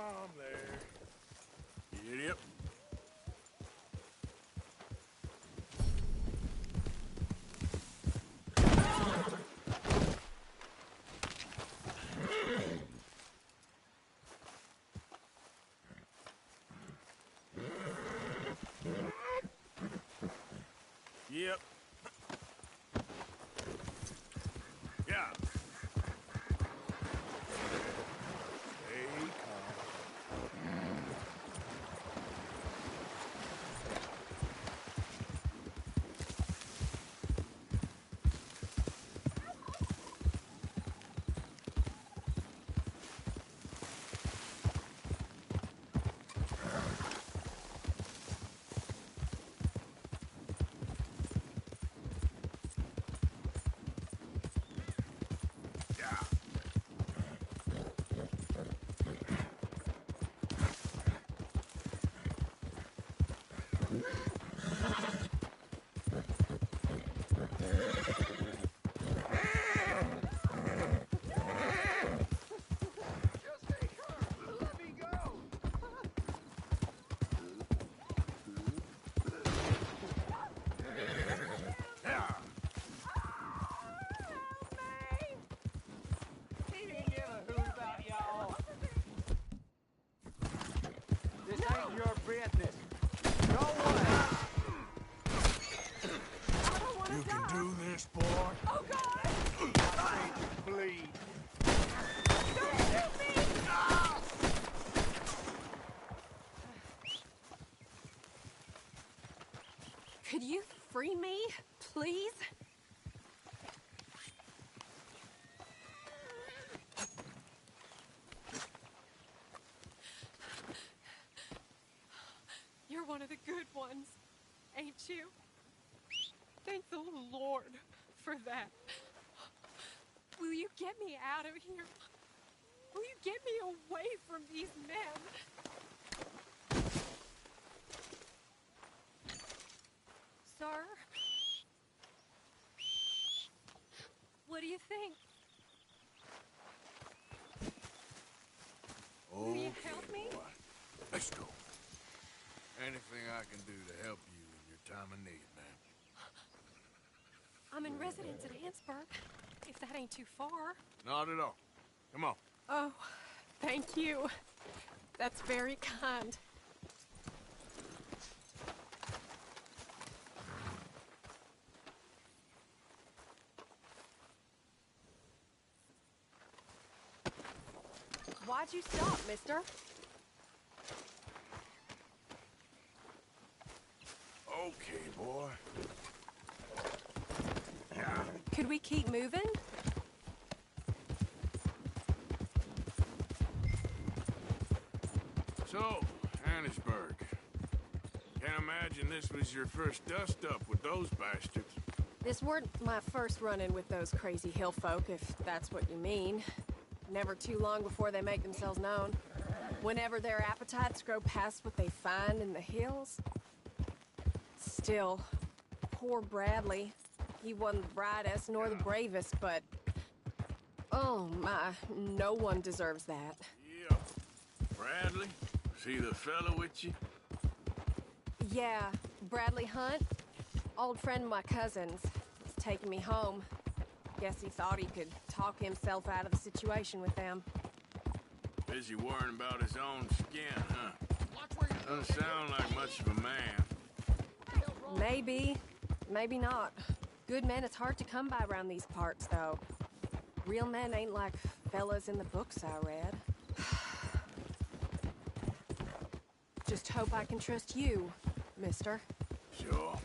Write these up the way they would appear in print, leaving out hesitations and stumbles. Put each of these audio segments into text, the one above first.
calm there. Get up. Yep. Yeah. Stay calm. Could you free me, please? You're one of the good ones, ain't you? Thank the Lord for that. Will you get me out of here? Will you get me away from these men? Sir? What do you think? Will you help me? Boy. Let's go. Anything I can do to help you in your time of need, man. I'm in residence at Hansburg, if that ain't too far. Not at all. Come on. Oh, thank you. That's very kind. Why'd you stop, mister? Okay, boy. Could we keep moving? So, Hannesburg. Can't imagine this was your first dust-up with those bastards. This weren't my first run-in with those crazy hill folk, if that's what you mean. Never too long before they make themselves known. Whenever their appetites grow past what they find in the hills. Still, poor Bradley. He wasn't the brightest nor the bravest, but... Oh my, no one deserves that. Yeah. Bradley? Was he the fella with you? Yeah, Bradley Hunt. Old friend of my cousin's. He's taking me home. Guess he thought he could talk himself out of the situation with them. Busy worrying about his own skin, huh? Doesn't sound like much of a man. Maybe. Maybe not. Good men it's hard to come by around these parts, though. Real men ain't like fellas in the books I read. Just hope I can trust you, mister. Sure.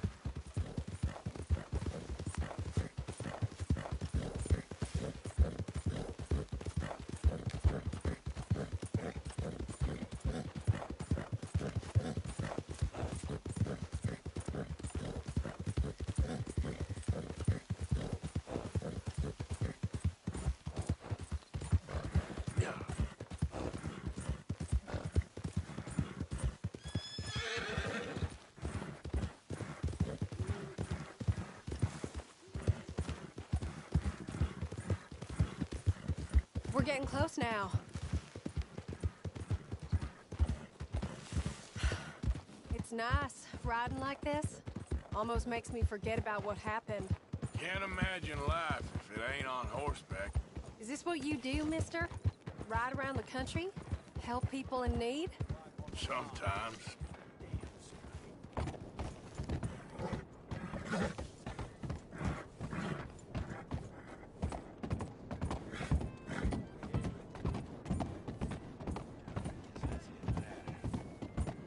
We're getting close now. It's nice, riding like this. Almost makes me forget about what happened. Can't imagine life if it ain't on horseback. Is this what you do, mister? Ride around the country? Help people in need? Sometimes.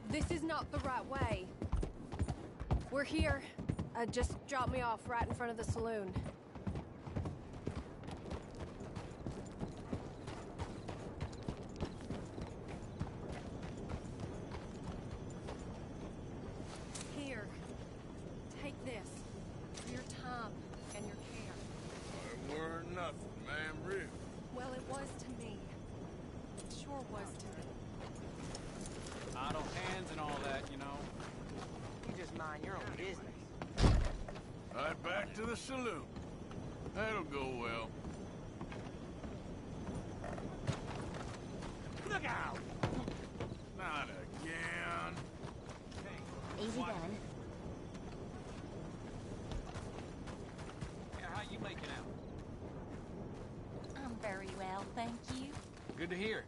This is not the right way. We're here. Just drop me off right in front of the saloon. Here. Take this. For your time and your care. It weren't nothing, man, really. Well, it was to me. It sure was to me. Idle hands and all that, you know. You just mind your own business. Right back to the saloon. That'll go well. Look out! Not again. Easy done. Yeah, how you making out? I'm very well, thank you. Good to hear.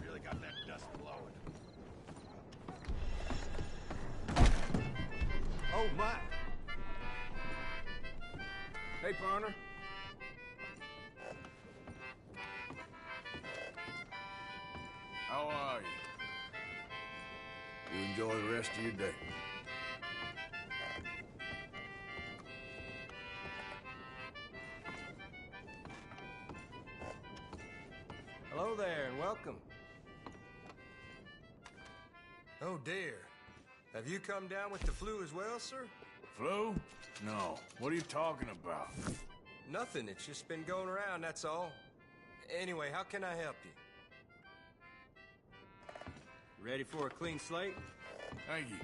Really got that dust blowing. Oh, my. Hey, partner. How are you? You enjoy the rest of your day. Hello there, and welcome. Oh, dear. Have you come down with the flu as well, sir? Flu? No. What are you talking about? Nothing. It's just been going around, that's all. Anyway, how can I help you? Ready for a clean slate? Thank you.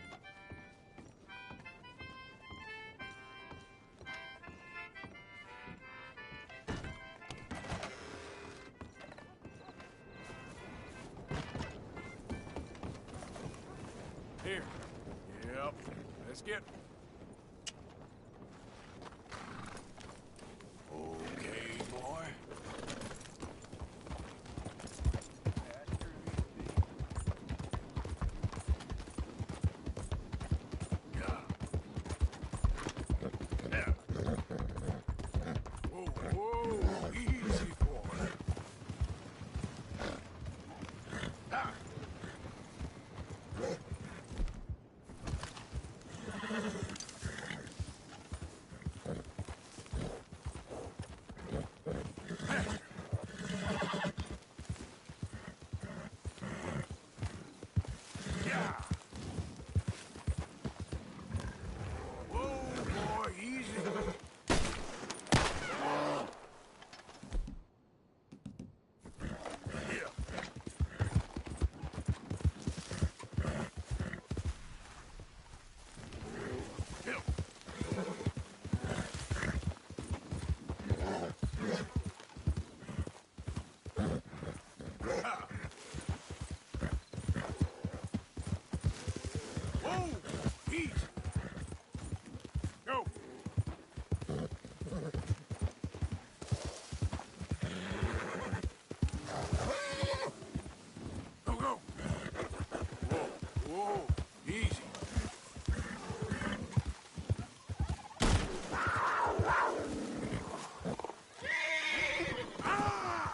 Here. Yep. Let's get... Okay, boy. Yeah. Yeah. Whoa, whoa, easy, boy. Ah. Yeah. Whoa, boy, easy. Yeah. Yeah. Ah. Whoa! Easy! Go! Go, go! Whoa, whoa, easy. Ah!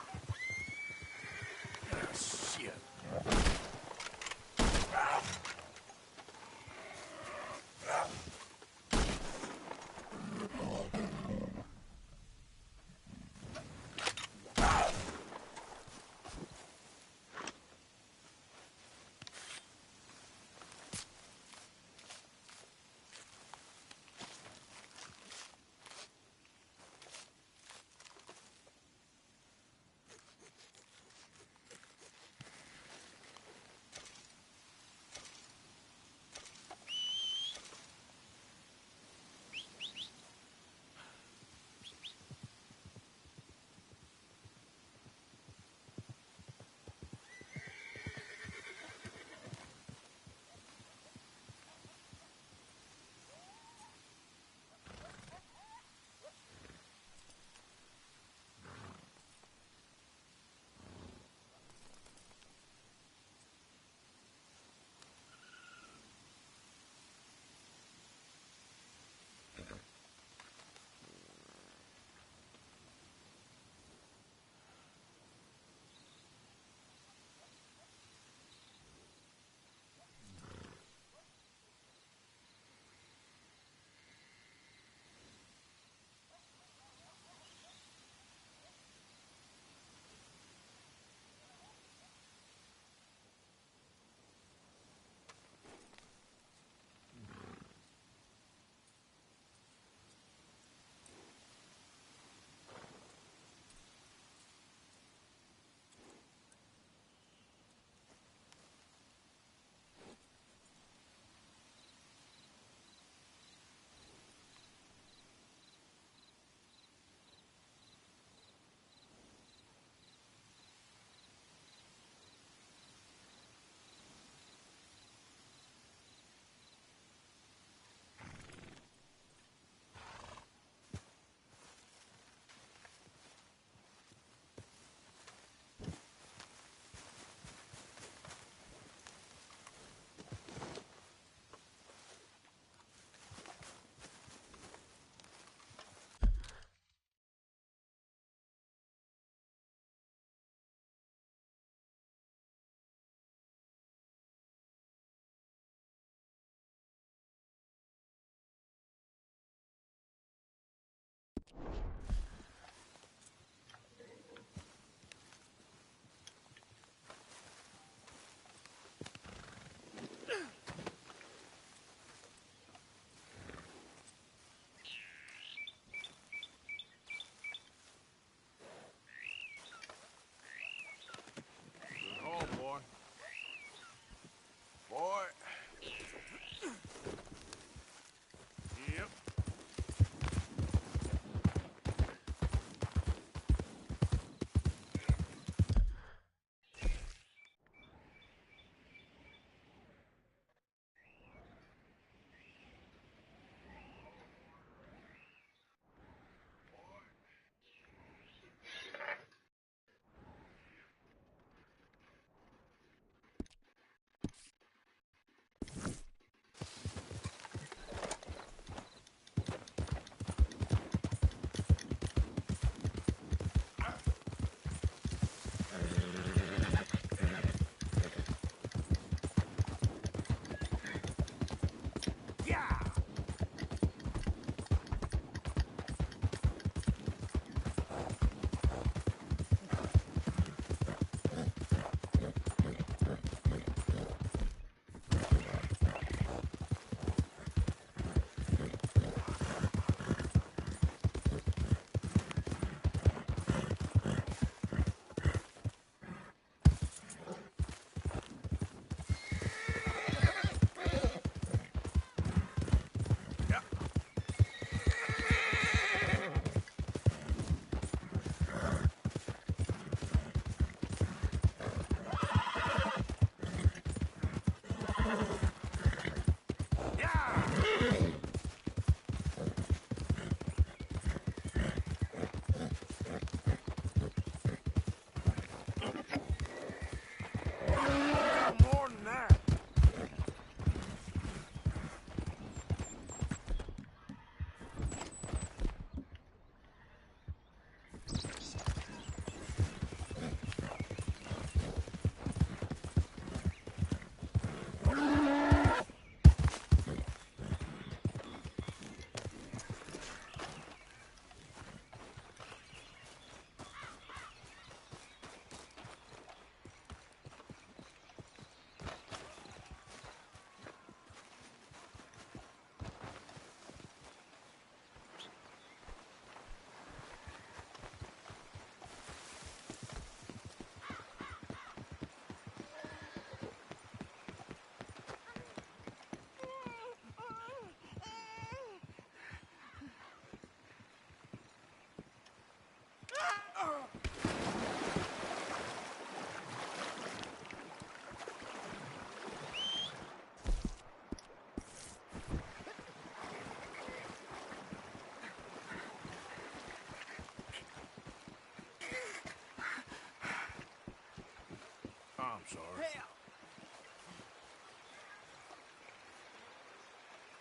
I'm sorry.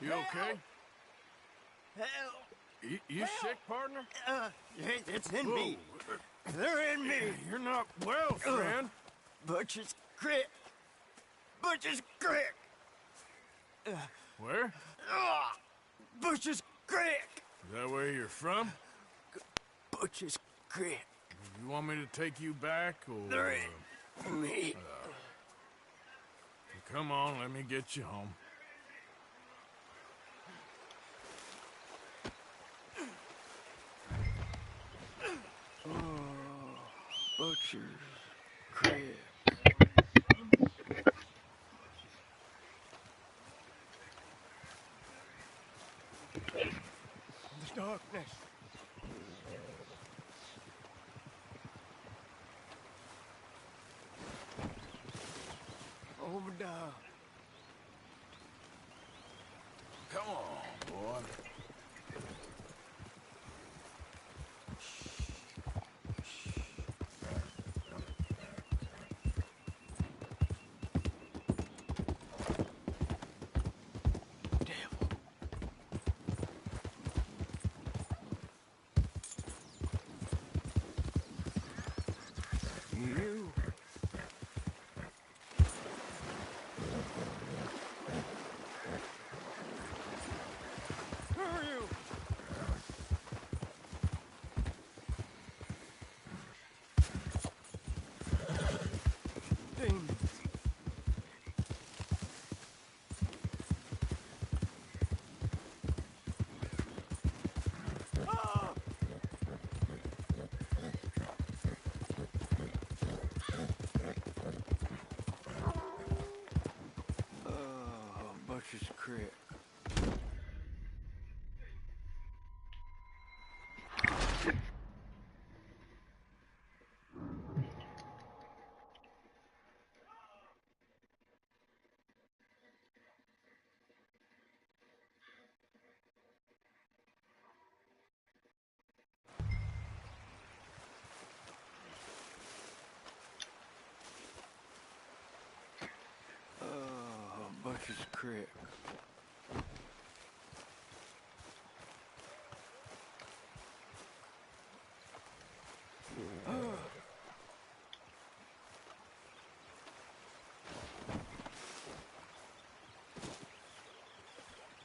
You okay? Hell. You sick, partner? It's in me. They're in me. You're not well, friend. Butcher's Creek. Butcher's Creek. Where? Butcher's Creek. Is that where you're from? Butcher's Creek. You want me to take you back, or... They're in me. Come on, let me get you home. Butcher's Creek. The darkness. Over down. Come on, boy. You. Who are you? Demons. Butcher's Creek. Butcher's Creek.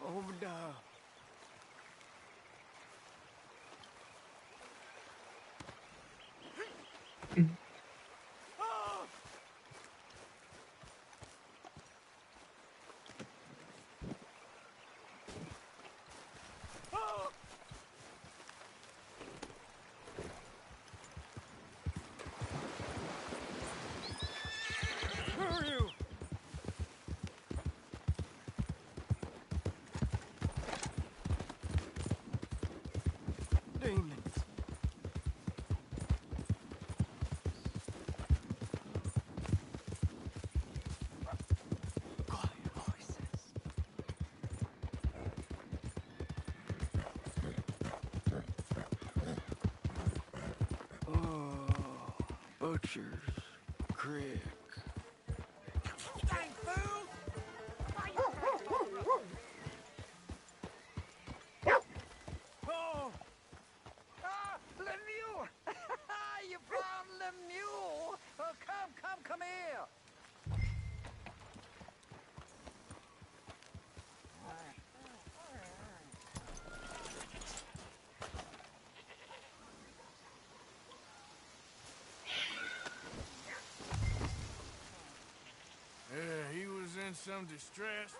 Over down. Who are you? Demons. Quiet voices. Oh, Butcher's Creek. Dang fool! Oh! Lemieux! You found Lemieux! Oh, come here! Yeah, he was in some distress.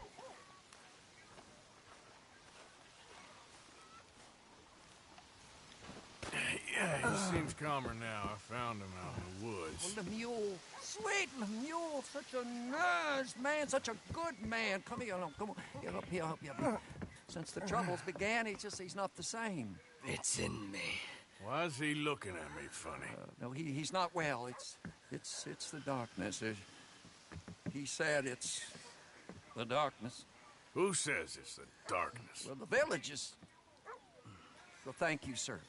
Yeah, he seems calmer now. I found him out in the woods. Lemieux, sweet Lemieux, such a nice man, such a good man. Come here, come on, get up here, help you. Since the troubles began, he's not the same. It's in me. Why's he looking at me funny? No, he's not well. It's the darkness. He said it's the darkness. Who says it's the darkness? Well, the village is. Well, thank you, sir.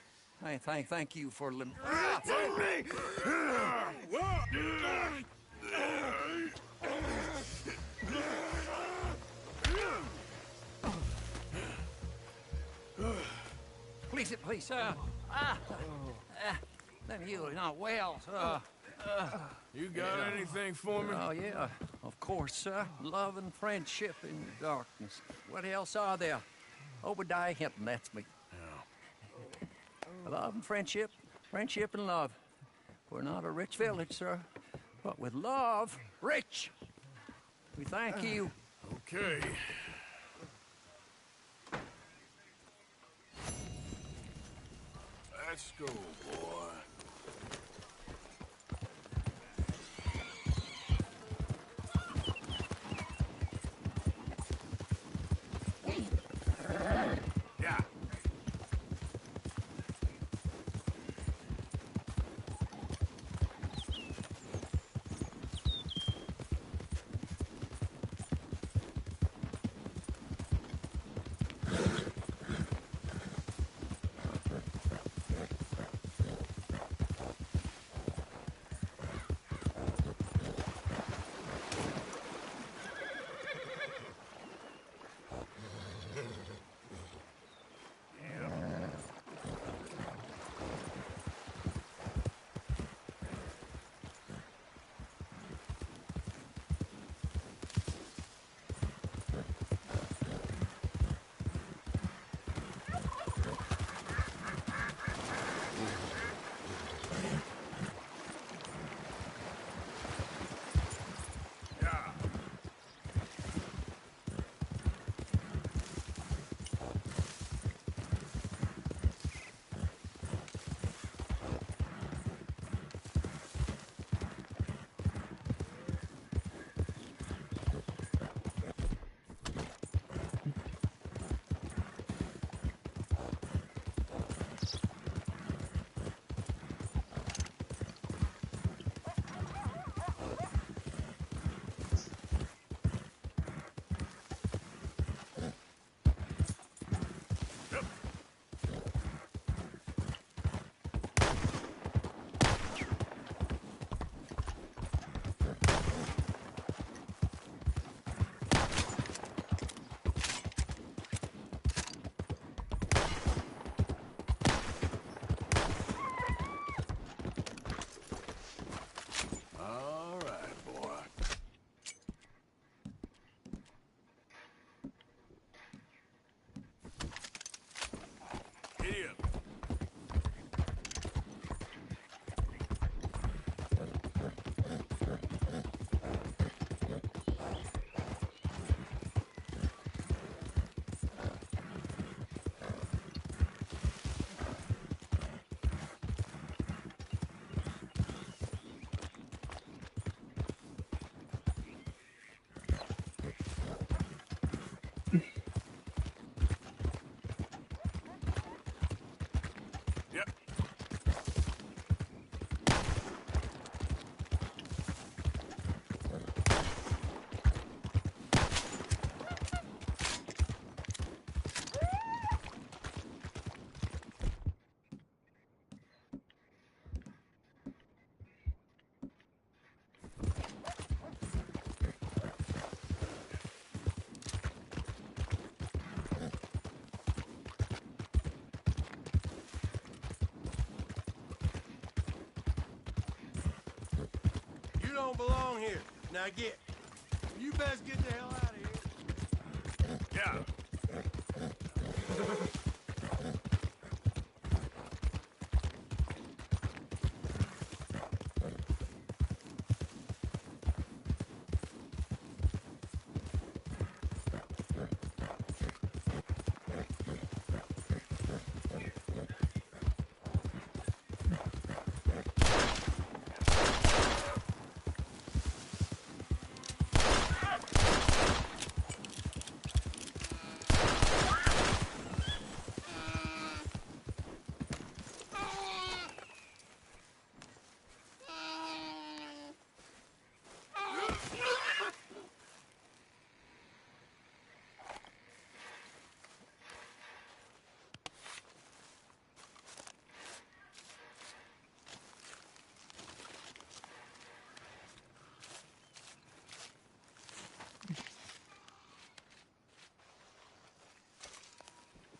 Thank you for It's in me! please, then you're not well, You got anything for me? Oh, yeah, of course, sir. Love and friendship in the darkness. What else are there? Obadiah Hinton, that's me. Love and friendship and love. We're not a rich village, sir, but with love, rich. We thank you. Okay. Let's go, boy. Yeah. All right, boy. Giddy up. Yep. You don't belong here. Now get. You best get the hell out of here. Yeah.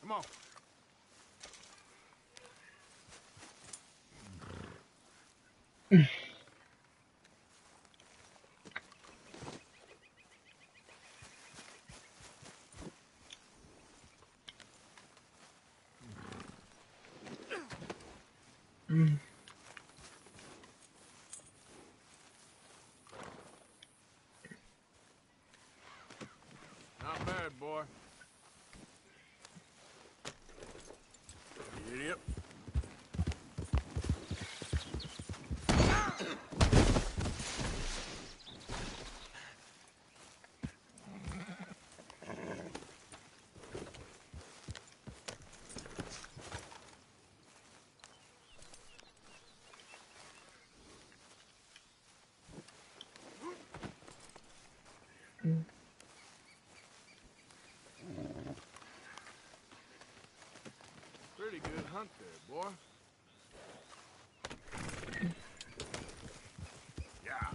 Come on. Not bad, boy. Idiot. Pretty good hunt there, boy. Yeah.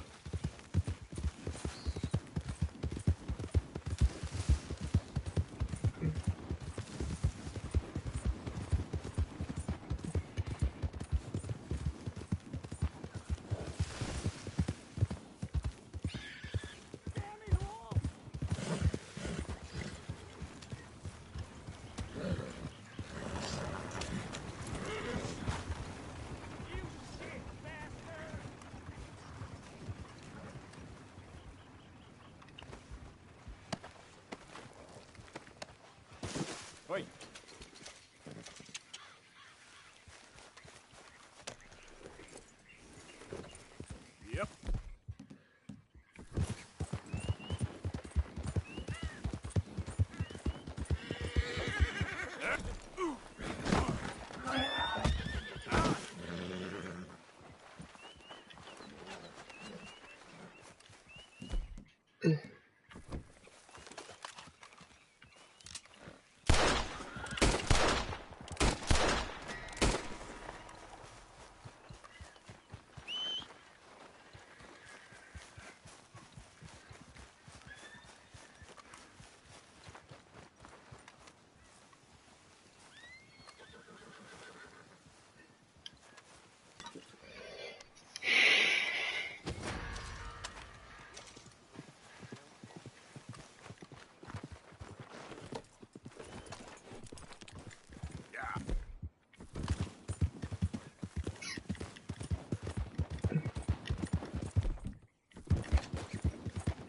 Wait. Yep.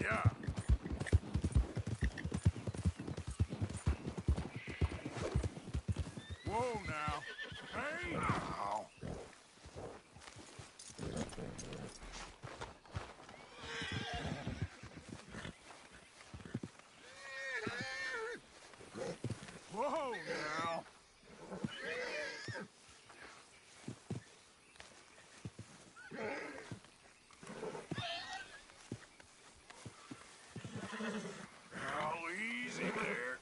Yeah. Whoa now. Hey now. Whoa now. Oh, easy there.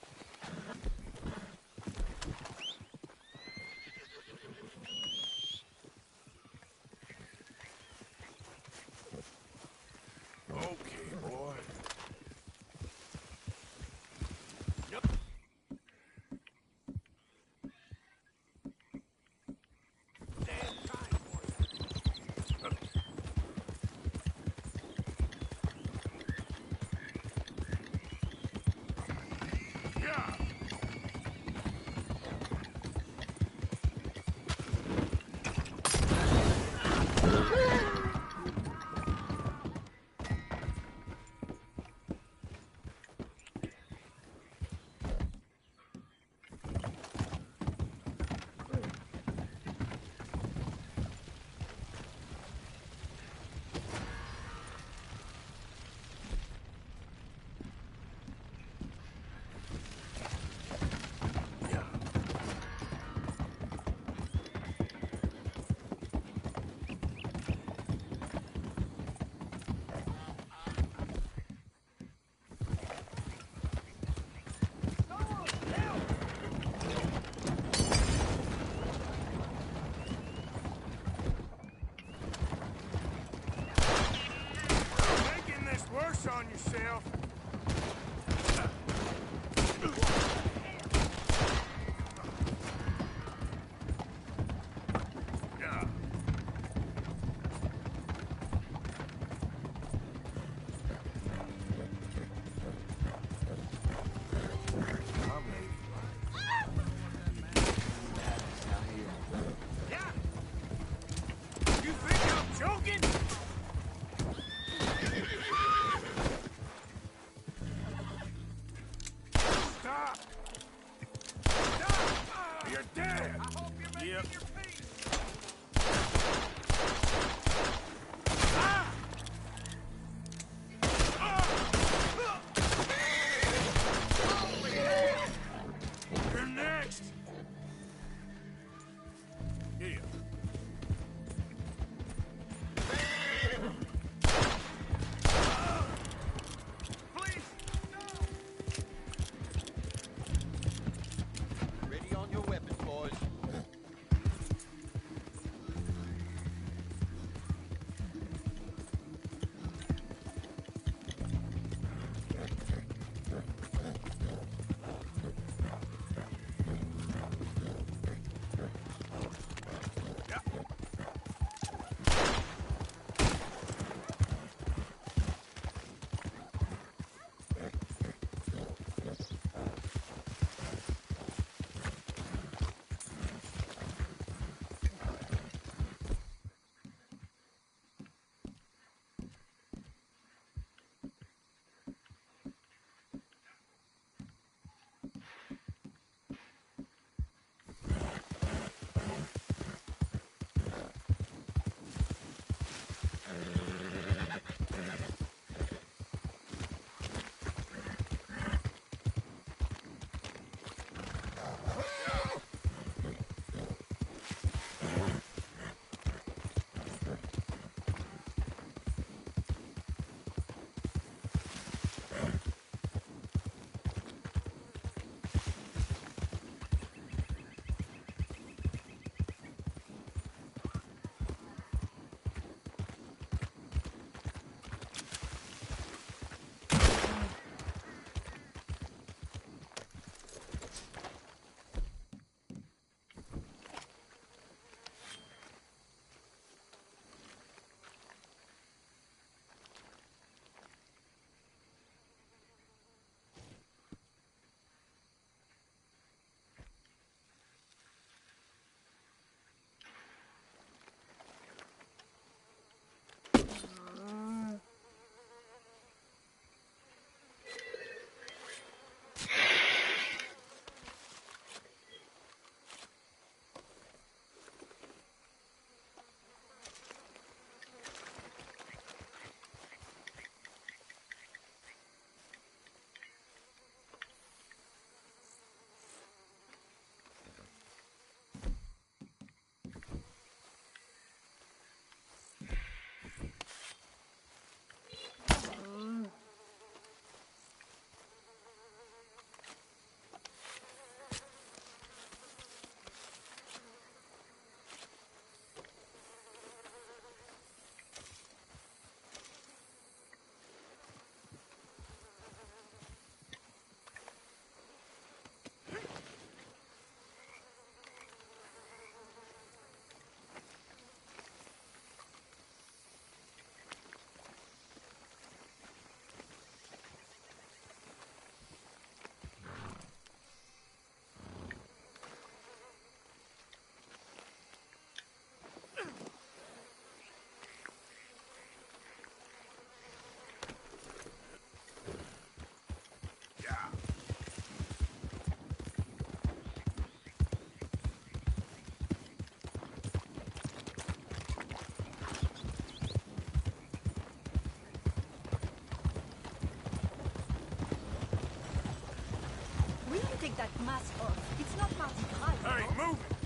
take that mask off. It's not Mardi Gras, you Hey, know? move it!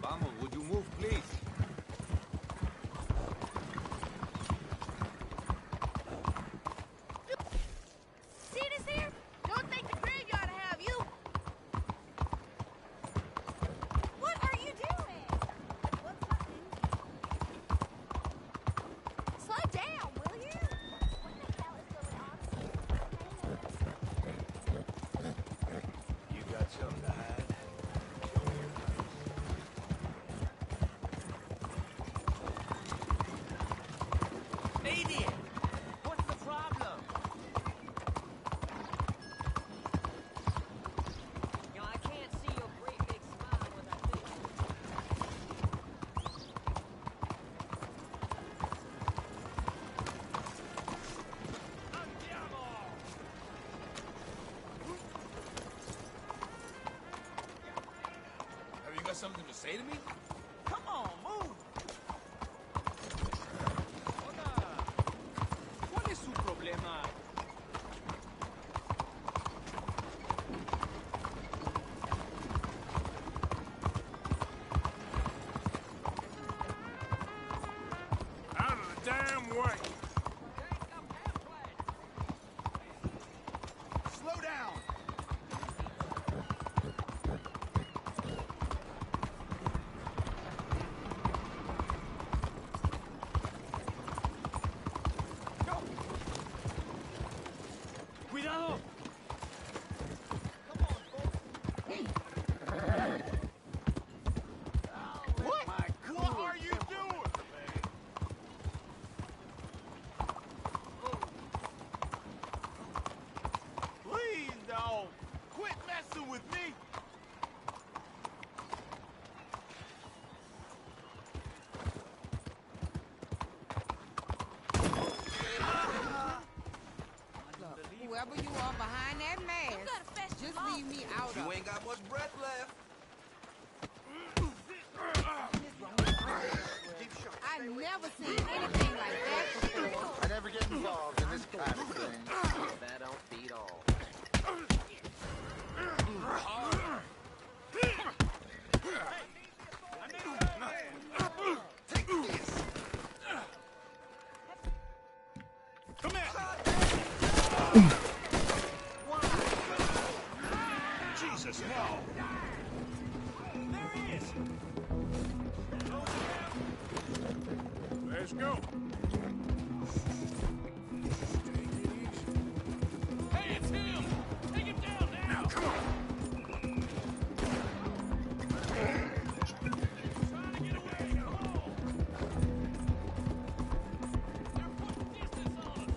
Vamos, would you move, please? See this here? Don't think the graveyard to have you. What are you doing? What's happening? Slow down, will you? What the hell is going on? You got something to hide? Hey there! What's the problem? You know, I can't see your great big smile with that thing. Have you got something to say to me? Come on, move! Hola! ¿Cuál es su problema? Out of the damn way! Slow down! Cuidado! What? What are you doing? Please, dog. Quit messing with me. Whoever you are behind that mask, just leave me out of You it. ain't got much breath left. I've never seen anything like that before. I never get involved in this kind of thing. That don't beat all. Take this. Come here! Jesus, no! There he is! Let's go! Hey, it's him! Take him down now! Come on! Trying to get away! Come on! They're putting distance on us!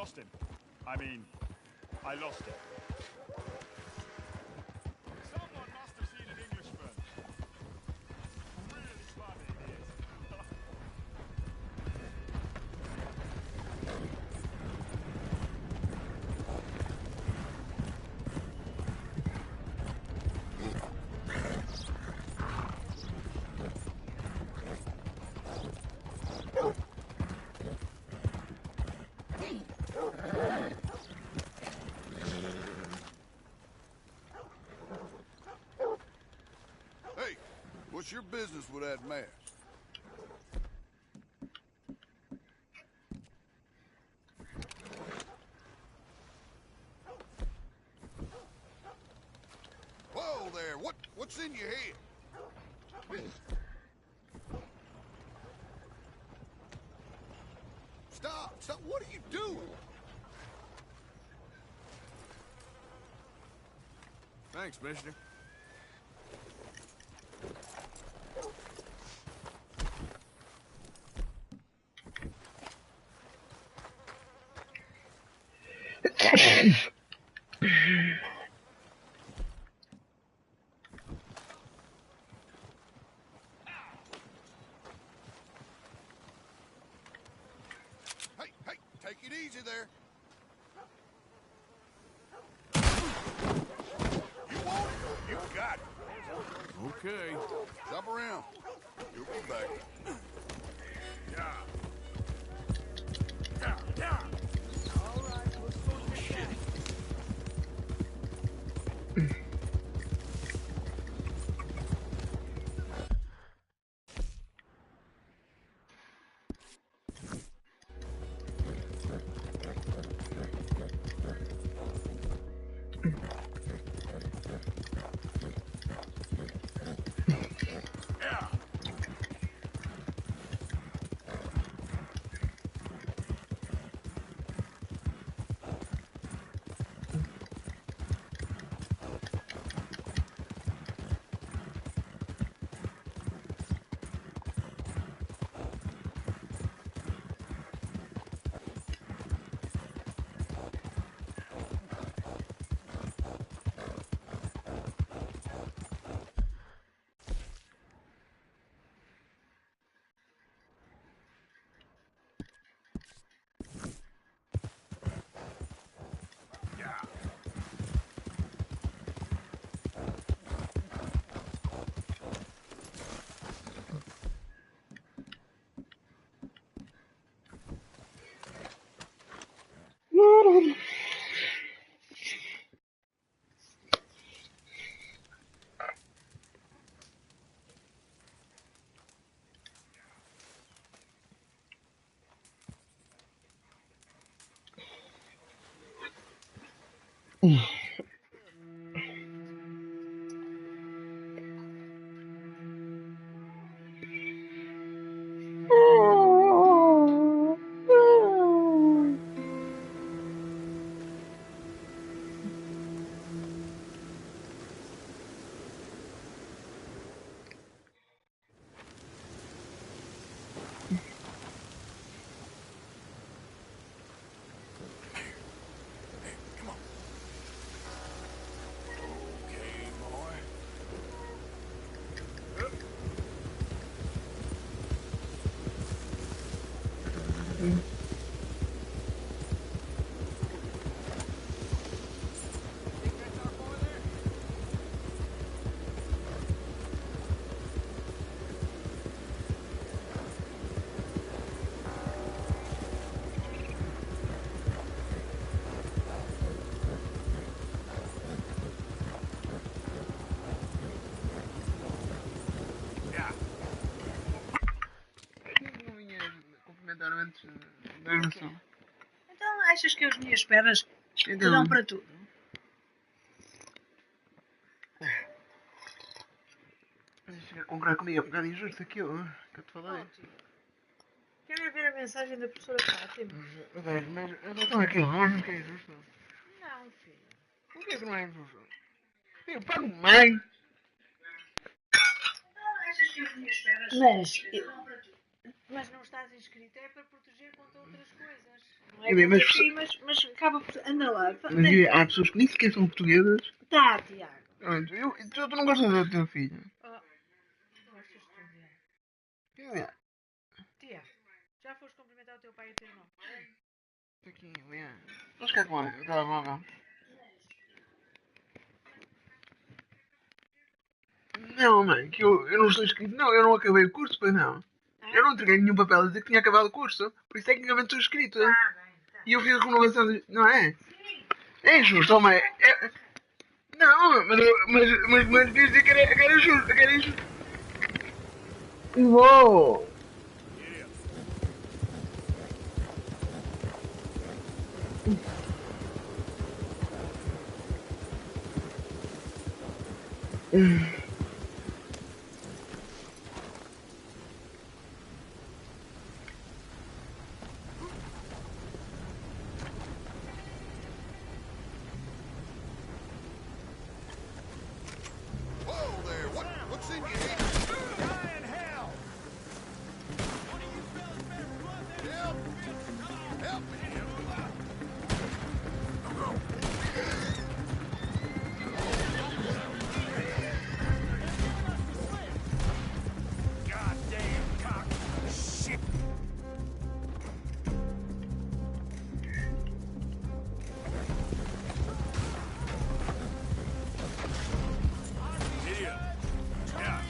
lost him. I mean, I lost him. Someone must have seen an Englishman. Really funny he is. Hey, what's your business with that mask? Whoa there, what's in your head? Stop, what are you doing? Thanks, mister. Hey, take it easy there. You want it? You got it. Okay. Jump around. You'll be back. Yeah. Yeah. All right, let's go to shit. Então achas que as minhas pernas te dão para tudo? Fica com comprar comigo um bocadinho justo aquilo que eu te falei. Quero ver a mensagem da professora Fátima. Mas eu não estou aquilo, não é justo. Não, filho. Por que não é justo? Eu pago mais. Então achas que as minhas pernas te dão para tudo? Mas não estás inscrito, é para proteger contra outras coisas. Não É bem, mas, mas acaba por... Anda lá. mas há pessoas que nem sequer são portuguesas. Tá, T-iago. Tu não gostas do teu filho? Gostas de estudar? É. T-iago, já foste cumprimentar o teu pai e o teu irmão? Aqui, é. Vamos ficar com o telemóvel. Não, mãe, que eu não estou inscrito. Não, eu não acabei o curso, pois não. Eu não entreguei nenhum papel a dizer que tinha acabado o curso. Por isso tecnicamente estou inscrito. Bem. E eu fiz a renovação de... Não é? Sim. É justo, mãe. Não, mas devias dizer que era justo. Que era justo. Vou. Whoa there, what's in your head? Die in hell! One of you fellas better run that Help! Help me! goddamn cock. Shit. Idiot. Yeah.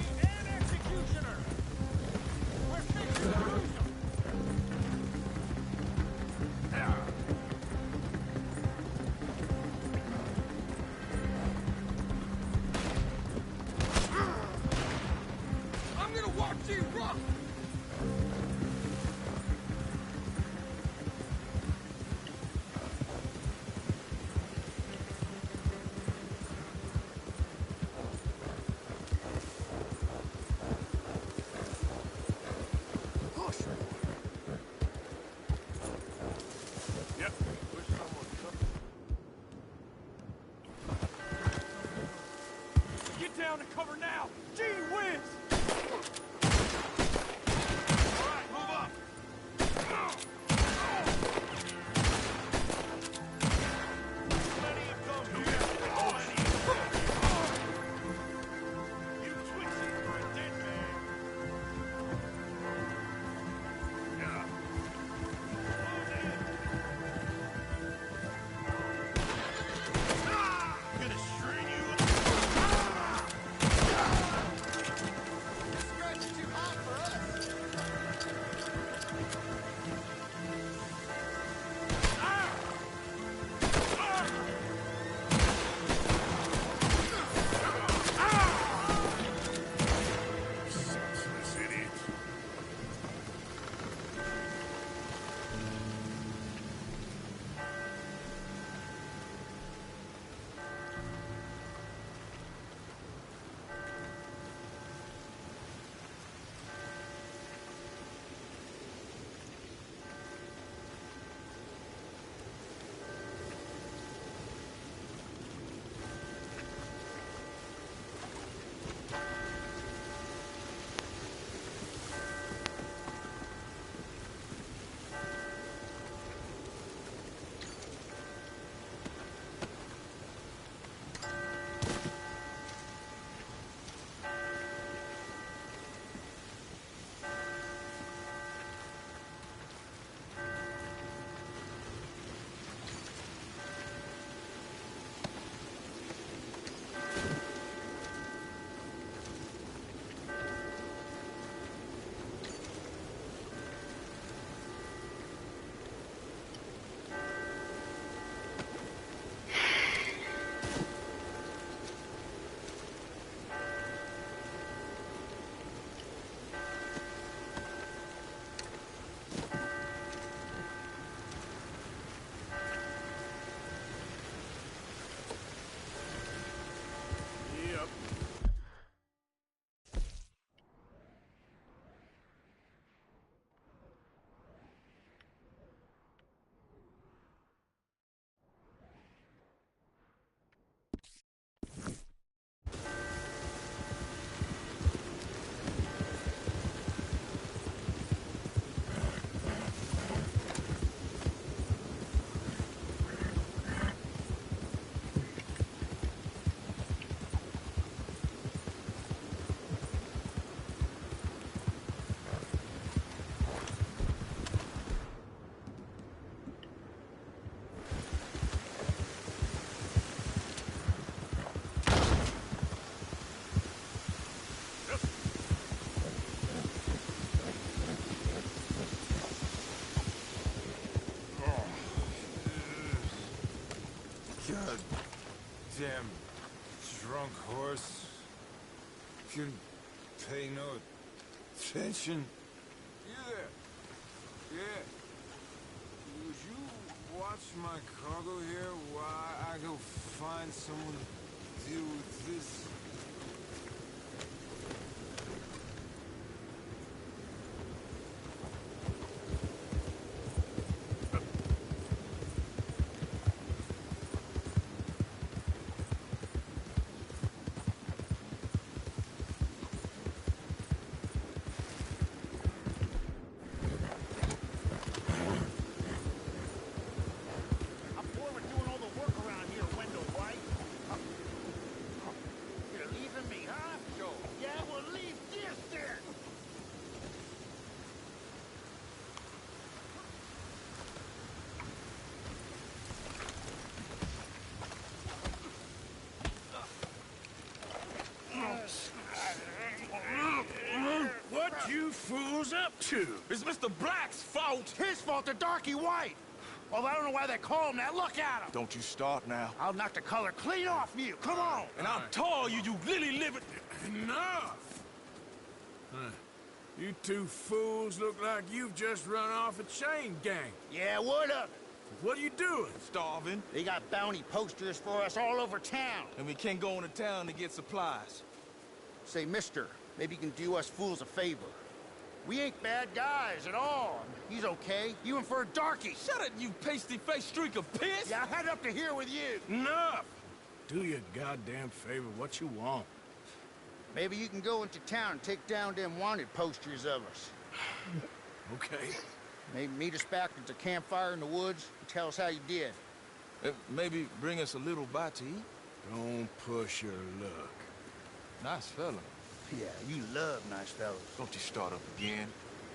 can pay no attention. You there? Yeah. Would you watch my cargo here while I go find someone to deal with this? What you fools up to? It's Mr. Black's fault. His fault, the darky white. Well, I don't know why they call him that. Look at him. Don't you start now. I'll knock the color clean off you. Come on. And I'll tell you, you lily-livered... Enough! You two fools look like you've just run off a chain gang. Yeah, what of it? What are you doing? Starving. They got bounty posters for us all over town. And we can't go into town to get supplies. Say, mister, maybe you can do us fools a favor. We ain't bad guys at all. He's okay, even for a darky. Shut it, you pasty-faced streak of piss! Yeah, I had up to here with you. Enough! Do your goddamn favor what you want. Maybe you can go into town and take down them wanted posters of us. Okay. Maybe meet us back at the campfire in the woods and tell us how you did. Maybe bring us a little bite to eat. Don't push your luck. Nice fella. Yeah, you love nice fellas. Don't you start up again.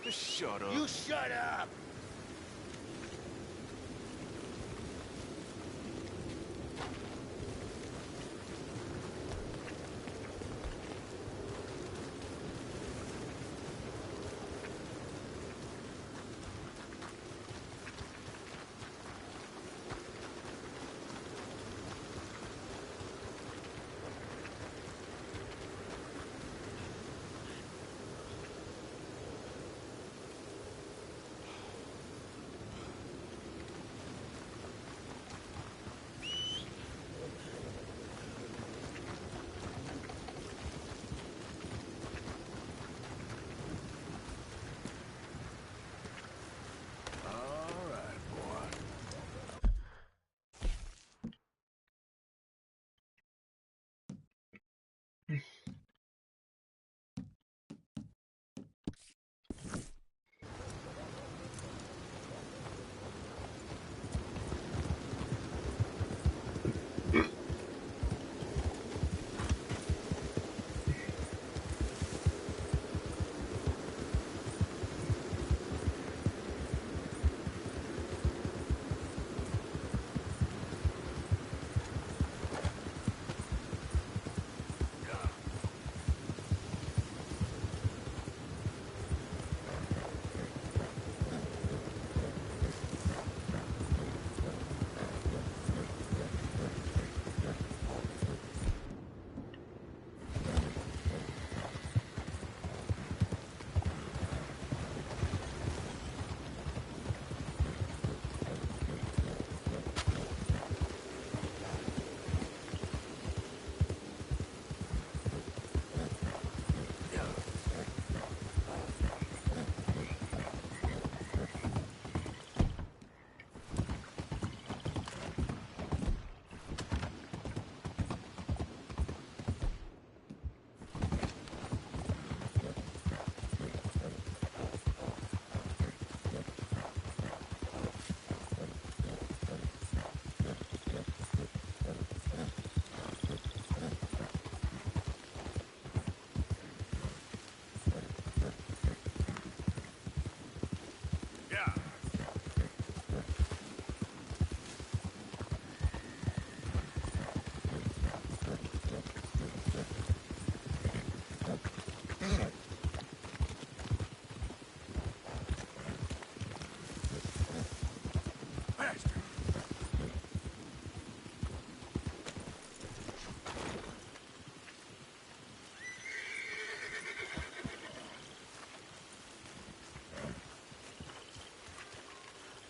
Just shut up. You shut up!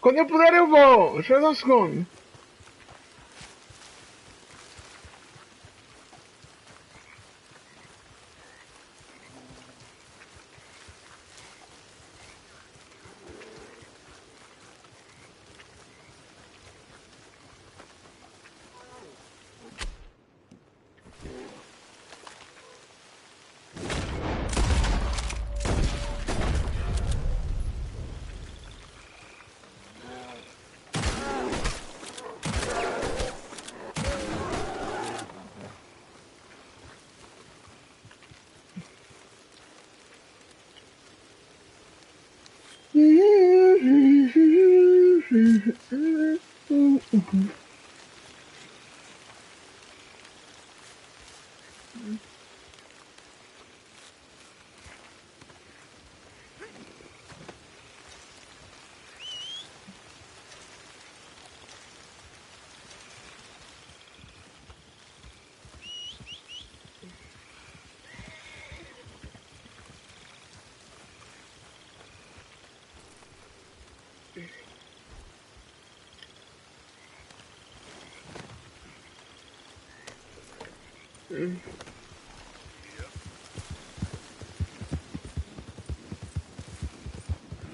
Quando eu puder eu vou. Espera um segundo.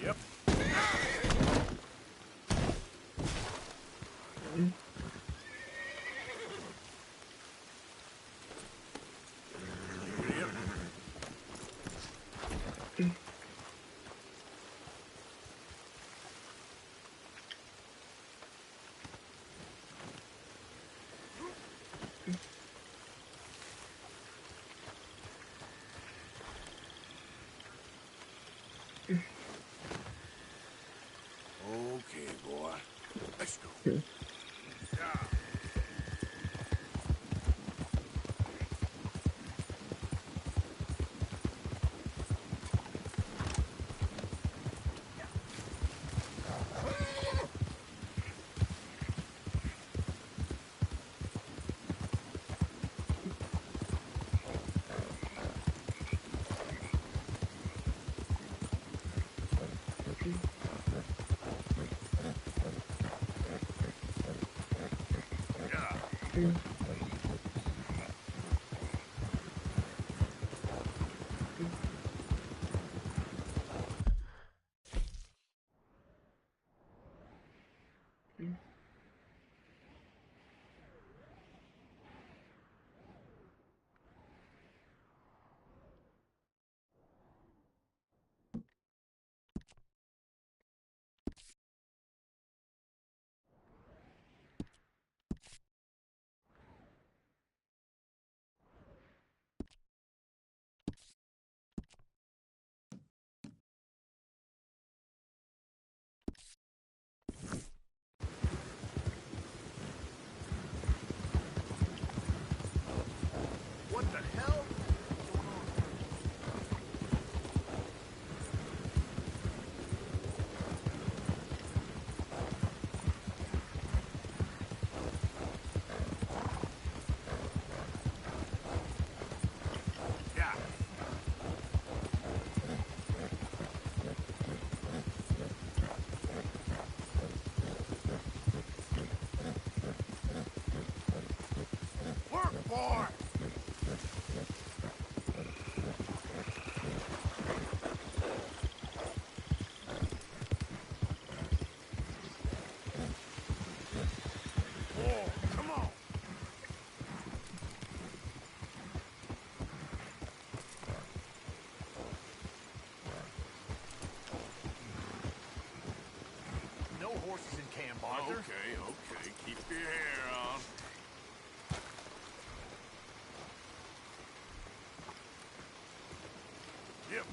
Yep. Okay, boy. Let's go. What the hell? Work, boy! Whoa, come on! No horses in camp, Arthur. Okay. Keep your hair on. Yep.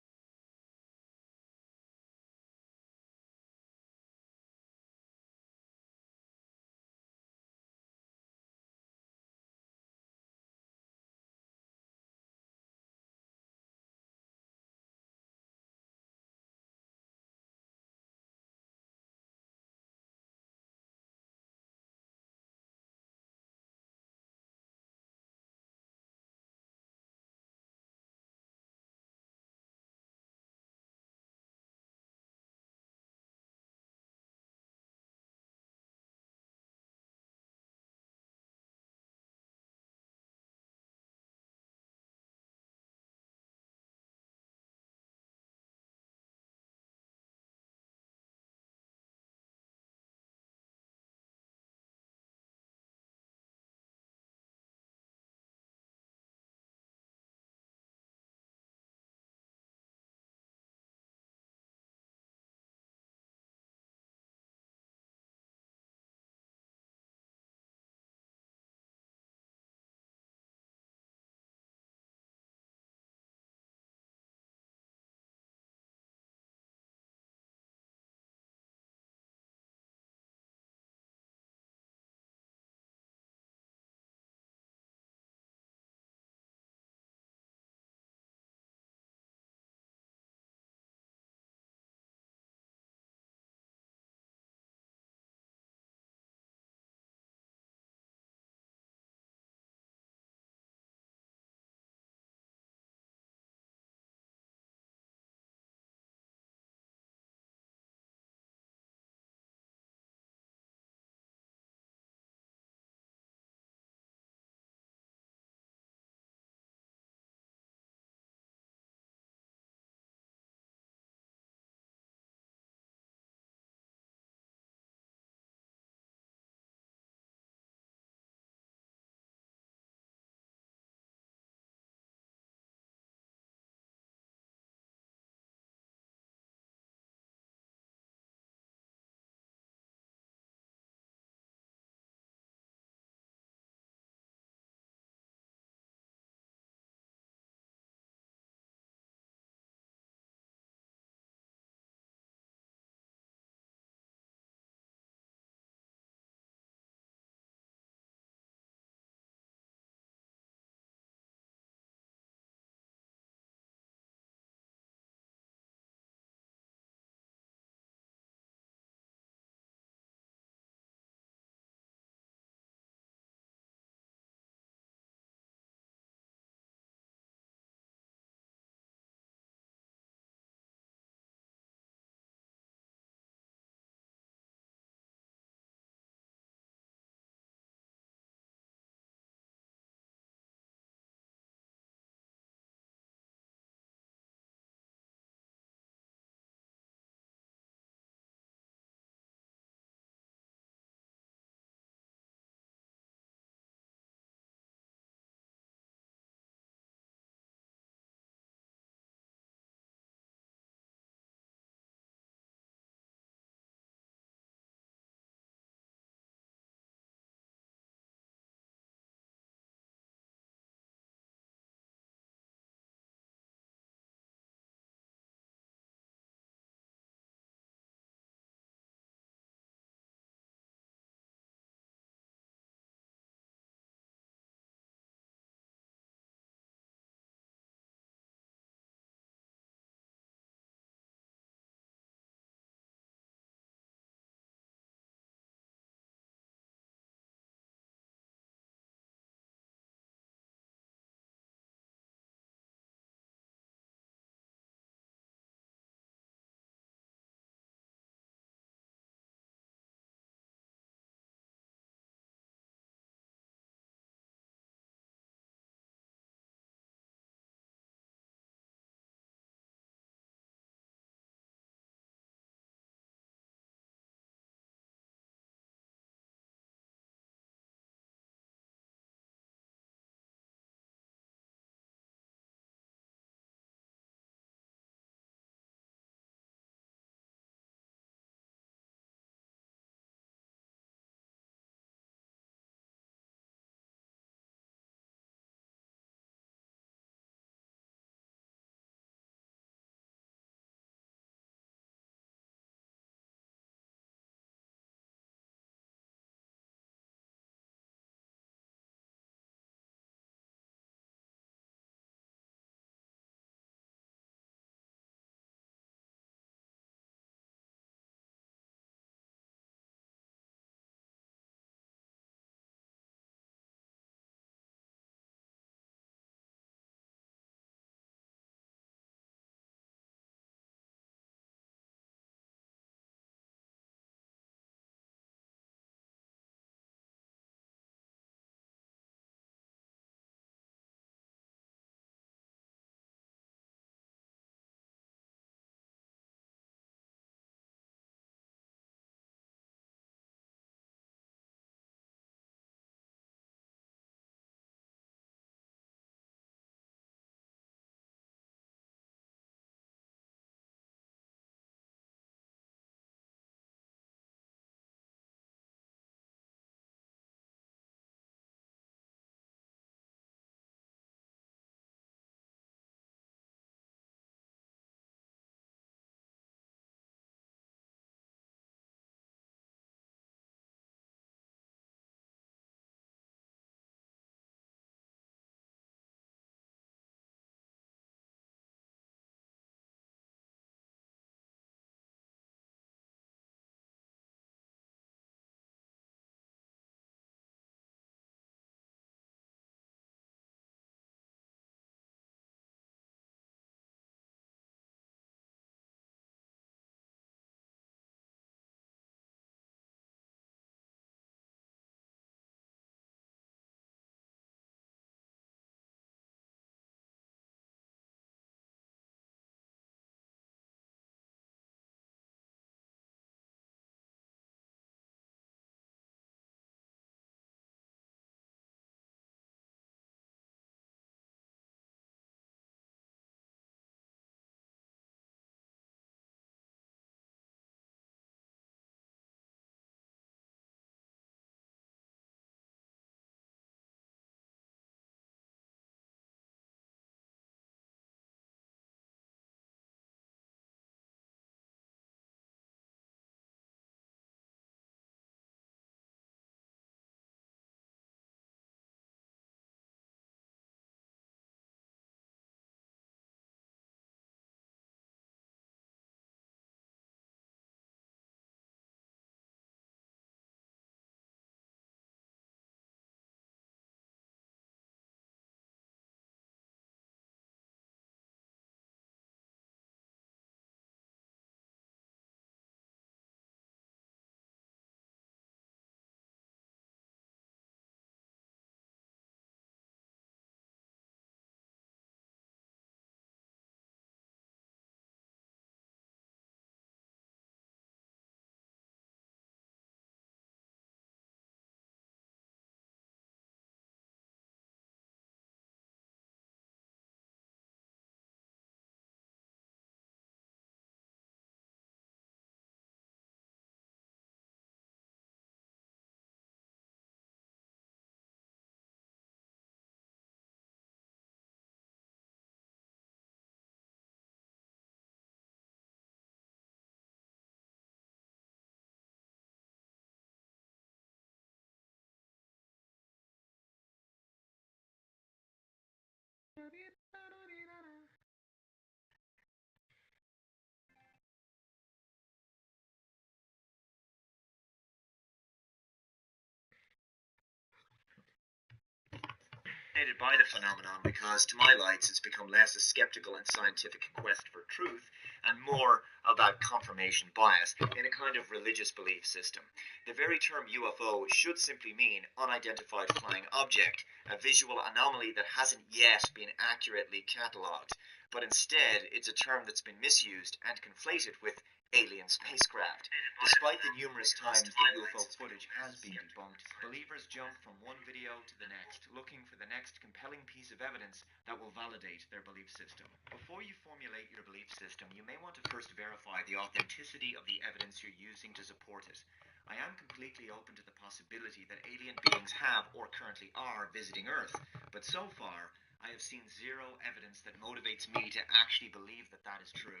By the phenomenon because, to my lights, it's become less a skeptical and scientific quest for truth and more about confirmation bias in a kind of religious belief system. The very term UFO should simply mean unidentified flying object, a visual anomaly that hasn't yet been accurately catalogued, but instead it's a term that's been misused and conflated with alien spacecraft. Despite the numerous times that UFO footage has been debunked, believers jump from one video to the next, looking for the next compelling piece of evidence that will validate their belief system. Before you formulate your belief system, you may want to first verify the authenticity of the evidence you're using to support it. I am completely open to the possibility that alien beings have or currently are visiting Earth, but so far, I have seen zero evidence that motivates me to actually believe that that is true.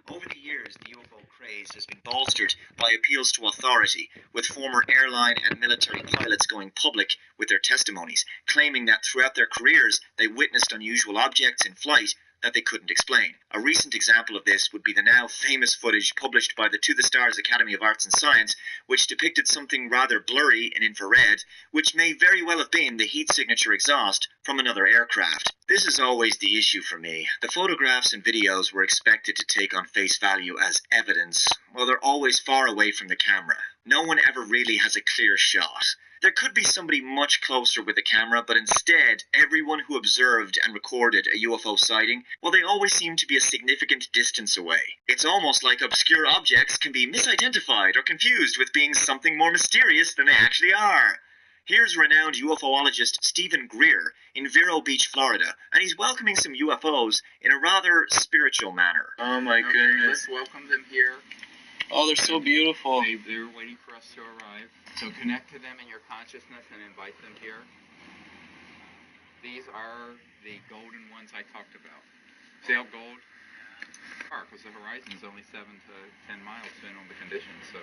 Over the years, the UFO craze has been bolstered by appeals to authority, with former airline and military pilots going public with their testimonies, claiming that throughout their careers they witnessed unusual objects in flight that they couldn't explain. A recent example of this would be the now famous footage published by the To the Stars Academy of Arts and Science, which depicted something rather blurry in infrared, which may very well have been the heat signature exhaust from another aircraft. This is always the issue for me. The photographs and videos were expected to take on face value as evidence. Well, they're always far away from the camera. No one ever really has a clear shot. There could be somebody much closer with a camera, but instead, everyone who observed and recorded a UFO sighting, well, they always seem to be a significant distance away. It's almost like obscure objects can be misidentified or confused with being something more mysterious than they actually are. Here's renowned UFOologist Stephen Greer in Vero Beach, Florida, and he's welcoming some UFOs in a rather spiritual manner. Oh my goodness. Let's welcome them here. Oh, they're so beautiful. They're waiting for us to arrive. So connect to them in your consciousness and invite them here. These are the golden ones I talked about. See how gold? Because the horizon is only 7 to 10 miles depending on the conditions, so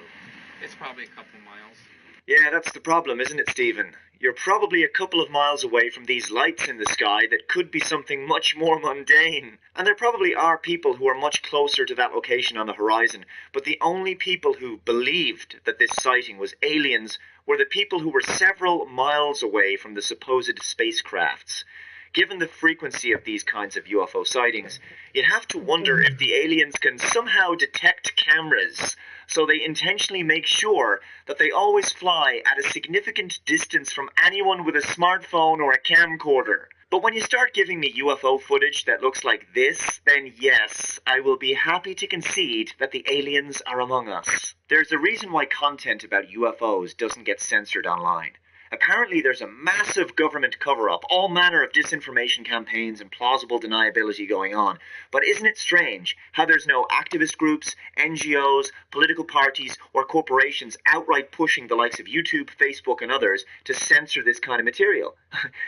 it's probably a couple miles. Yeah, that's the problem, isn't it, Stephen? You're probably a couple of miles away from these lights in the sky that could be something much more mundane. And there probably are people who are much closer to that location on the horizon, but the only people who believed that this sighting was aliens were the people who were several miles away from the supposed spacecrafts. Given the frequency of these kinds of UFO sightings, you'd have to wonder if the aliens can somehow detect cameras, so they intentionally make sure that they always fly at a significant distance from anyone with a smartphone or a camcorder. But when you start giving me UFO footage that looks like this, then yes, I will be happy to concede that the aliens are among us. There's a reason why content about UFOs doesn't get censored online. Apparently there's a massive government cover-up, all manner of disinformation campaigns and plausible deniability going on. But isn't it strange how there's no activist groups, NGOs, political parties, or corporations outright pushing the likes of YouTube, Facebook, and others to censor this kind of material?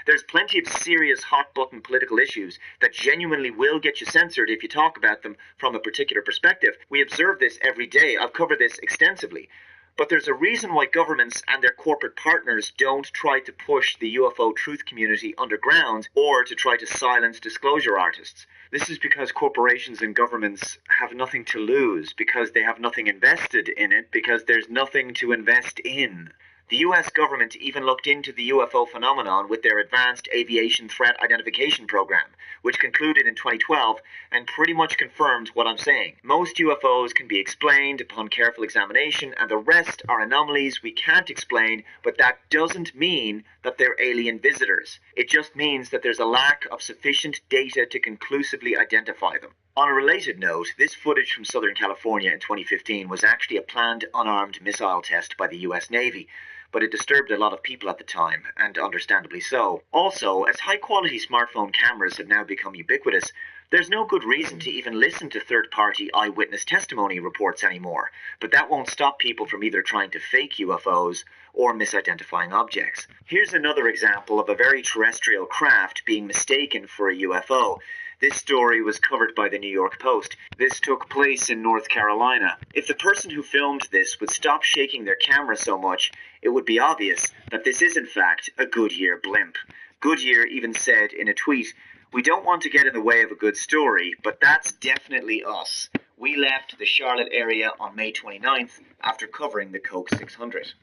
There's plenty of serious hot-button political issues that genuinely will get you censored if you talk about them from a particular perspective. We observe this every day. I've covered this extensively. But there's a reason why governments and their corporate partners don't try to push the UFO truth community underground or to try to silence disclosure artists. This is because corporations and governments have nothing to lose, because they have nothing invested in it, because there's nothing to invest in. The US government even looked into the UFO phenomenon with their Advanced Aviation Threat Identification Program, which concluded in 2012 and pretty much confirmed what I'm saying. Most UFOs can be explained upon careful examination, and the rest are anomalies we can't explain, but that doesn't mean that they're alien visitors. It just means that there's a lack of sufficient data to conclusively identify them. On a related note, this footage from Southern California in 2015 was actually a planned unarmed missile test by the US Navy, but it disturbed a lot of people at the time, and understandably so. Also, as high-quality smartphone cameras have now become ubiquitous, there's no good reason to even listen to third-party eyewitness testimony reports anymore, but that won't stop people from either trying to fake UFOs or misidentifying objects. Here's another example of a very terrestrial craft being mistaken for a UFO. This story was covered by the New York Post. This took place in North Carolina. If the person who filmed this would stop shaking their camera so much, it would be obvious that this is in fact a Goodyear blimp. Goodyear even said in a tweet, We don't want to get in the way of a good story, but that's definitely us. We left the Charlotte area on May 29th after covering the Coke 600.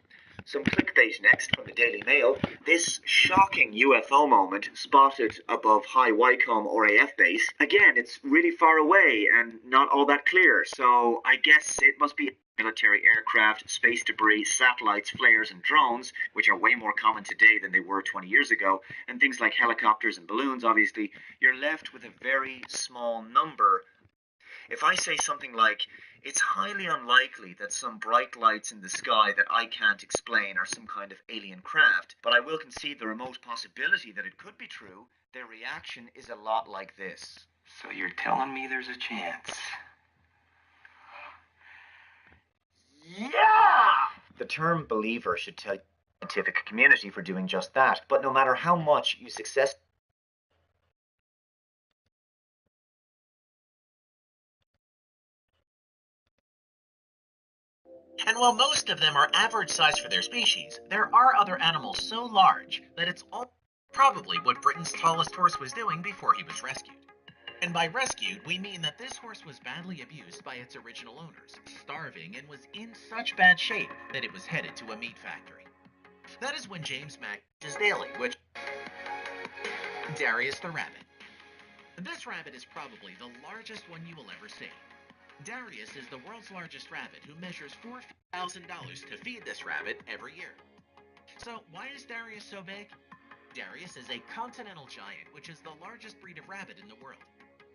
Some clickbait next from the Daily Mail. This shocking UFO moment spotted above High Wycombe RAF base. Again, it's really far away and not all that clear, so I guess it must be military aircraft, space debris, satellites, flares and drones, which are way more common today than they were 20 years ago, and things like helicopters and balloons, obviously. You're left with a very small number. If I say something like, it's highly unlikely that some bright lights in the sky that I can't explain are some kind of alien craft, but I will concede the remote possibility that it could be true, their reaction is a lot like this. So you're telling me there's a chance? Yeah! The term believer should tell the scientific community for doing just that, but no matter how much you success. And while most of them are average size for their species, there are other animals so large that it's probably what Britain's tallest horse was doing before he was rescued. And by rescued, we mean that this horse was badly abused by its original owners, starving, and was in such bad shape that it was headed to a meat factory. That is when James Mack is daily, which Darius the rabbit. This rabbit is probably the largest one you will ever see. Darius is the world's largest rabbit who measures $4,000 to feed this rabbit every year. So why is Darius so big? Darius is a continental giant, which is the largest breed of rabbit in the world.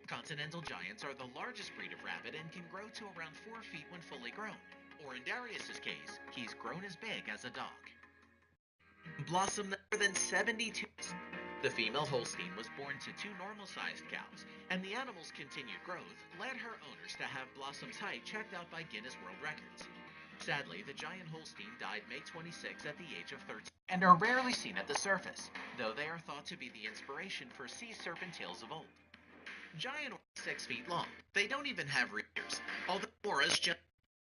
Continental giants are the largest breed of rabbit and can grow to around 4 feet when fully grown. Or in Darius's case, he's grown as big as a dog. Blossom more than 72. The female Holstein was born to 2 normal-sized cows, and the animal's continued growth led her owners to have Blossom's height checked out by Guinness World Records. Sadly, the giant Holstein died May 26 at the age of 13 and are rarely seen at the surface, though they are thought to be the inspiration for sea serpent tales of old. Giant are 6 feet long. They don't even have rears, although auras just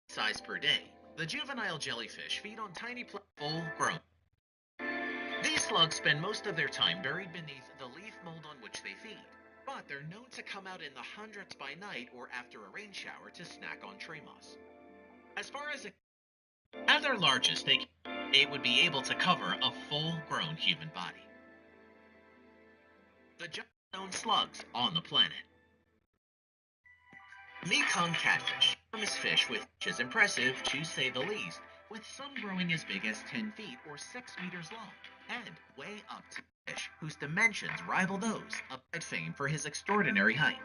size per day. The juvenile jellyfish feed on tiny plants full-grown. These slugs spend most of their time buried beneath the leaf mold on which they feed, but they're known to come out in the hundreds by night or after a rain shower to snack on tree moss. As far as at their largest, they would be able to cover a full-grown human body. The giant known slugs on the planet. Mekong catfish, enormous fish which is impressive to say the least, with some growing as big as 10 feet or 6 meters long, and way up to fish whose dimensions rival those of fame for his extraordinary height.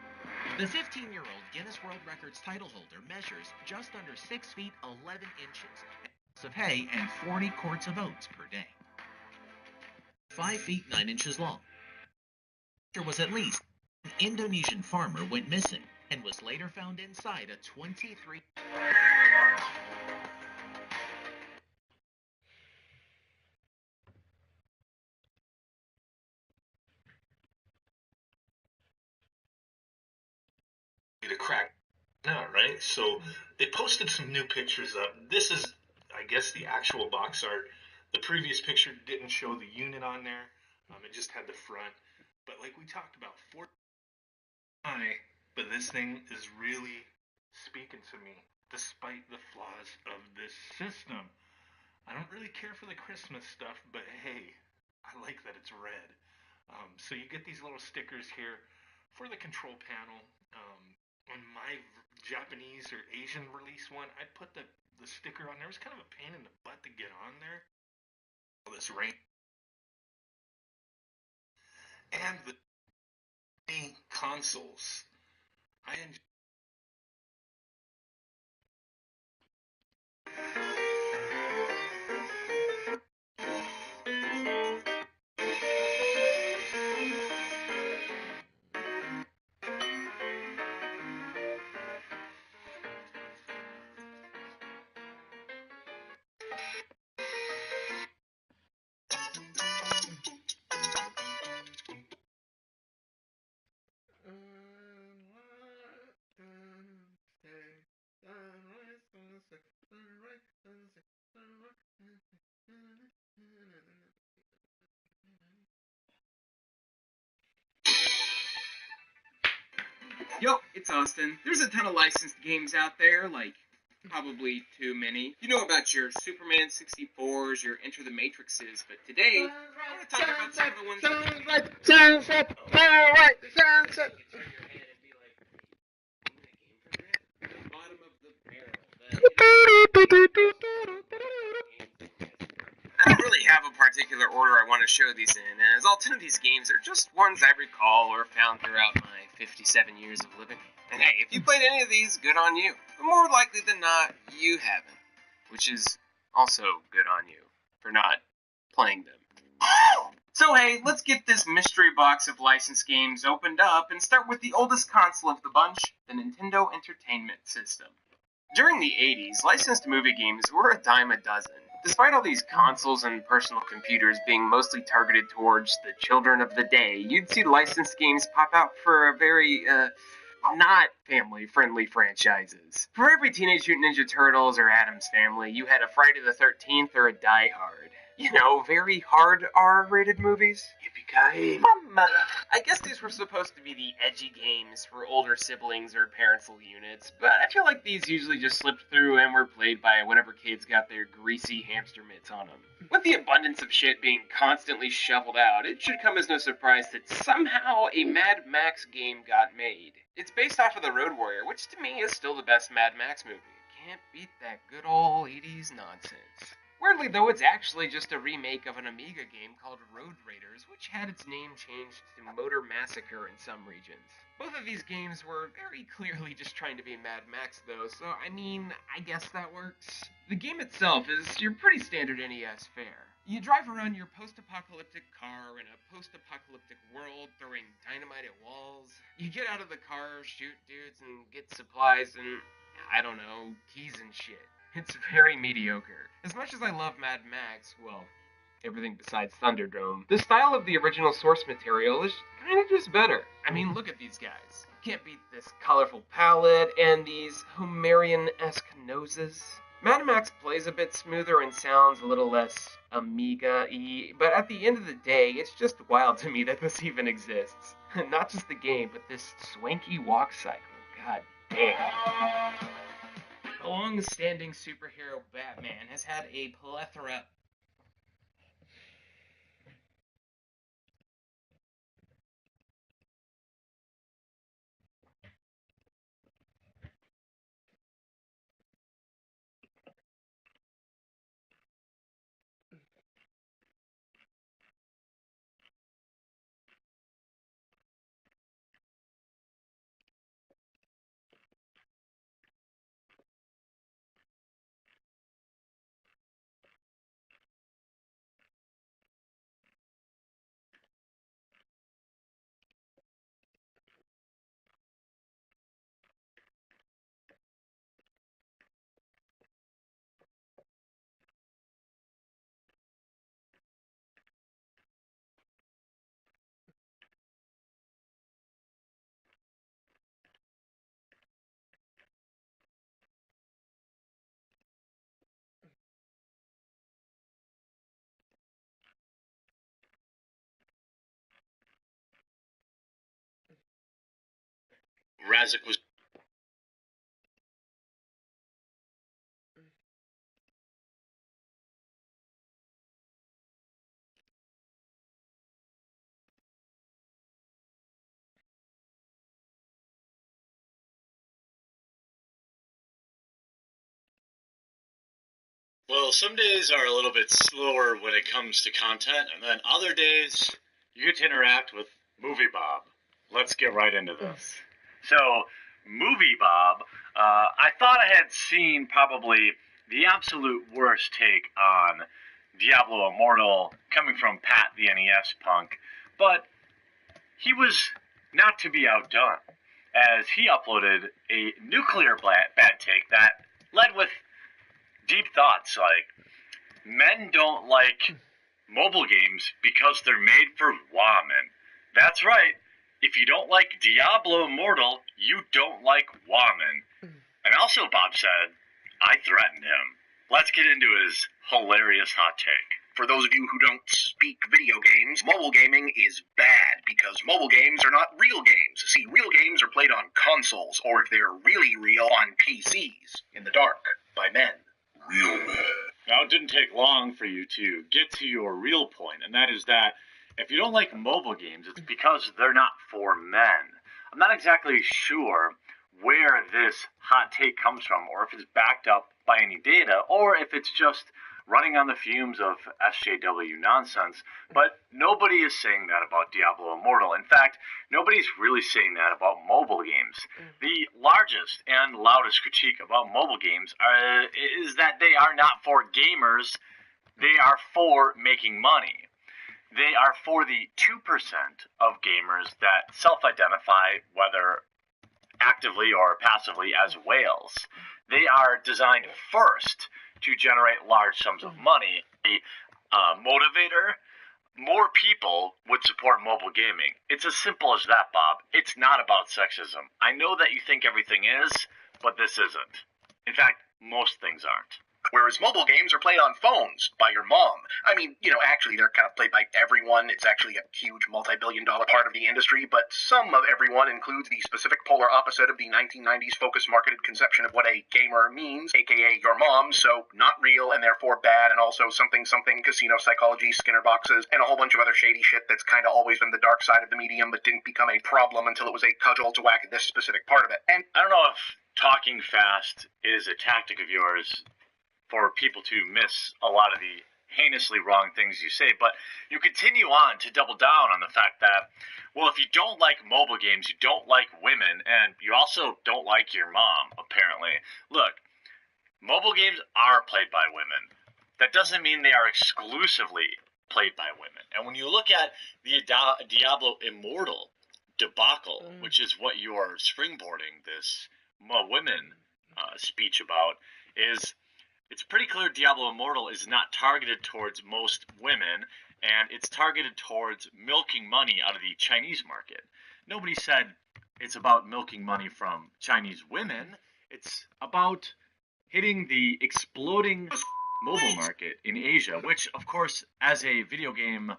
The 15-year-old Guinness World Records title holder measures just under 6 feet 11 inches of hay and 40 quarts of oats per day. 5 feet 9 inches long. There was at least an Indonesian farmer went missing and was later found inside a 23. To crack out, right? So they posted some new pictures up. This is, I guess, the actual box art. The previous picture didn't show the unit on there. It just had the front. But like we talked about, but this thing is really speaking to me, despite the flaws of this system. I don't really care for the Christmas stuff, but hey, I like that it's red. So you get these little stickers here for the control panel. On my Japanese or Asian release one, I put the sticker on there. It was kind of a pain in the butt to get on there. All this rain. And the consoles. I enjoy. Yo, it's Austin. There's a ton of licensed games out there, like, probably too many. You know about your Superman 64s, your Enter the Matrixes, but today, I want to talk about some of the ones that... Sunset, sunset. I don't really have a particular order I want to show these in, as all 10 of these games are just ones I recall or found throughout my 57 years of living. And hey, if you played any of these, good on you. But more likely than not, you haven't. Which is also good on you for not playing them. So hey, let's get this mystery box of licensed games opened up and start with the oldest console of the bunch, the Nintendo Entertainment System. During the 80s, licensed movie games were a dime a dozen. Despite all these consoles and personal computers being mostly targeted towards the children of the day, you'd see licensed games pop out for a very, not family-friendly franchises. For every Teenage Mutant Ninja Turtles or Addams Family, you had a Friday the 13th or a Die Hard. You know, very hard R-rated movies. Yippee-ki-yay, mama. I guess these were supposed to be the edgy games for older siblings or parental units, but I feel like these usually just slipped through and were played by whatever kids got their greasy hamster mitts on them. With the abundance of shit being constantly shoveled out, it should come as no surprise that somehow a Mad Max game got made. It's based off of The Road Warrior, which to me is still the best Mad Max movie. Can't beat that good old 80s nonsense. Weirdly, though, it's actually just a remake of an Amiga game called Road Raiders, which had its name changed to Motor Massacre in some regions. Both of these games were very clearly just trying to be Mad Max, though, so, I mean, I guess that works. The game itself is your pretty standard NES fare. You drive around your post-apocalyptic car in a post-apocalyptic world, throwing dynamite at walls. You get out of the car, shoot dudes, and get supplies, and, I don't know, keys and shit. It's very mediocre. As much as I love Mad Max, well, everything besides Thunderdome, the style of the original source material is kind of just better. I mean, look at these guys. Can't beat this colorful palette and these Homerian-esque noses. Mad Max plays a bit smoother and sounds a little less Amiga-y, but at the end of the day, it's just wild to me that this even exists. Not just the game, but this swanky walk cycle. God damn. The long-standing superhero Batman has had a plethora... Razak was... Well, some days are a little bit slower when it comes to content, and then other days you get to interact with Movie Bob. Let's get right into this. So, Movie Bob, I thought I had seen probably the absolute worst take on Diablo Immortal coming from Pat the NES punk, but he was not to be outdone, as he uploaded a nuclear bad take that led with deep thoughts like, men don't like mobile games because they're made for women. That's right. If you don't like Diablo Immortal, you don't like women. And also, Bob said, I threatened him. Let's get into his hilarious hot take. For those of you who don't speak video games, mobile gaming is bad because mobile games are not real games. See, real games are played on consoles, or if they're really real on PCs, in the dark, by men. Real men. Now, it didn't take long for you to get to your real point, and that is that if you don't like mobile games, it's because they're not for men. I'm not exactly sure where this hot take comes from, or if it's backed up by any data, or if it's just running on the fumes of SJW nonsense, but nobody is saying that about Diablo Immortal. In fact, nobody's really saying that about mobile games. The largest and loudest critique about mobile games is that they are not for gamers, they are for making money. They are for the 2% of gamers that self-identify, whether actively or passively, as whales. They are designed first to generate large sums of money. The motivator, more people would support mobile gaming. It's as simple as that, Bob. It's not about sexism. I know that you think everything is, but this isn't. In fact, most things aren't. Whereas mobile games are played on phones by your mom. I mean, actually they're kind of played by everyone. It's actually a huge multi-billion-dollar part of the industry, but some of everyone includes the specific polar opposite of the 1990s focus-marketed conception of what a gamer means, aka your mom, so not real and therefore bad, and also something casino psychology, Skinner boxes, and a whole bunch of other shady shit that's kind of always been the dark side of the medium, but didn't become a problem until it was a cudgel to whack at this specific part of it. And I don't know if talking fast is a tactic of yours for people to miss a lot of the heinously wrong things you say, but you continue on to double down on the fact that, well, if you don't like mobile games, you don't like women, and you also don't like your mom, apparently. Look, mobile games are played by women. That doesn't mean they are exclusively played by women. And when you look at the Diablo Immortal debacle, which is what you're springboarding this women speech about, it's pretty clear Diablo Immortal is not targeted towards most women, and it's targeted towards milking money out of the Chinese market. Nobody said it's about milking money from Chinese women. It's about hitting the exploding mobile market in Asia, which, of course, as a video game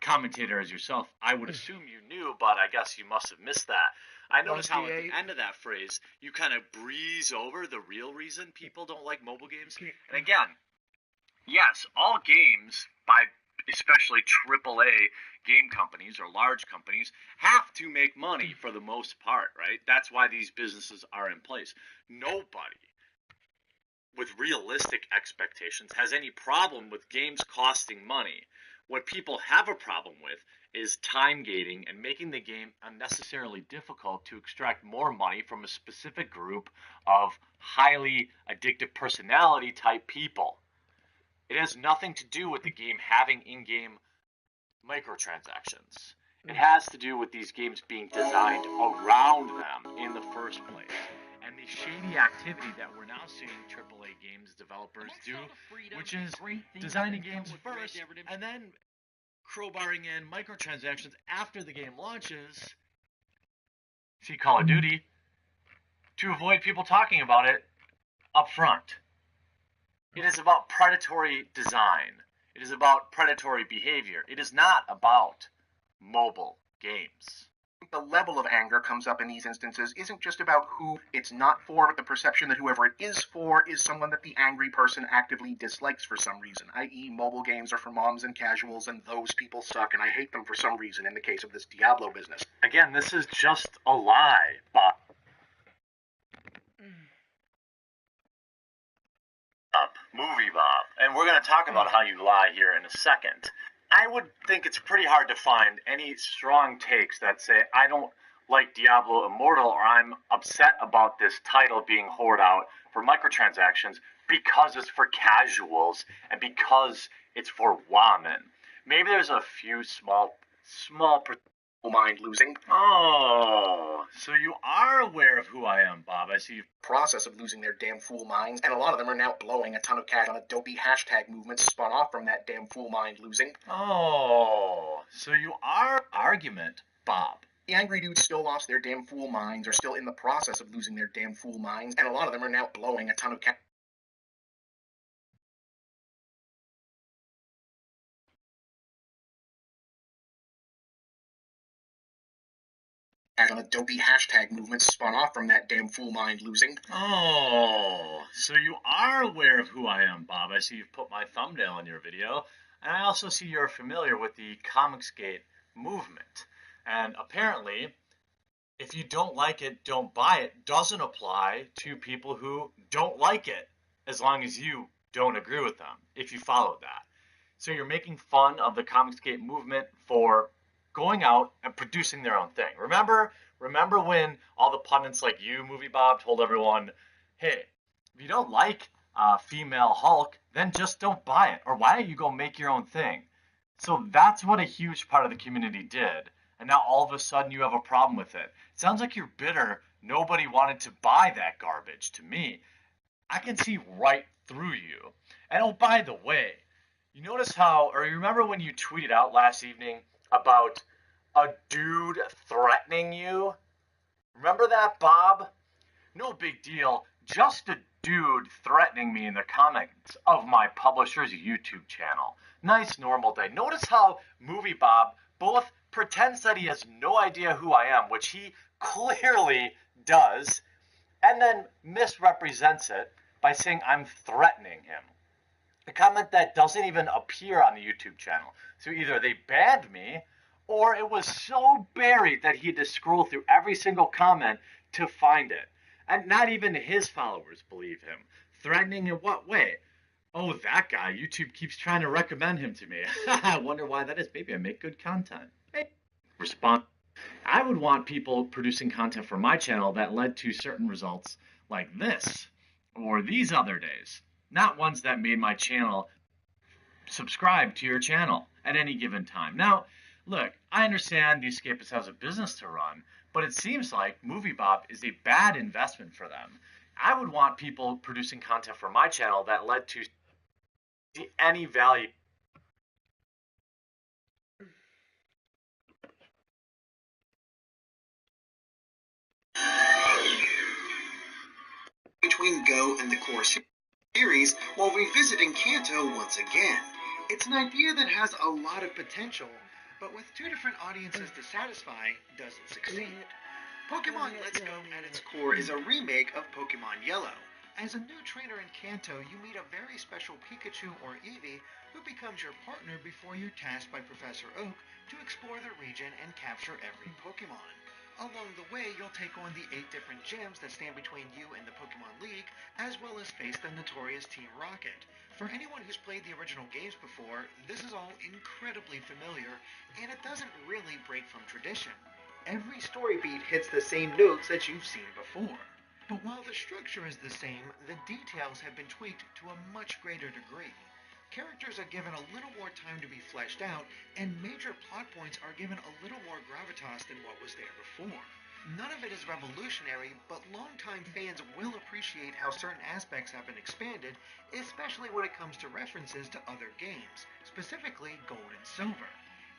commentator as yourself, I would assume you knew, but I guess you must have missed that. I noticed how at the end of that phrase, you kind of breeze over the real reason people don't like mobile games. And again, yes, all games, by especially AAA game companies or large companies, have to make money for the most part, right? That's why these businesses are in place. Nobody with realistic expectations has any problem with games costing money. What people have a problem with is time gating and making the game unnecessarily difficult to extract more money from a specific group of highly addictive personality type people. It has nothing to do with the game having in-game microtransactions. It has to do with these games being designed around them in the first place. And the shady activity that we're now seeing AAA games developers do, which is designing games first and then crowbarring in microtransactions after the game launches, see Call of Duty, to avoid people talking about it up front. It is about predatory design. It is about predatory behavior. It is not about mobile games. The level of anger comes up in these instances isn't just about who it's not for, but the perception that whoever it is for is someone that the angry person actively dislikes for some reason, i.e. mobile games are for moms and casuals, and those people suck, and I hate them for some reason in the case of this Diablo business. Again, this is just a lie, Bob. Movie Bob. And we're going to talk about how you lie here in a second. I would think it's pretty hard to find any strong takes that say, I don't like Diablo Immortal, or I'm upset about this title being whored out for microtransactions because it's for casuals and because it's for women. Maybe there's a few small mind losing. Oh, so you are aware of who I am, Bob. I see. Process of losing their damn fool minds, and a lot of them are now blowing a ton of cash on a dopey hashtag movement spun off from that damn fool mind losing. Oh, so you are argument, Bob. The angry dudes still lost their damn fool minds, are still in the process of losing their damn fool minds, and a lot of them are now blowing a ton of cash. as an Adobe hashtag movement spun off from that damn fool mind losing. Oh, so you are aware of who I am, Bob. I see you've put my thumbnail in your video, and I also see you're familiar with the Comicsgate movement. And apparently, if you don't like it, don't buy it doesn't apply to people who don't like it, as long as you don't agree with them, if you follow that. So you're making fun of the Comicsgate movement for going out and producing their own thing. Remember when all the pundits like you, Movie Bob, told everyone, hey, if you don't like female Hulk, then just don't buy it. Or why don't you go make your own thing? So that's what a huge part of the community did. And now all of a sudden you have a problem with it. It sounds like you're bitter. Nobody wanted to buy that garbage to me. I can see right through you. And oh, by the way, you notice how, or you remember when you tweeted out last evening about a dude threatening you? Remember that, Bob? No big deal. Just a dude threatening me in the comments of my publisher's YouTube channel. Nice normal day. Notice how Movie Bob both pretends that he has no idea who I am, which he clearly does, and then misrepresents it by saying I'm threatening him. A comment that doesn't even appear on the YouTube channel. So either they banned me, or it was so buried that he had to scroll through every single comment to find it. And not even his followers believe him. Threatening in what way? Oh, that guy. YouTube keeps trying to recommend him to me. I wonder why that is. Maybe I make good content. Hey. Respond. I would want people producing content for my channel that led to certain results like this, or these other days. Not ones that made my channel subscribe to your channel at any given time. Now, look, I understand the Escapist has a business to run, but it seems like Movie Bob is a bad investment for them. I would want people producing content for my channel that led to any value. Between Go and the core series while revisiting Kanto once again. It's an idea that has a lot of potential, but with two different audiences to satisfy, doesn't succeed. Pokemon Let's Go at its core is a remake of Pokemon Yellow. As a new trainer in Kanto, you meet a very special Pikachu or Eevee who becomes your partner before you're tasked by Professor Oak to explore the region and capture every Pokemon. Along the way, you'll take on the 8 different gyms that stand between you and the Pokemon League, as well as face the notorious Team Rocket. For anyone who's played the original games before, this is all incredibly familiar, and it doesn't really break from tradition. Every story beat hits the same notes that you've seen before. But while the structure is the same, the details have been tweaked to a much greater degree. Characters are given a little more time to be fleshed out, and major plot points are given a little more gravitas than what was there before. None of it is revolutionary, but longtime fans will appreciate how certain aspects have been expanded, especially when it comes to references to other games, specifically Gold and Silver.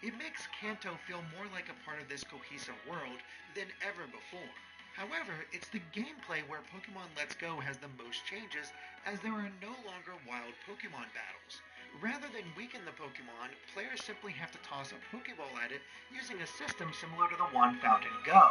It makes Kanto feel more like a part of this cohesive world than ever before. However, it's the gameplay where Pokemon Let's Go has the most changes, as there are no longer wild Pokemon battles. Rather than weaken the Pokemon, players simply have to toss a Pokeball at it using a system similar to the one found in Go.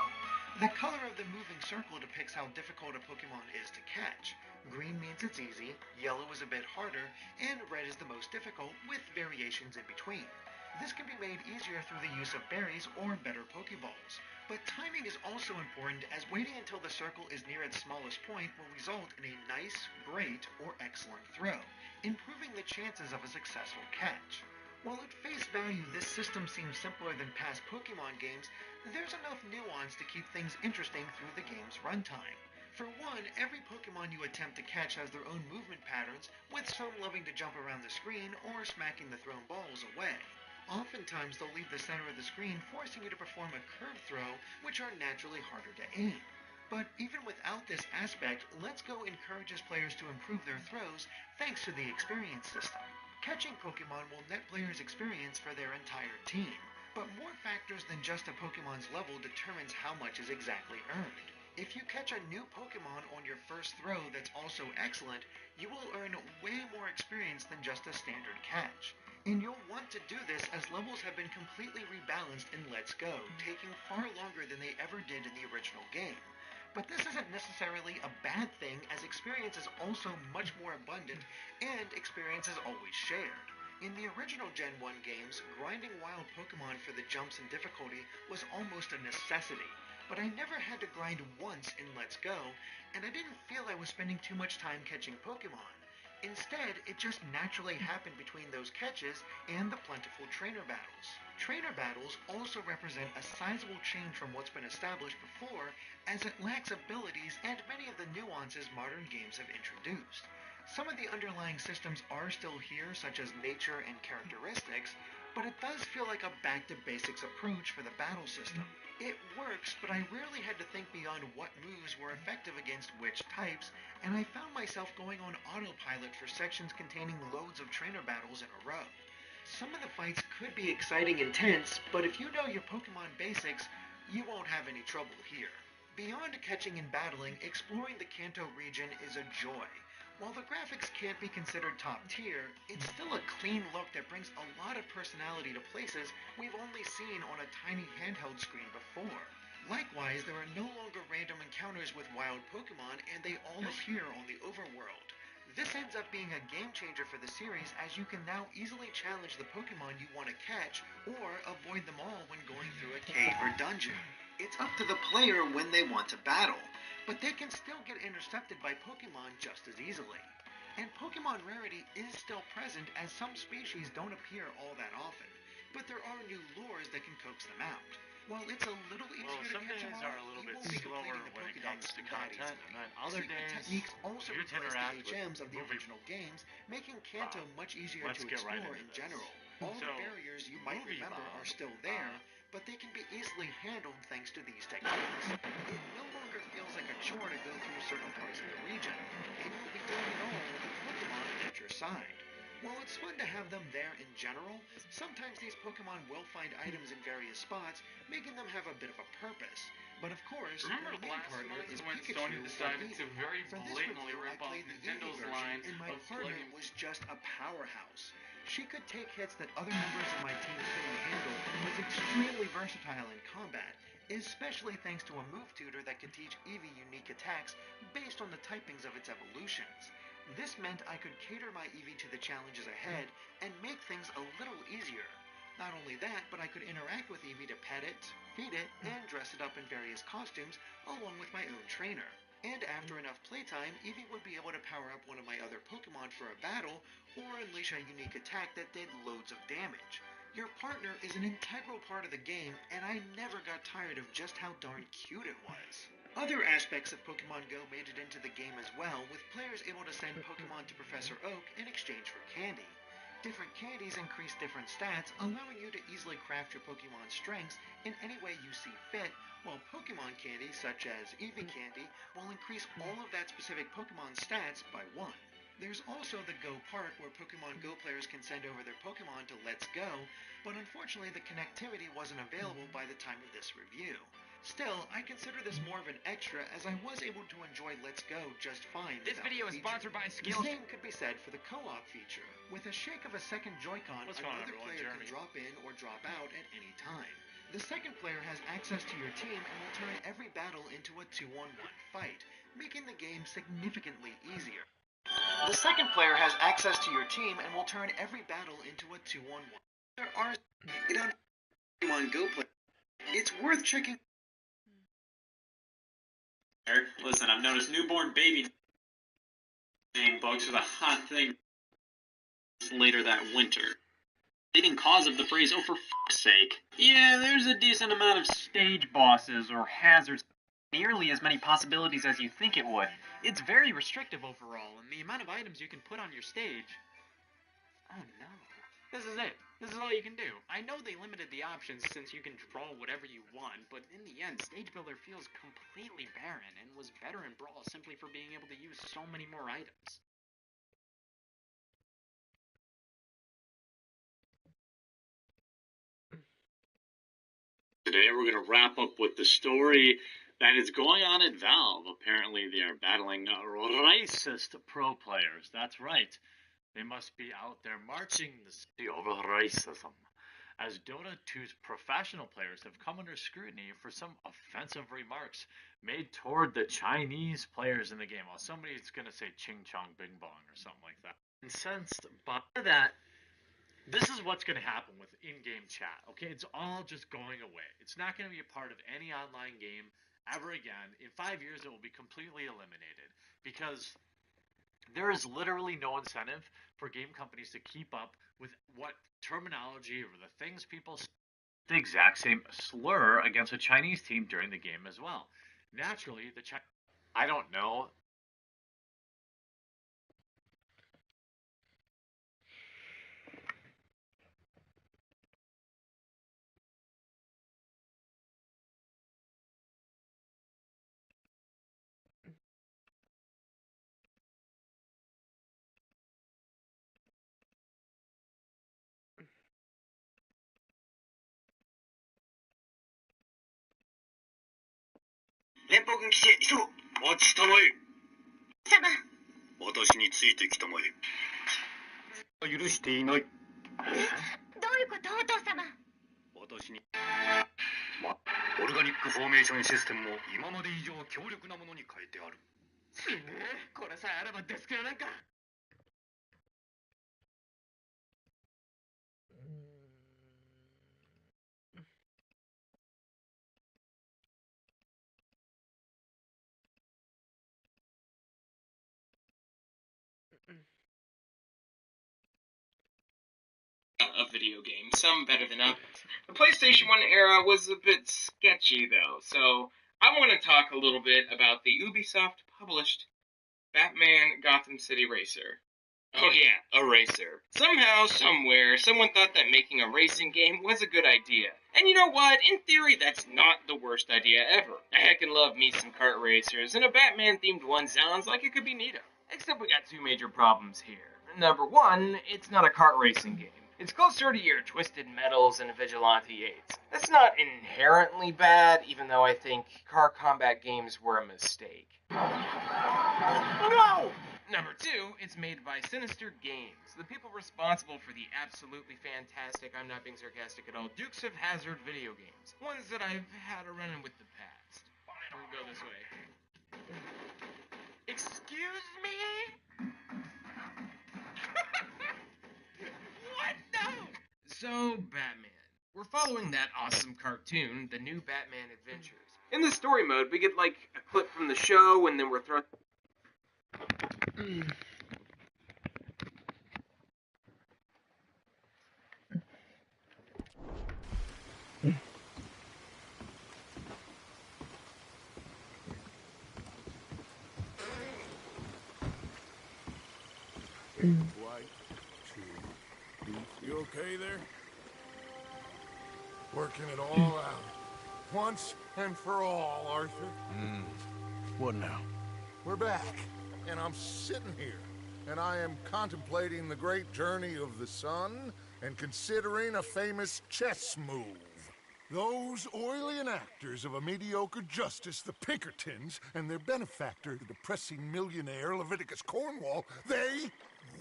The color of the moving circle depicts how difficult a Pokemon is to catch. Green means it's easy, yellow is a bit harder, and red is the most difficult, with variations in between. This can be made easier through the use of berries or better Pokeballs. But timing is also important, as waiting until the circle is near its smallest point will result in a nice, great, or excellent throw, improving the chances of a successful catch. While at face value this system seems simpler than past Pokemon games, there's enough nuance to keep things interesting through the game's runtime. For one, every Pokemon you attempt to catch has their own movement patterns, with some loving to jump around the screen or smacking the thrown balls away. Oftentimes they'll leave the center of the screen, forcing you to perform a curved throw, which are naturally harder to aim. But even without this aspect, Let's Go encourages players to improve their throws thanks to the experience system. Catching Pokemon will net players' experience for their entire team, but more factors than just a Pokemon's level determines how much is exactly earned. If you catch a new Pokemon on your first throw that's also excellent, you will earn way more experience than just a standard catch. And you'll want to do this as levels have been completely rebalanced in Let's Go, taking far longer than they ever did in the original game. But this isn't necessarily a bad thing, as experience is also much more abundant, and experience is always shared. In the original Gen 1 games, grinding wild Pokemon for the jumps and difficulty was almost a necessity, but I never had to grind once in Let's Go, and I didn't feel I was spending too much time catching Pokemon. Instead, it just naturally happened between those catches and the plentiful trainer battles. Trainer battles also represent a sizable change from what's been established before, as it lacks abilities and many of the nuances modern games have introduced. Some of the underlying systems are still here, such as nature and characteristics, but it does feel like a back-to-basics approach for the battle system. It works, but I rarely had to think beyond what moves were effective against which types, and I found myself going on autopilot for sections containing loads of trainer battles in a row. Some of the fights could be exciting and tense, but if you know your Pokemon basics, you won't have any trouble here. Beyond catching and battling, exploring the Kanto region is a joy. While the graphics can't be considered top tier, it's still a clean look that brings a lot of personality to places we've only seen on a tiny handheld screen before. Likewise, there are no longer random encounters with wild Pokemon, and they all appear on the overworld. This ends up being a game changer for the series, as you can now easily challenge the Pokemon you want to catch, or avoid them all when going through a cave or dungeon. It's up to the player when they want to battle, but they can still get intercepted by Pokemon just as easily. And Pokemon rarity is still present, as some species don't appear all that often, but there are new lures that can coax them out. While it's a little easier to catch them all, you won't be completing the Pokedex that easily. Secret techniques also replace the HMs of the original games, making Kanto much easier to explore in general. All the barriers you might remember are still there, but they can be easily handled thanks to these techniques. It no longer feels like a chore to go through certain parts of the region, and you'll be doing it all with the Pokemon at your side. While it's fun to have them there in general, sometimes these Pokemon will find items in various spots, making them have a bit of a purpose. But of course, Remember the main last partner month is when Pikachu Sony decided to very For this blatantly review, I rip off played the Nintendo's Eevee line version, and my of partner plug-in was just a powerhouse. She could take hits that other members of my team couldn't handle, and was extremely versatile in combat, especially thanks to a move tutor that could teach Eevee unique attacks based on the typings of its evolutions. This meant I could cater my Eevee to the challenges ahead and make things a little easier. Not only that, but I could interact with Eevee to pet it, feed it, and dress it up in various costumes, along with my own trainer. And after enough playtime, Eevee would be able to power up one of my other Pokemon for a battle, or unleash a unique attack that did loads of damage. Your partner is an integral part of the game, and I never got tired of just how darn cute it was. Other aspects of Pokemon Go made it into the game as well, with players able to send Pokemon to Professor Oak in exchange for candy. Different candies increase different stats, allowing you to easily craft your Pokemon's strengths in any way you see fit, while Pokemon candy, such as Eevee candy, will increase all of that specific Pokemon's stats by 1. There's also the Go Park, where Pokemon Go players can send over their Pokemon to Let's Go, but unfortunately the connectivity wasn't available by the time of this review. Still, I consider this more of an extra, as I was able to enjoy Let's Go just fine. This video is sponsored by The Skills. same could be said for the co-op feature. With a shake of a second Joy-Con, What's going on, another everyone? player Jeremy. can drop in or drop out at any time. The second player has access to your team and will turn every battle into a 2-on-1 fight, making the game significantly easier. The second player has access to your team and will turn every battle into a 2-on-1. There are Pokemon Go players. It's worth checking. Listen, I've noticed newborn baby name bugs are the hot thing later that winter. Leading cause of the phrase, oh for fuck's sake. Yeah, there's a decent amount of stage bosses or hazards. Nearly as many possibilities as you think it would. It's very restrictive overall, and the amount of items you can put on your stage. Oh no. This is it. This is all you can do. I know they limited the options since you can draw whatever you want, but in the end, Stage Builder feels completely barren and was better in Brawl simply for being able to use so many more items. Today we're going to wrap up with the story that is going on at Valve. Apparently they are battling racist pro players. That's right. They must be out there marching the city over racism, as Dota 2's professional players have come under scrutiny for some offensive remarks made toward the Chinese players in the game. Well, somebody's going to say ching chong bing bong or something like that. Incensed by that, this is what's going to happen with in-game chat, okay? It's all just going away. It's not going to be a part of any online game ever again. In 5 years, it will be completely eliminated because there is literally no incentive for game companies to keep up with what terminology or the things people say. The exact same slur against a Chinese team during the game as well. Naturally, I don't know. Of video games, some better than others. The PlayStation 1 era was a bit sketchy, though, so I want to talk a little bit about the Ubisoft-published Batman Gotham City Racer. Oh yeah, a racer. Somehow, somewhere, someone thought that making a racing game was a good idea. And you know what? In theory, that's not the worst idea ever. I heckin' love me some kart racers, and a Batman-themed one sounds like it could be neato. Except we got two major problems here. Number one, it's not a kart racing game. It's closer to your Twisted Metals and Vigilante 8s. That's not inherently bad, even though I think car combat games were a mistake. No! Number two, it's made by Sinister Games, the people responsible for the absolutely fantastic, I'm not being sarcastic at all, Dukes of Hazzard video games. Ones that I've had a run-in with the past. We'll go this way. Excuse me? What? No! So, Batman. We're following that awesome cartoon, The New Batman Adventures. In the story mode, we get, like, a clip from the show, and then we're thrown... You okay there? Working it all out. Once and for all, Arthur. What now? We're back, and I'm sitting here, and I am contemplating the great journey of the sun and considering a famous chess move. Those oily enactors of a mediocre justice, the Pinkertons, and their benefactor, the depressing millionaire Leviticus Cornwall, they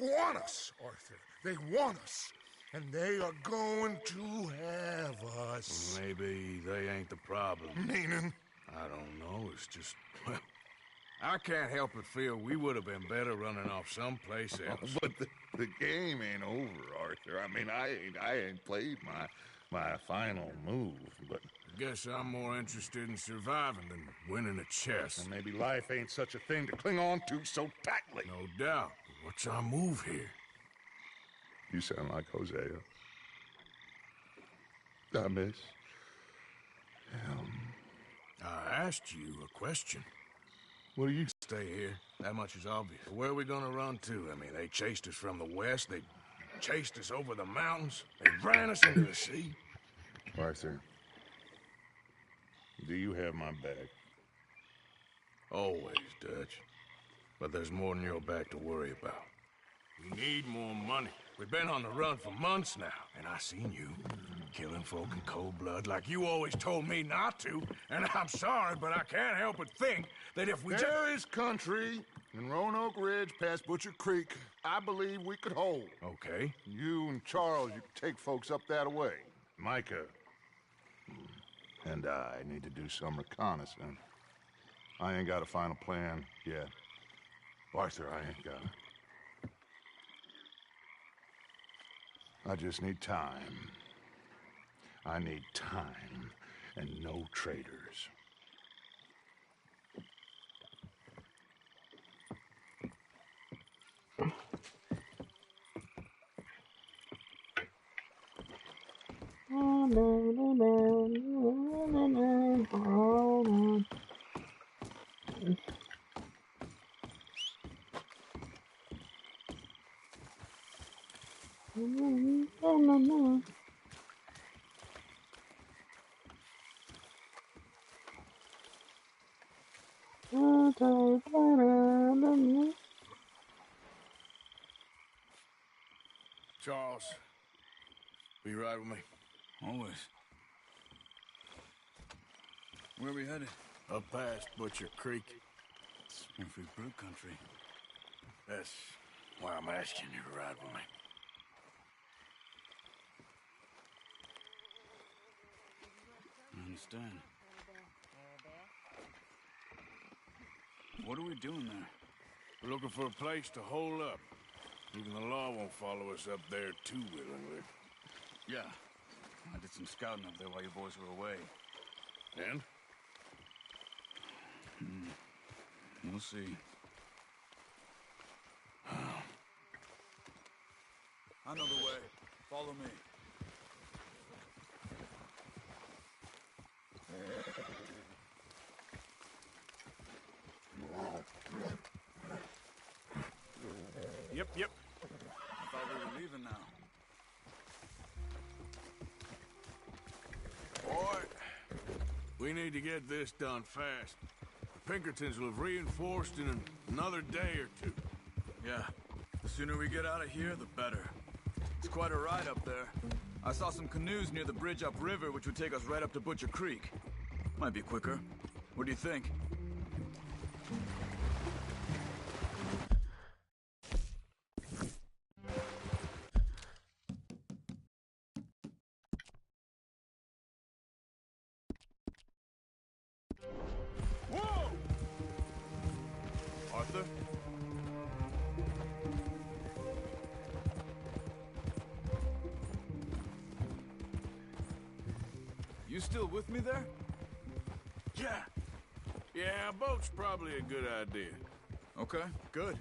want us, Arthur. They want us. And they are going to have us. Maybe they ain't the problem. Meaning? I don't know. It's just, well, I can't help but feel we would have been better running off someplace else. But the game ain't over, Arthur. I mean, I ain't played my final move, but... I guess I'm more interested in surviving than winning a chess. And maybe life ain't such a thing to cling on to so tightly. No doubt. But what's our move here? You sound like Hosea. I miss. I asked you a question. What do you... Stay here. That much is obvious. Where are we gonna run to? I mean, they chased us from the west. They chased us over the mountains. They ran us into the sea. Arthur, do you have my back? Always, Dutch. But there's more than your back to worry about. We need more money. We've been on the run for months now, and I seen you. killing folk in cold blood like you always told me not to. And I'm sorry, but I can't help but think that if we There is country in Roanoke Ridge past Butcher Creek I believe we could hold. Okay. You and Charles, you can take folks up that way. Micah and I need to do some reconnaissance. I ain't got a final plan yet. Arthur, I ain't got it. I just need time. I need time and no traitors. Charles, will you ride with me? Always. Where are we headed? Up past Butcher Creek. Springfield Brook country. That's why I'm asking you to ride with me. I understand. What are we doing there? We're looking for a place to hole up. Even the law won't follow us up there too willingly. Yeah. I did some scouting up there while you boys were away. And? We'll see. I know the way. Follow me. Yep. I thought we were leaving now. Boy, we need to get this done fast. The Pinkertons will have reinforced in another day or two. Yeah. The sooner we get out of here, the better. It's quite a ride up there. I saw some canoes near the bridge upriver, which would take us right up to Butcher Creek. Might be quicker. What do you think? Whoa! Arthur? You still with me there? Yeah, a boat's probably a good idea. Okay, good.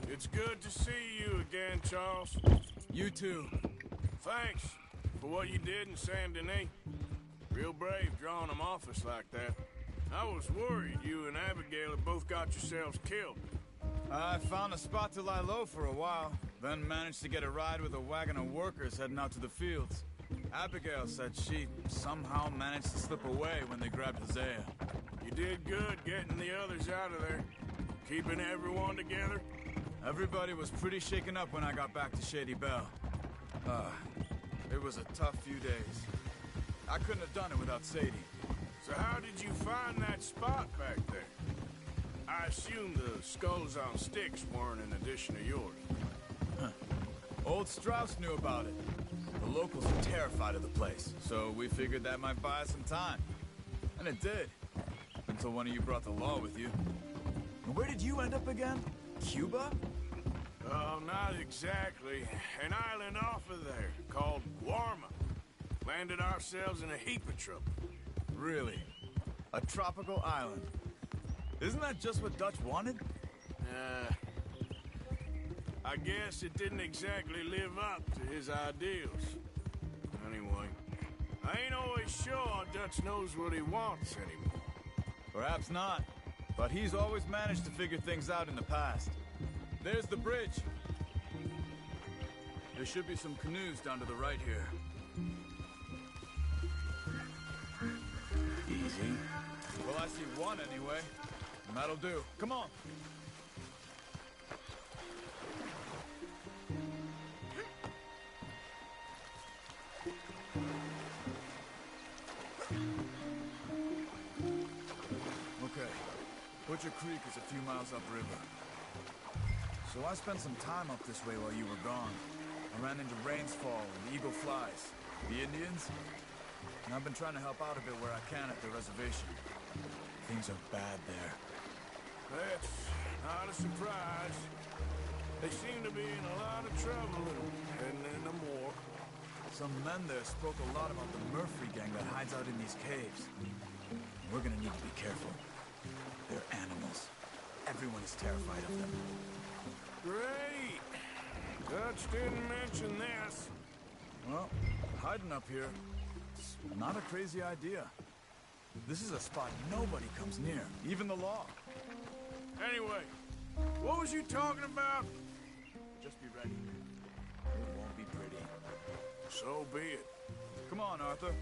It's good to see you again, Charles. You too. Thanks for what you did in Saint Denis. Real brave drawing them off us like that. I was worried you and Abigail had both got yourselves killed. I found a spot to lie low for a while, then managed to get a ride with a wagon of workers heading out to the fields. Abigail said she somehow managed to slip away when they grabbed Hosea. You did good getting the others out of there. Keeping everyone together. Everybody was pretty shaken up when I got back to Shady Belle. It was a tough few days. I couldn't have done it without Sadie. So how did you find that spot back there? I assume the skulls on sticks weren't an addition of yours. Old Strauss knew about it. The locals are terrified of the place, so we figured that might buy us some time. And it did. Until one of you brought the law with you. And where did you end up again? Cuba? Oh, not exactly. An island off of there, called Guarma. Landed ourselves in a heap of trouble. Really? A tropical island? Isn't that just what Dutch wanted? I guess it didn't exactly live up to his ideals. Anyway, I ain't always sure Dutch knows what he wants anymore. Perhaps not, but he's always managed to figure things out in the past. There's the bridge. There should be some canoes down to the right here. Easy. Well, I see one anyway. And that'll do. Come on. Butcher Creek is a few miles upriver. So I spent some time up this way while you were gone. I ran into Rainsfall and Eagle Flies, the Indians, and I've been trying to help out a bit where I can at the reservation. Things are bad there. That's not a surprise. They seem to be in a lot of trouble and heading into more. Some men there spoke a lot about the Murphy gang that hides out in these caves. We're gonna need to be careful. They're animals. Everyone is terrified of them. Great! Dutch didn't mention this. Well, hiding up here, it's not a crazy idea. This is a spot nobody comes near, even the law. Anyway, what was you talking about? Just be ready. It won't be pretty. So be it. Come on, Arthur.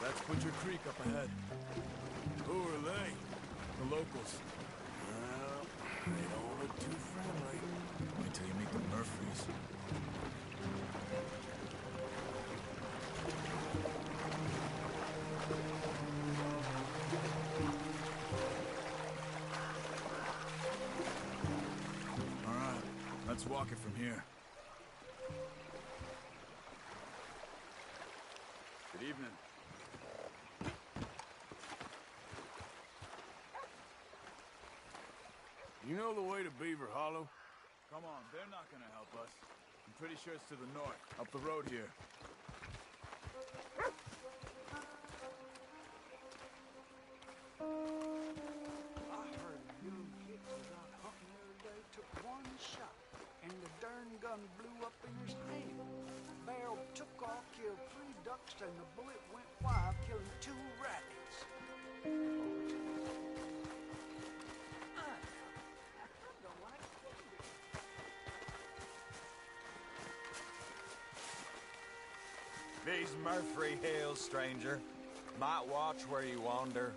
That's Butcher Creek up ahead. Who are they? The locals. Well, they don't look too friendly. Wait till you meet the Murphys. All right, let's walk it from here. Good evening. You know the way to Beaver Hollow? Come on, they're not gonna help us. I'm pretty sure it's to the north, up the road here. I heard a young kid was out hunting the other day, took one shot, and the darn gun blew up in his hand. Barrel took off, killed 3 ducks, and the bullet went wild, killing 2 rabbits. These Murphy Hills, stranger. Might watch where you wander.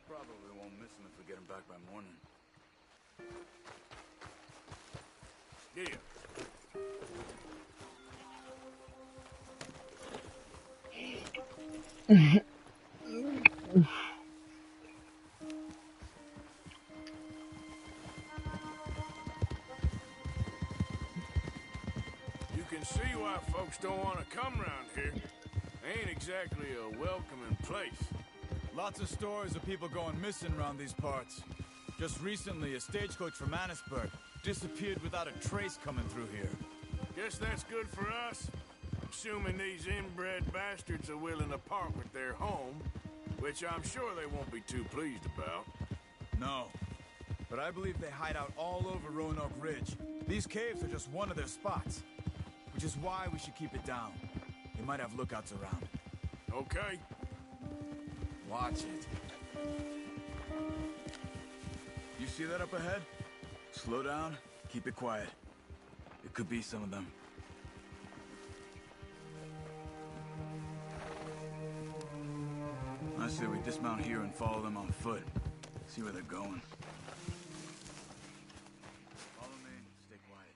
Probably won't miss him if we get him back by morning. Yeah. You can see why folks don't want to come around here. Ain't exactly a welcoming place. Lots of stories of people going missing around these parts. Just recently, a stagecoach from Annisburg disappeared without a trace coming through here. Guess that's good for us. Assuming these inbred bastards are willing to part with their home. Which I'm sure they won't be too pleased about. No. But I believe they hide out all over Roanoke Ridge. These caves are just one of their spots. Which is why we should keep it down. They might have lookouts around. Okay. Watch it. You see that up ahead? Slow down, keep it quiet. It could be some of them. I say we dismount here and follow them on foot. See where they're going. Follow me, stay quiet.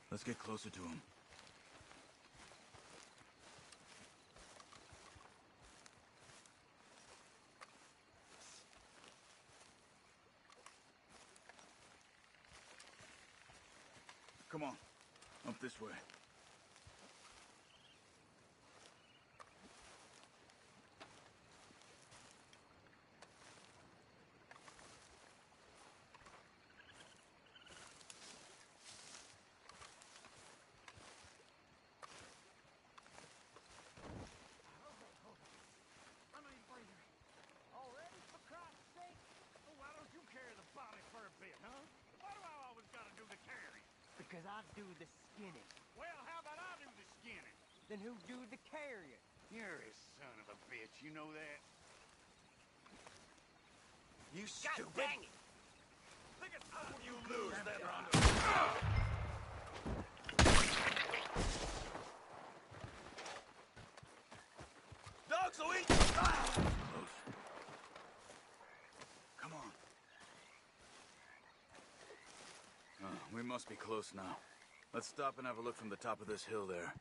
Let's get closer to him. Come on, up this way. Already, for Christ's sake? Well, why don't you carry the body for a bit, huh? Why do I always gotta do the carrying? Because I do the skinning. Well, how about I do the skinning? Then who do the carrying? You're a son of a bitch, you know that? You God stupid! dang it! Look at you lose that round. Dogs will eat you! Close. Come on. We must be close now. Let's stop and have a look from the top of this hill there.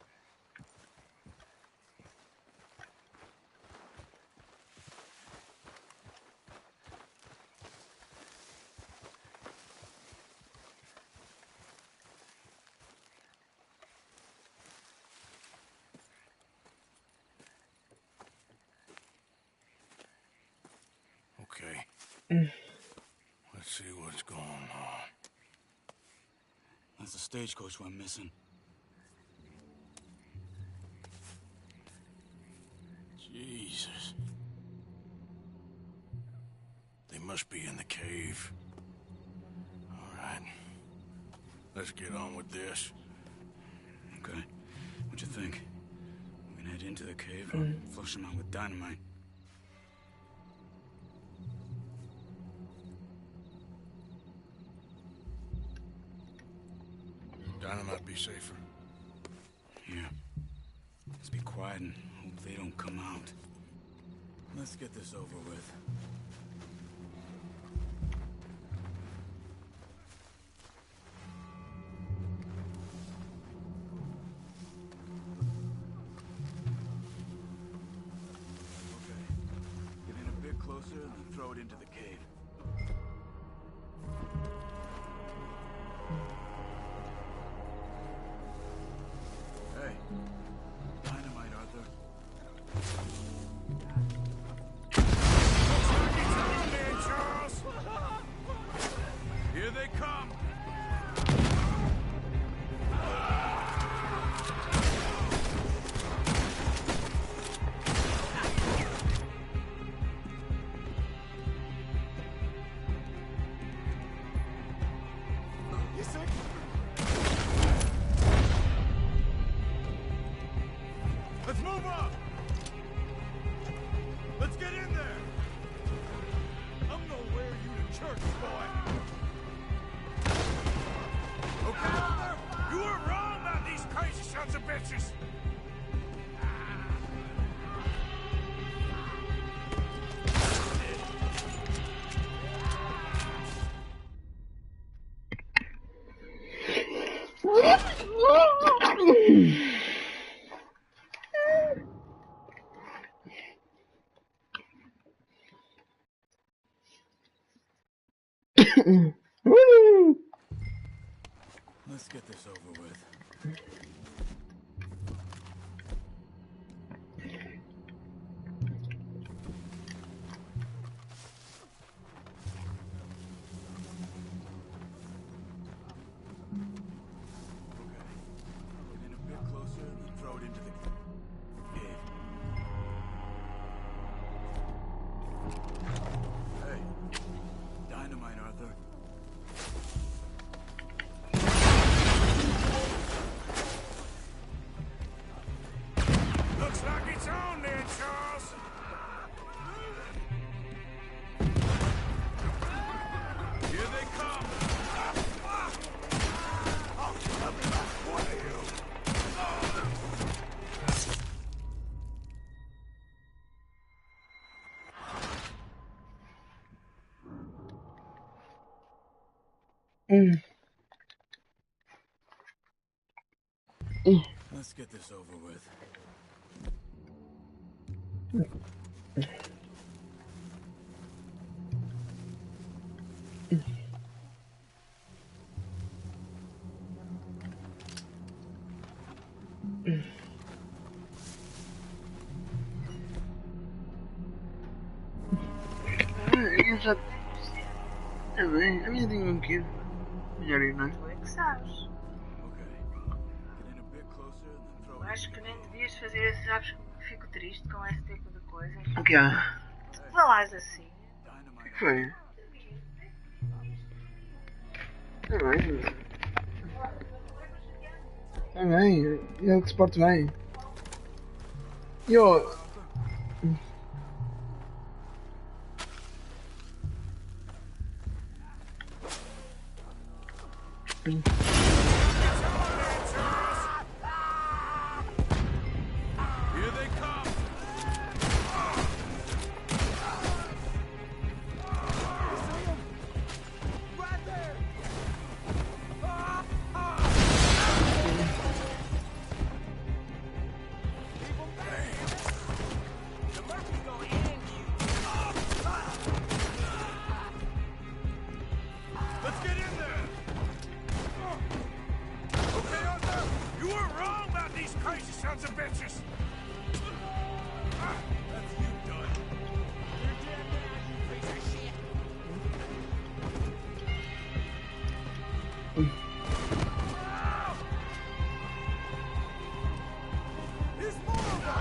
Okay. Let's see what's going on. That's the stagecoach we're missing. Jesus. They must be in the cave. All right. Let's get on with this. Okay. What you think? We can head into the cave or flush them out with dynamite. Dynamite be safer. Yeah. Let's be quiet and hope they don't come out. Let's get this over with. Okay. Get in a bit closer and then throw it into the cave. Hey, dynamite, Arthur. Here they come! You sick? Let's move up! Let's get in there! I'm gonna wear you to church, boy! Okay? You were wrong about these crazy sons of bitches! Let's get this over with. Let's get this over with. Eu já. É bem, a minha tem um quilo. Melhor ir, não é? Tu é que sabes. Eu acho que nem devias fazer, sabes que fico triste com esse tipo de coisas. O que há? Se tu falares assim. O que foi? Tá bem. Tá bem, ele que se porte bem. E eu. Here they come! Right there! Let's get in there! Okay, Arthur, you weren't wrong about these crazy sons of bitches! That's you done. You're dead now, you piece of shit! There's more of them!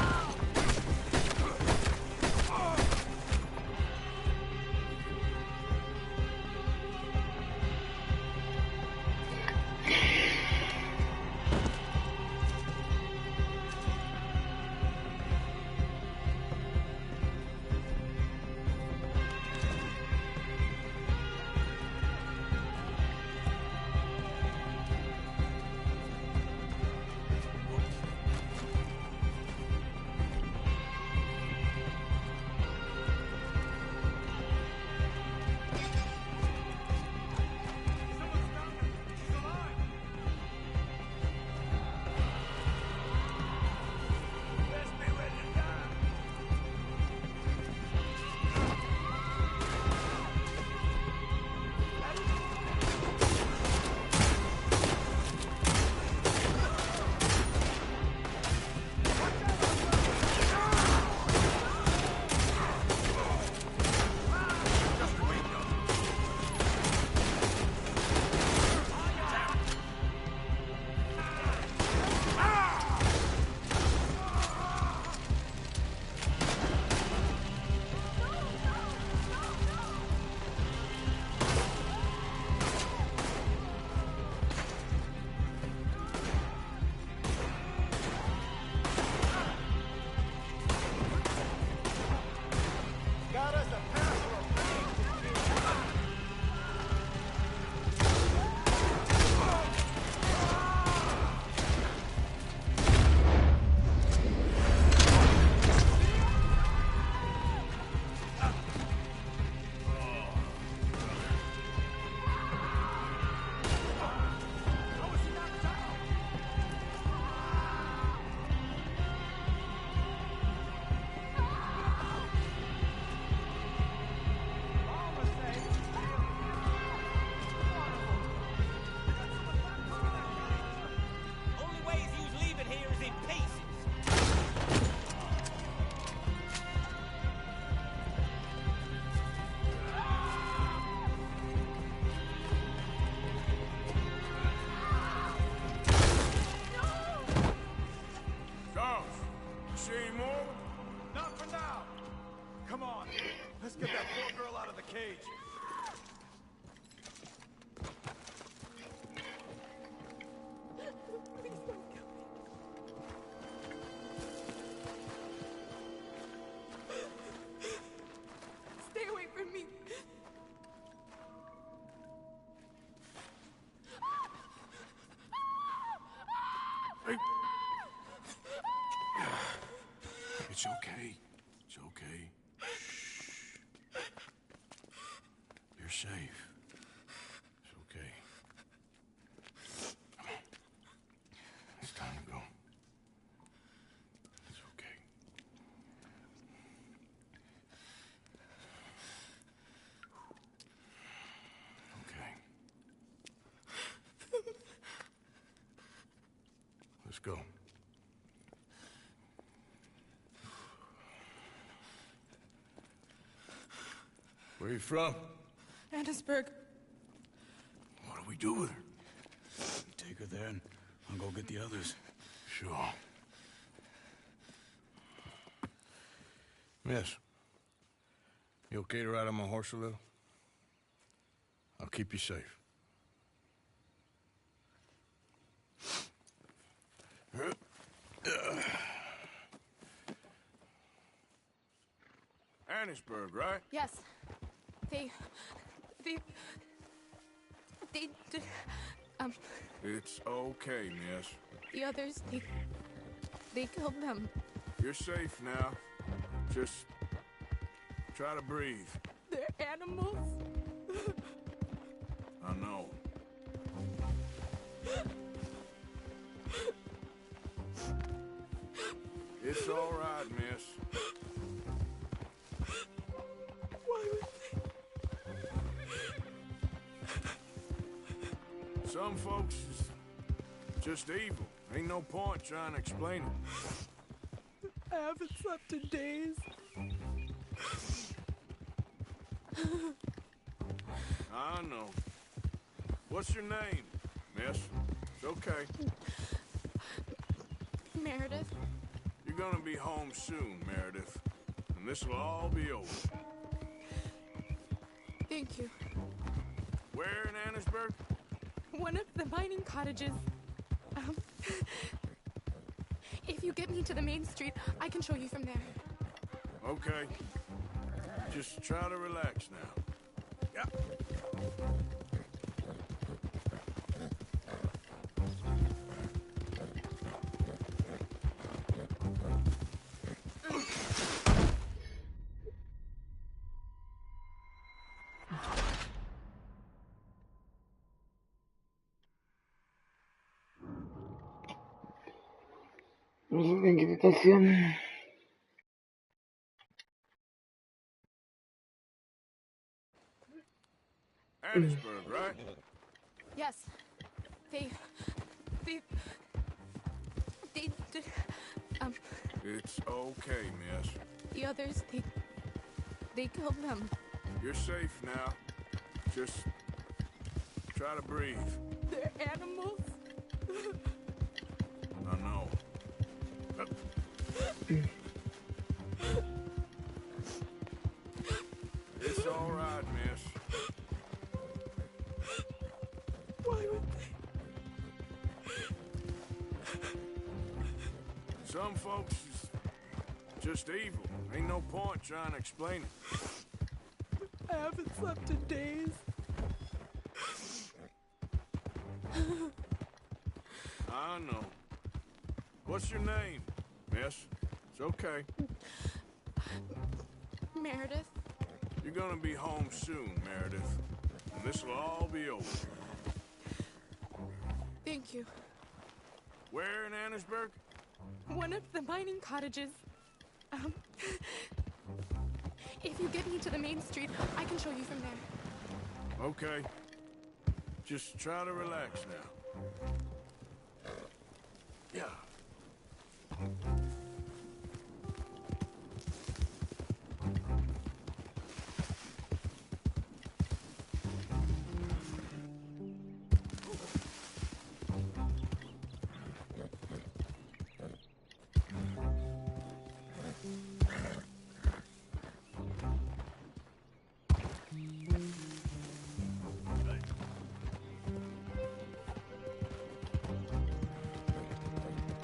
Got us a pass for a only way he's leaving here is in pieces. Charles, you see any more? Not for now! Come on, let's get that poor girl out of the cage. Stay away from me. Hey. It's okay. It's okay. Shh. You're safe. It's okay. Let's go. Where you from? Annisburg. What do we do with her? Take her there and I'll go get the others. Sure. Miss, you okay to ride on my horse a little? I'll keep you safe. Annisburg, right? Yes. They It's okay, miss. the others, they killed them. You're safe now. Just try to breathe. They're animals. I know. It's all right, miss. Why would they? Some folks is just evil. Ain't no point trying to explain it. I haven't slept in days. I know. What's your name, miss? It's okay. Meredith. You're gonna be home soon, Meredith. And this will all be over. Thank you. Where in Annisburg? One of the mining cottages. If you get me to the main street, I can show you from there. Okay. Just try to relax now. Yeah. En qué estación. Annisburg, right? Yes. They It's okay, miss. the others, they killed them. You're safe now. Just try to breathe. They're animals. I know. It's all right, miss. Why would they? Some folks is just evil. Ain't no point trying to explain it. I haven't slept in days. I know. What's your name, miss? It's okay. Meredith. You're gonna be home soon, Meredith. And this will all be over. Thank you. Where in Annisburg? One of the mining cottages. If you get me to the main street, I can show you from there. Okay. Just try to relax now. Yeah.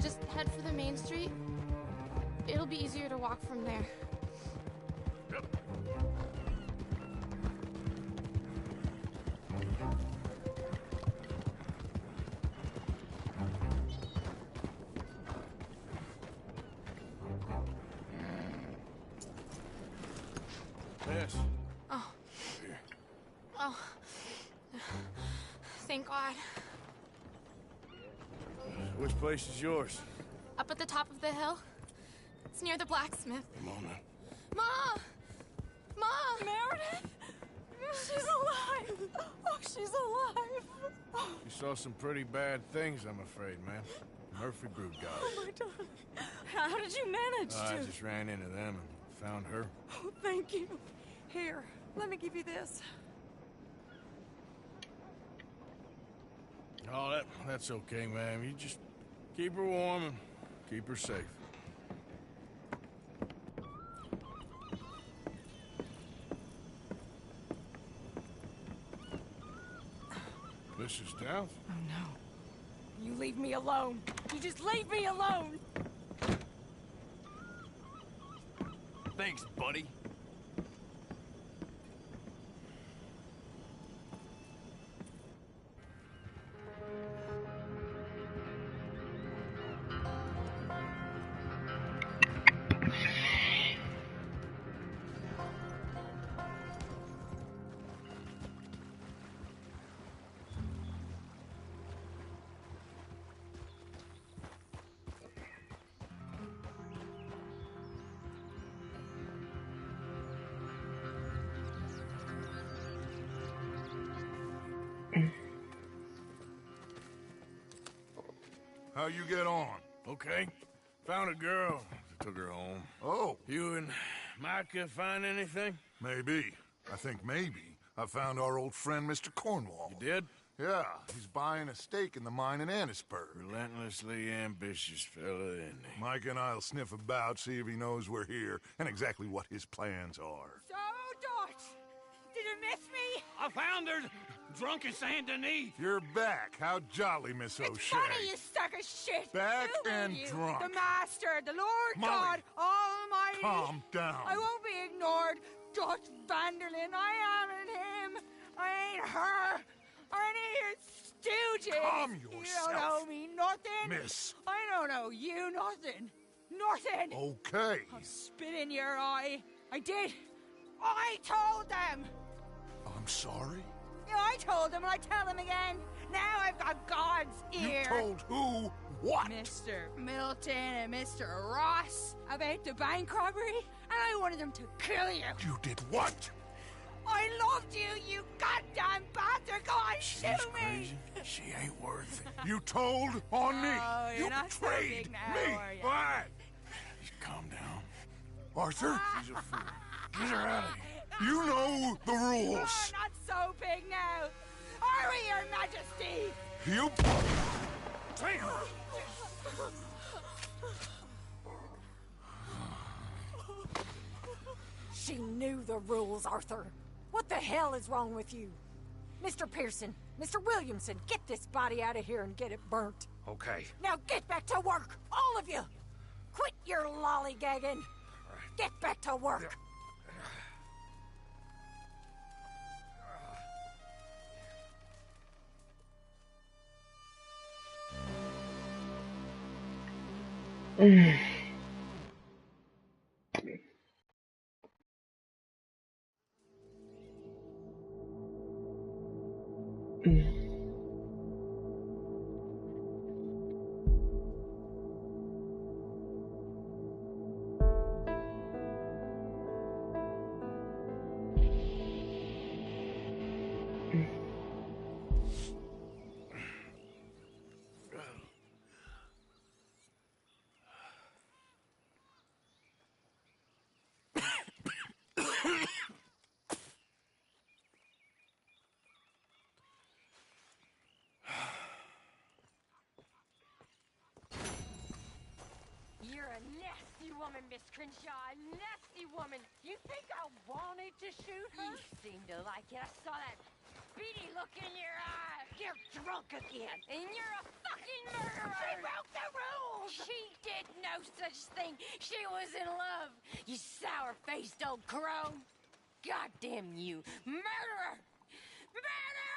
Just head for the main street. It'll be easier to walk from there. Yes. Oh. Oh. Thank God. Which place is yours? Up at the top of the hill. It's near the blacksmith. Come on now. Ma! Ma! Meredith! She's alive! Oh, she's alive! You saw some pretty bad things, I'm afraid, man. Murphy Brood guys. Oh, my darling. How did you manage to? I just ran into them and found her. Oh, thank you. Here, let me give you this. Oh, that's okay, ma'am. You just keep her warm and keep her safe. Mrs. Downs? Oh, no. You leave me alone. You just leave me alone. Thanks, buddy. How you get on? Okay. Found a girl. Took her home. Oh. You and Micah find anything? Maybe. I think maybe. I found our old friend, Mr. Cornwall. You did? Yeah, he's buying a stake in the mine in Annisburg. Relentlessly ambitious fella, isn't he? Mike and I'll sniff about, see if he knows we're here, and exactly what his plans are. So, Dot, did you miss me? I found her drunk in Saint Denis. You're back. How jolly, Miss O'Shea. It's funny, you suck of shit. Back Who and are you? drunk. The Master, the Lord Molly, God Almighty. calm down. I won't be ignored. Dutch Vanderlyn, I am him. I ain't her. Or any of your stooges. Calm You yourself. don't owe me nothing. Miss. I don't owe you nothing. Nothing. Okay. I'll spit in your eye. I did. I told them. I'm sorry? Yeah, I told them and I tell them again. Now I've got God's ear. You told who what? Mr. Milton and Mr. Ross about the bank robbery, and I wanted them to kill you. You did what? I loved you, you goddamn bastard! Go on, She's shoot me! crazy. She ain't worth it. You told on me. Oh, you're You not so betrayed big now, me. are you? What? Just calm down. Arthur? She's a fool. Get her out of here. You know the rules. You're not so big now. Are we, Your Majesty? You... Take her. She knew the rules, Arthur. What the hell is wrong with you? Mr. Pearson, Mr. Williamson, get this body out of here and get it burnt. Okay. Now get back to work, all of you! Quit your lollygagging! Get back to work! You're a nasty woman, Miss Crenshaw, a nasty woman. You think I wanted to shoot her? You seem to like it. I saw that beady look in your eye. You're drunk again, and you're a fucking murderer. She broke the rules. She did no such thing. She was in love. You sour-faced old crow. Goddamn you, murderer! Murderer!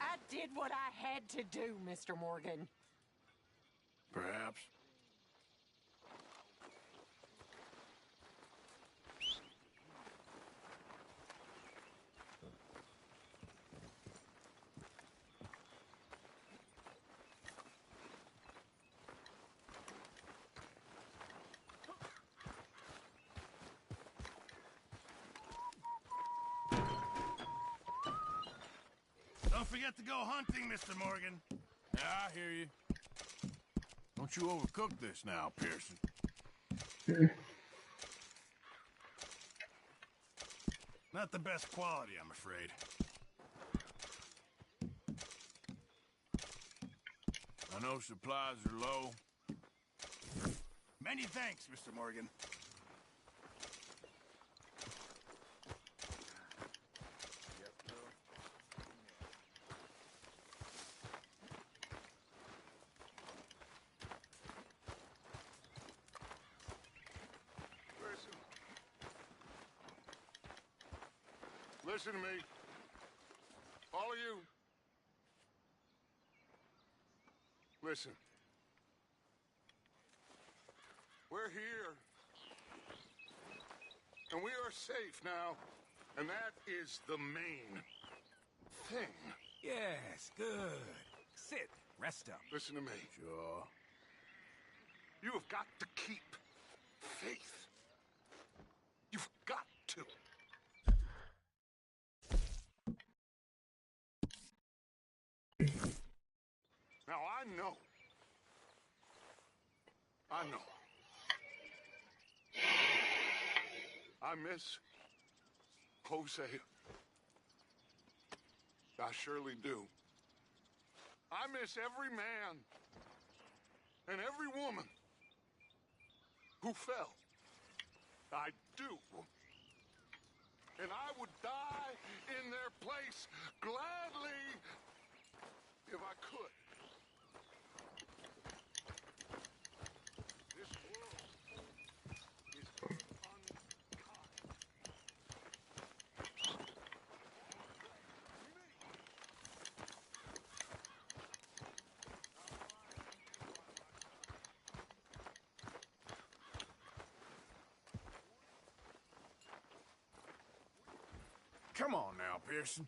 I did what I had to do, Mr. Morgan. Perhaps. Don't forget to go hunting, Mr. Morgan. Yeah, I hear you. Don't you overcook this now, Pearson. Not the best quality, I'm afraid. I know supplies are low. Many thanks, Mr. Morgan. Listen to me. All of you. Listen. We're here. And we are safe now. And that is the main thing. Yes, good. Sit. Rest up. Listen to me. Sure. You have got to keep faith. You've got to. Now, I know. I miss Jose. I surely do. I miss every man and every woman who fell. I do. And I would die in their place gladly if I could. This world is unkind. Come on now, Pearson.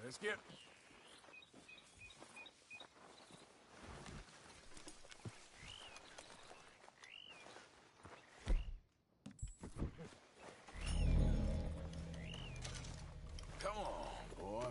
Let's get... Come on, boy.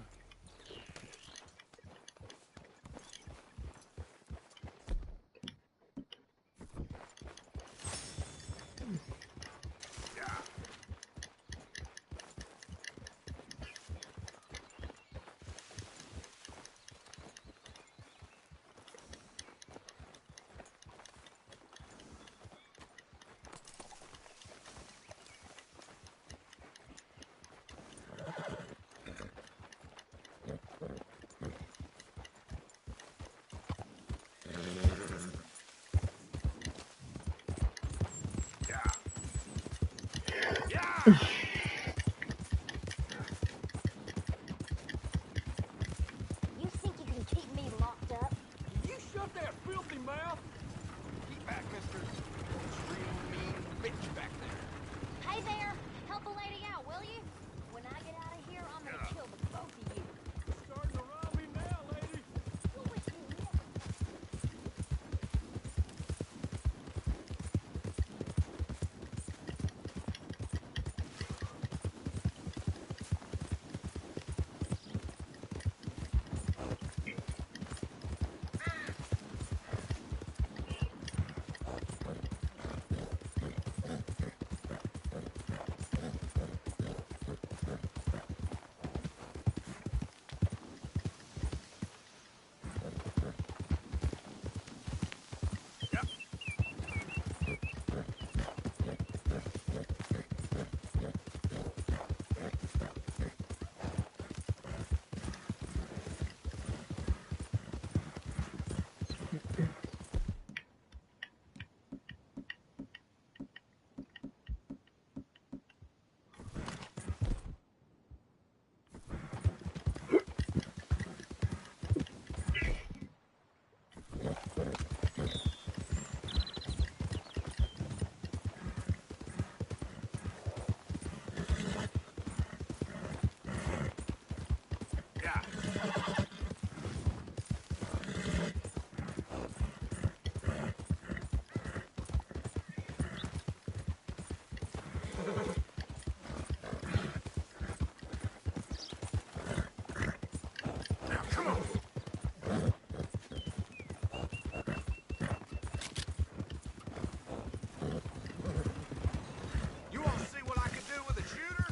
You think you can keep me locked up? You shut that filthy mouth! Keep back, mister. Real mean bitch back there. Hey there! Help a lady out, will you? When I get out of here, I'm gonna kill the both of you. Starting to rob me now, lady. You want to see what I can do with a shooter?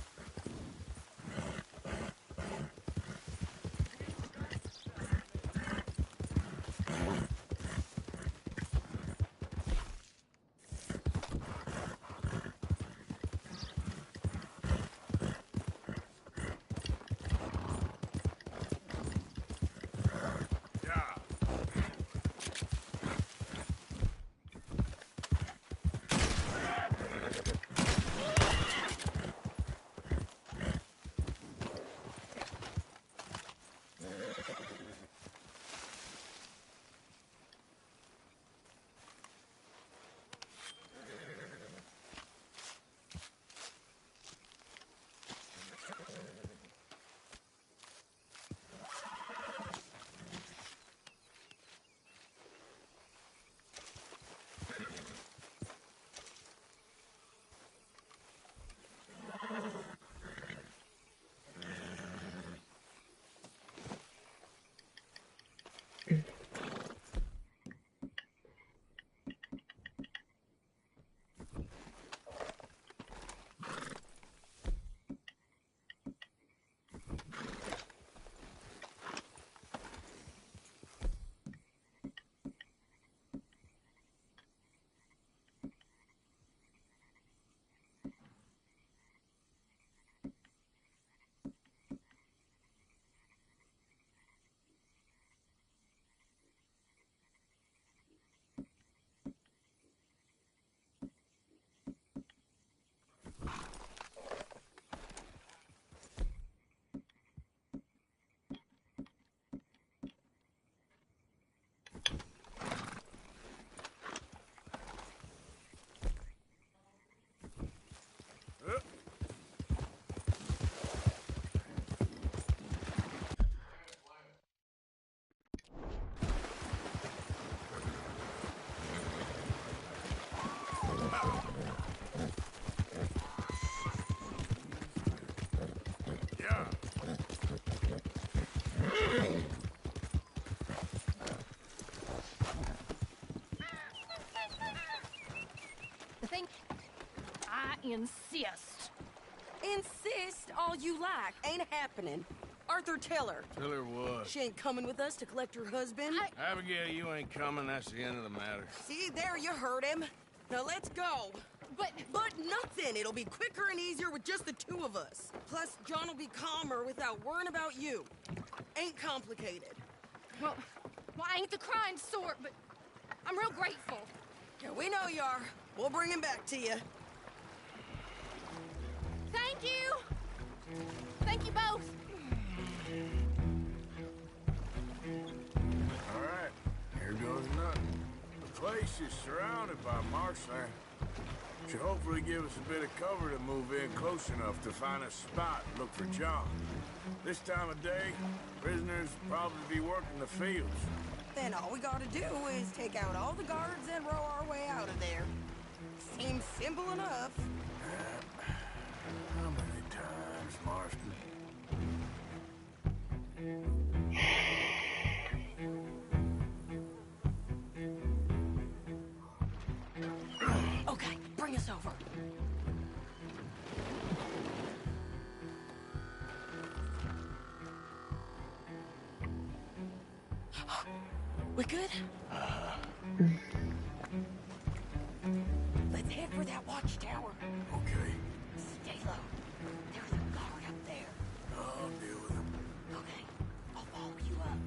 The thing... I insist. Insist all you like. Ain't happening. Arthur, tell her. Tell her what? She ain't coming with us to collect her husband. Abigail, you ain't coming. That's the end of the matter. See, there you heard him. Now let's go. But nothing. It'll be quicker and easier with just the two of us. Plus, John will be calmer without worrying about you. Ain't complicated. Well, I ain't the crying sort, but I'm real grateful. Yeah, we know you are. We'll bring him back to you. Thank you. Thank you both. All right, here goes nothing. The place is surrounded by marshland. Should hopefully give us a bit of cover to move in close enough to find a spot and look for John. This time of day, prisoners probably be working the fields. Then all we gotta do is take out all the guards and row our way out of there. Seems simple enough. How many times, Marston? Okay, bring us over. We good? Let's head for that watchtower. Okay. Stay low. There's a guard up there. I'll deal with him. Okay, I'll follow you up.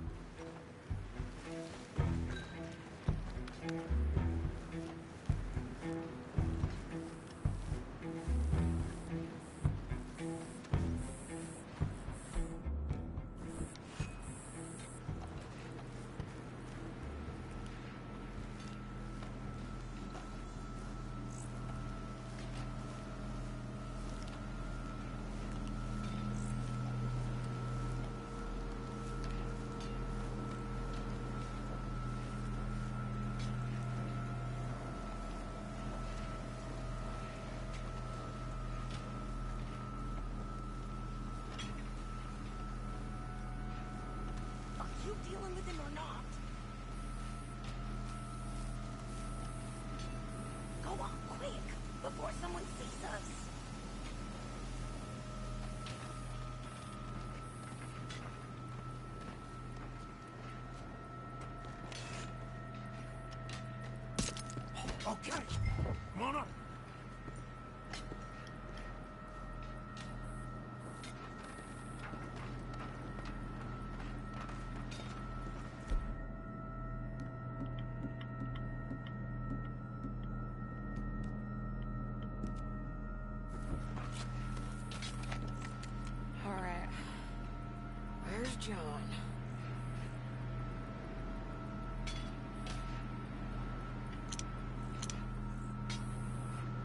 you dealing with him or not? Go on, quick, before someone sees us. Okay, come on up. All right. Where's John?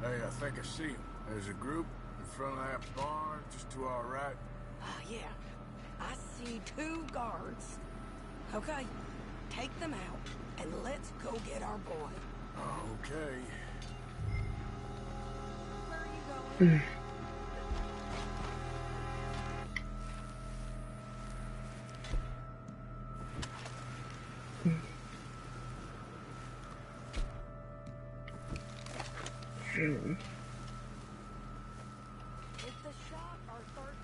Hey, I think I see him. There's a group in front of that barn, just to our right. Yeah. I see 2 guards. Okay. Take them out, and let's go get our boy. Okay. Where are you going? Is the shot our third?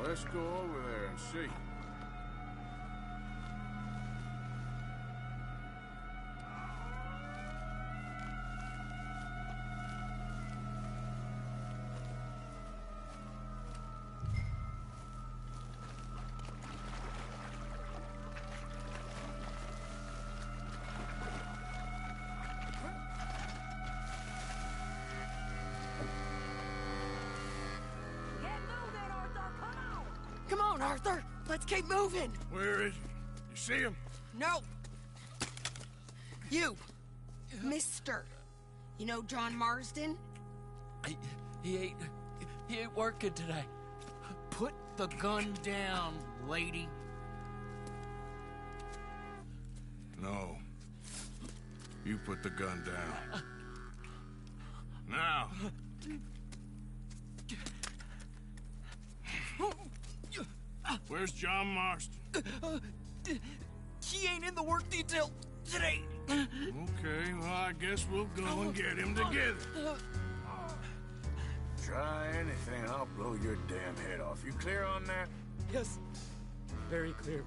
Let's go over there and see. Come on, Arthur. Let's keep moving. Where is he? You see him? No. You. Mister. You know John Marsden? He ain't working today. Put the gun down, lady. No. You put the gun down. Now. Where's John Marston? He ain't in the work detail today. Okay, well, I guess we'll go and get him together. Try anything, I'll blow your damn head off. You clear on that? Yes. Very clear.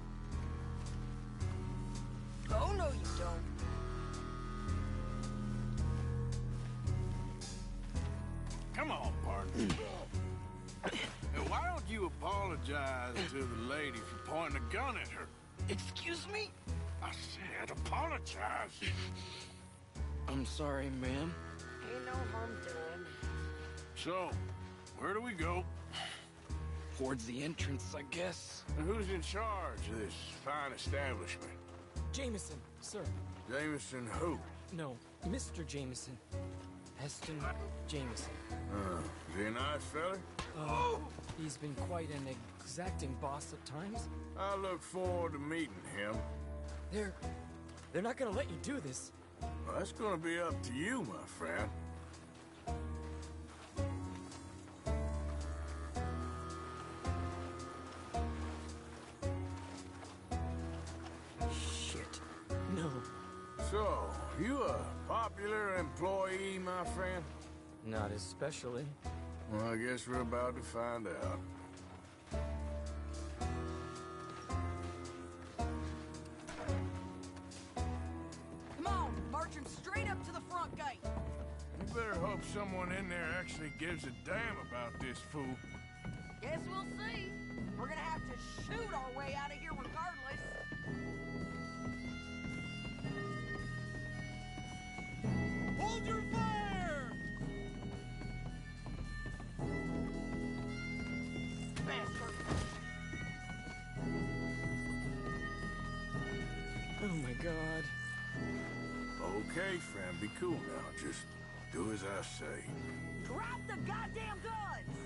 Oh, no, you don't. Come on, partner. Hey, why don't you apologize to the lady for pointing a gun at her? Excuse me? I said apologize. I'm sorry, ma'am. Ain't no harm done. So, where do we go? Towards the entrance, I guess. And who's in charge of this fine establishment? Jameson, sir. Jameson who? No, Mr. Jameson. Heston Jameson. Is he a nice fella? He's been quite an exacting boss at times. I look forward to meeting him. They're not gonna let you do this. Well, that's gonna be up to you, my friend. Shit. No. So, you a popular employee, my friend? Not especially. Well, I guess we're about to find out. Come on, march him straight up to the front gate. You better hope someone in there actually gives a damn about this fool. Guess we'll see. We're gonna have to shoot our way out of here regardless. Hold your fire! Bastard. Oh my god. Okay, friend, be cool now. Just do as I say. Drop the goddamn guns!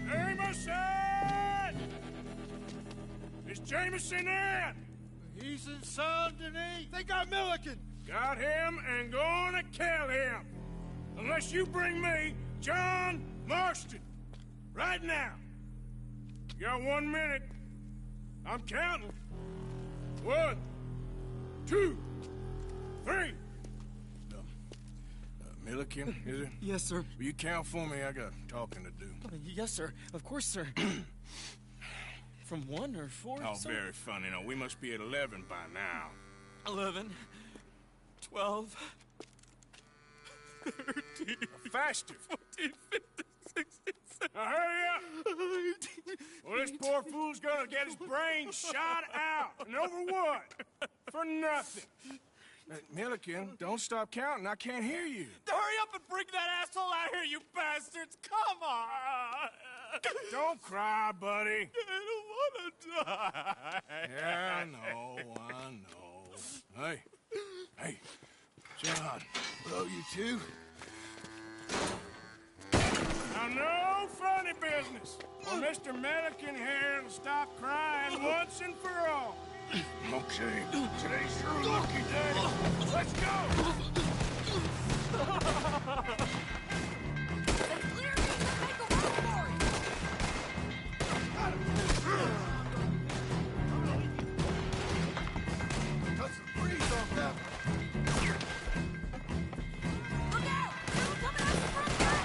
Jameson! Is Jameson in? He's in Saint Denis. They got Milliken. Got him and gonna kill him. Unless you bring me John Marston. Right now. You got 1 minute. I'm counting. 1, 2, 3. Milliken, is it? Yes, sir. Will you count for me? I got talking to do. Yes, sir. Of course, sir. From 1 or 4? Oh, sir? very funny. No, we must be at 11 by now. 11, 12, 13, faster. 14, 15, 16, 17. Now hurry up! Well, this poor fool's gonna get his brains shot out. And over what? For nothing. Milliken, don't stop counting. I can't hear you. Hurry up and bring that asshole out here, you bastards! Come on! Don't cry, buddy. I don't want to die. Yeah, I know. Hey, John, hello, you two. Now, no funny business. Or Mr. Milliken here will stop crying once and for all. Okay, today's your lucky day. Let's go! Cut some breeze off that one. Look out! Someone coming out the front gate!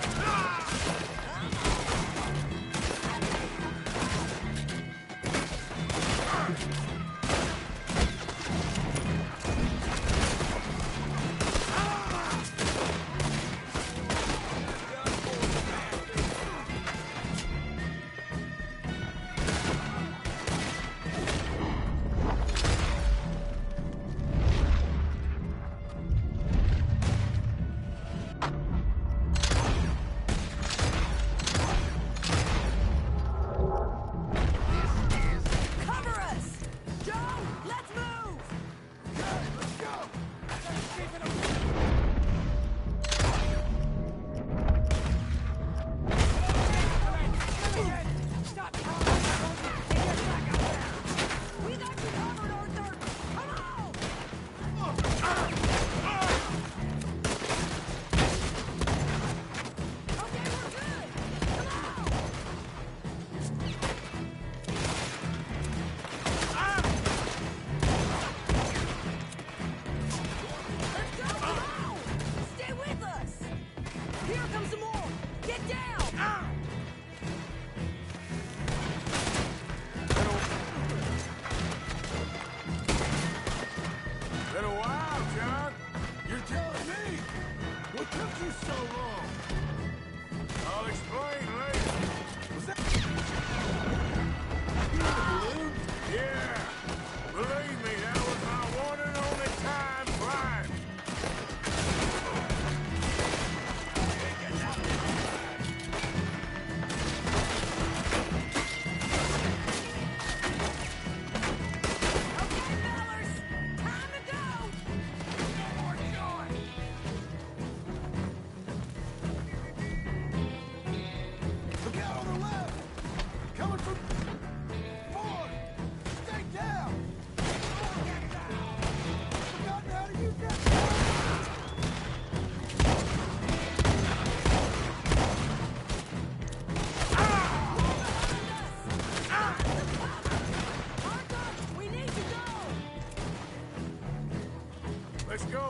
Cover us! Joe, let's move! Okay, let's go. We got you covered, Arthur! Come on! Okay, we're good! Come on! Let's go! Come on! Stay with us! Here comes some more! Get down! Been a while, John. You're telling me? What took you so long? I'll explain later. Was that you a balloon? Yeah. Believe me, that was my one and only time flying. Okay, fellers! Time to go! More joy! Look out on the left! Coming from... Forward! Stay down! Forgotten how to use that... Arthur, we need to go! Let's go.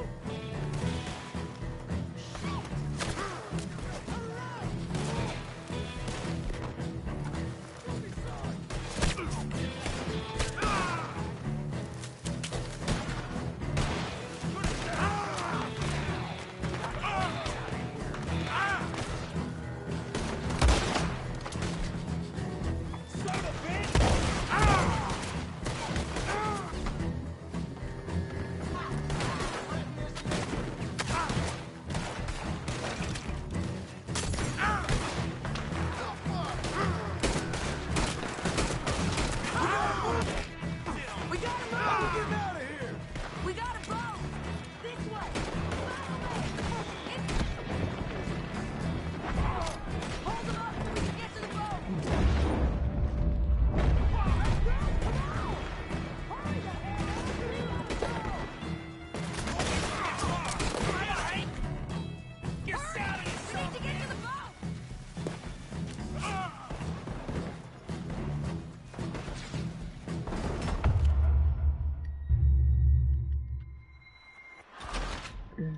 Okay,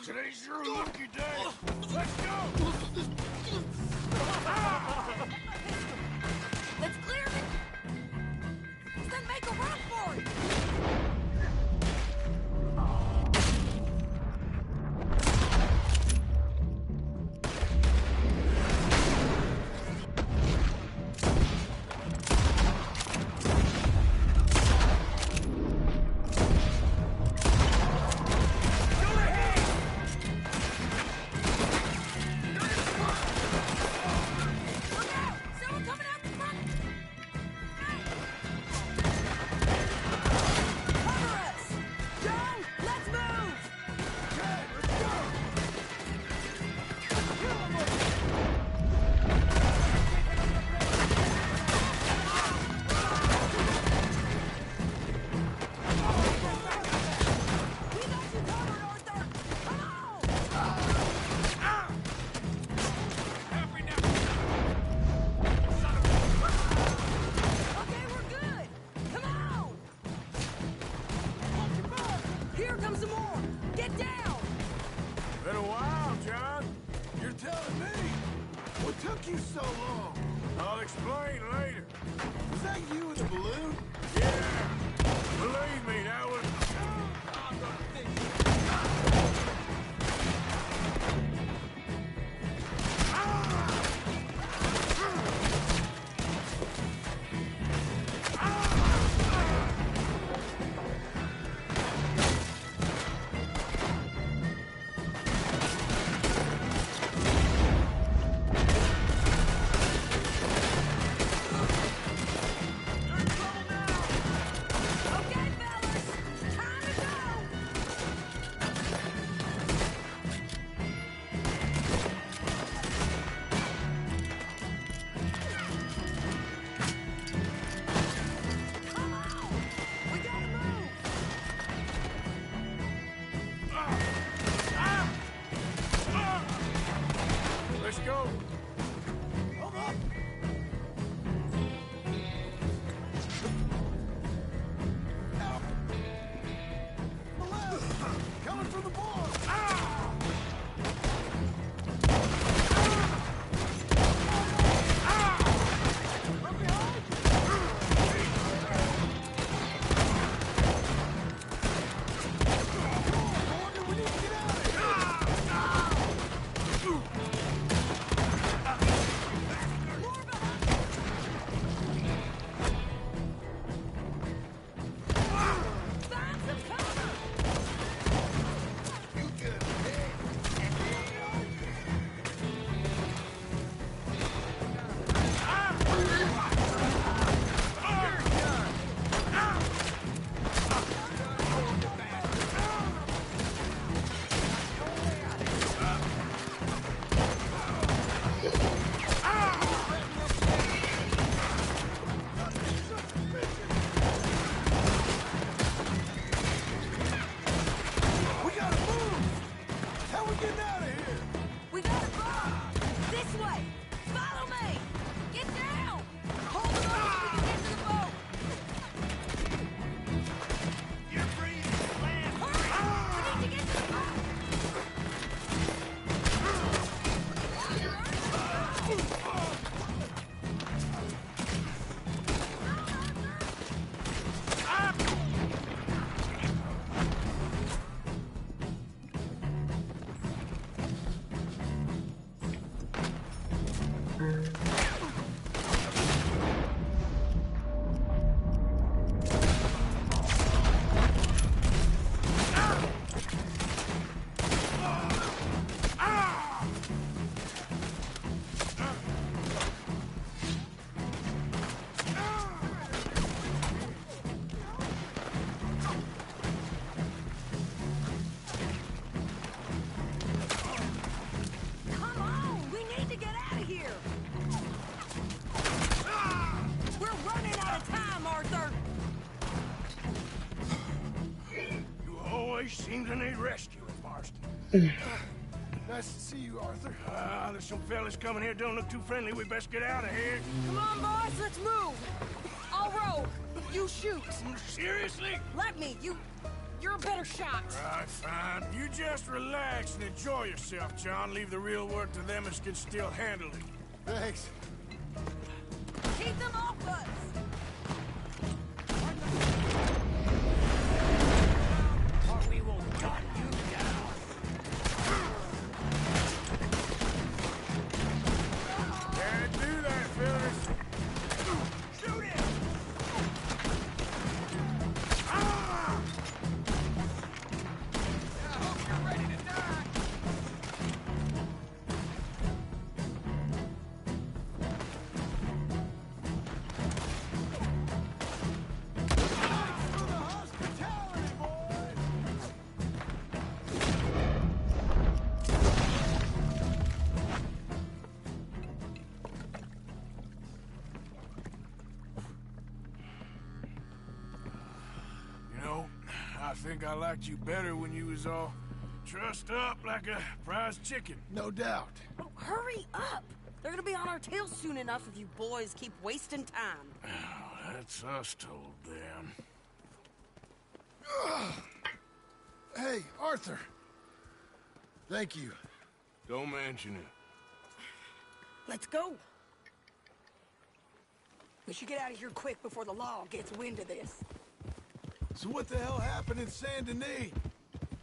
today's your lucky day. Let's go! Let's clear it! Then make a run for it! Seem to need rescuing, Marston. Nice to see you, Arthur. There's some fellas coming here. Don't look too friendly. We best get out of here. Come on, boys, let's move. I'll row. You shoot. Seriously? Let me. You're a better shot. Right, fine. You just relax and enjoy yourself, John. Leave the real work to them as can still handle it. Thanks. Keep them off us. Or we will gun you down. Can't do that, fellas. Shoot it! Ah! I hope you're ready to die. Thanks for the hospitality, boys. You know, I think I liked you better when you was all trussed up like a prize chicken. No doubt. Oh, hurry up. They're gonna be on our tails soon enough if you boys keep wasting time. Oh, that's us told them. Hey, Arthur. Thank you. Don't mention it. Let's go. We should get out of here quick before the law gets wind of this. So what the hell happened in Saint Denis?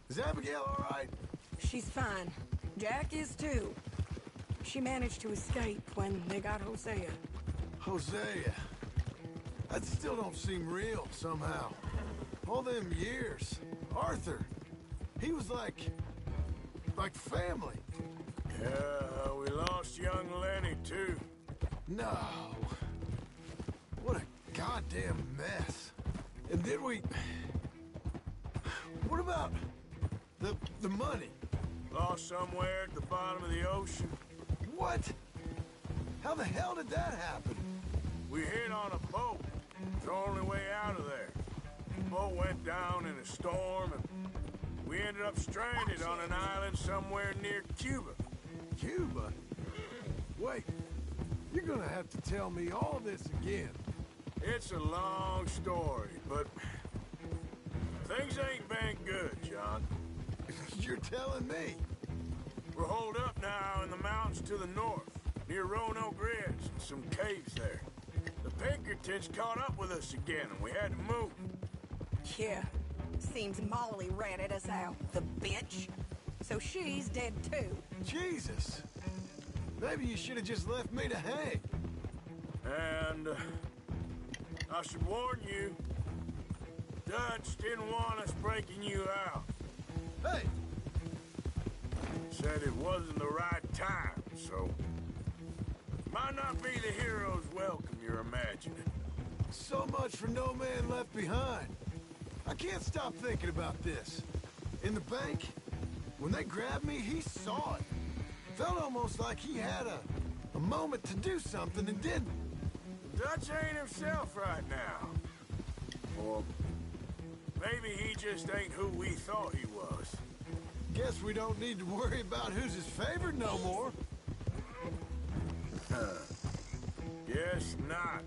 Is Abigail all right? She's fine. Jack is too. She managed to escape when they got Hosea. Hosea. That still don't seem real, somehow. All them years. Arthur. He was like family. Yeah, we lost young Lenny, too. No. What a goddamn mess. And did we... What about the money? Lost somewhere at the bottom of the ocean. What? How the hell did that happen? We hit on a boat. It's the only way out of there. The boat went down in a storm, and we ended up stranded on an island somewhere near Cuba. Cuba? Wait, you're gonna have to tell me all this again. It's a long story, but things ain't been good, John. You're telling me? We're holed up now in the mountains to the north, near Roanoke Ridge and some caves there. The Pinkertons caught up with us again, and we had to move. Yeah. Seems Molly ratted us out, the bitch. So she's dead too. Jesus. Maybe you should have just left me to hang. And I should warn you, Dutch didn't want us breaking you out. Hey! Said it wasn't the right time, so might not be the hero's welcome you're imagining. So much for no man left behind. I can't stop thinking about this. In the bank, when they grabbed me, he saw it. Felt almost like he had a moment to do something and didn't. Dutch ain't himself right now. Or maybe he just ain't who we thought he was. Guess we don't need to worry about who's his favorite no more. Guess not.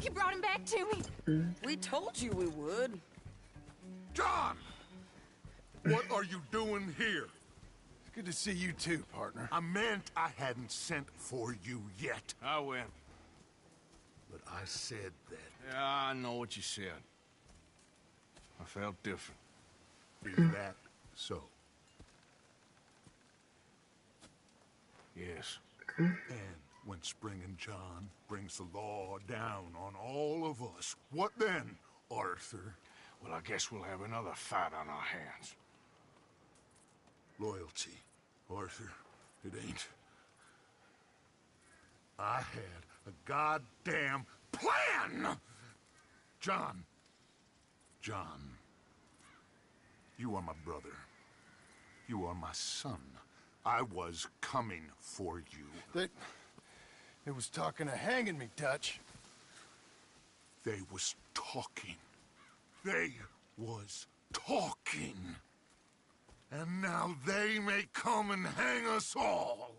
You brought him back to me. We told you we would. John! What are you doing here? It's good to see you too, partner. I meant I hadn't sent for you yet. I win. But I said that. Yeah, I know what you said. I felt different. Is that so? Yes. And when Spring and John brings the law down on all of us, what then, Arthur? Well, I guess we'll have another fight on our hands. loyalty, Arthur. It ain't. I had a goddamn plan! John. John. You are my brother. You are my son. I was coming for you. They was talking of hanging me, Dutch. They was talking. They was talking. And now they may come and hang us all.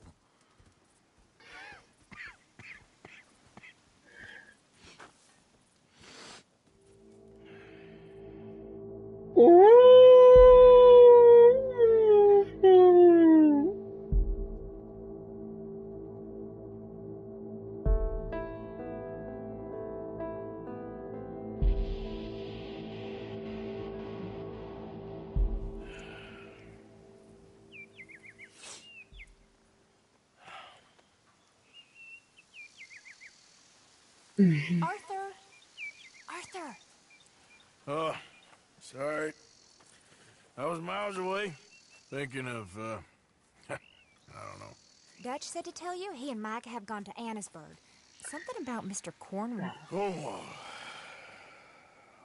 Arthur! Arthur! Oh, sorry. I was miles away, thinking of, I don't know. Dutch said to tell you he and Mike have gone to Annisburg. Something about Mr. Cornwall. Cornwall.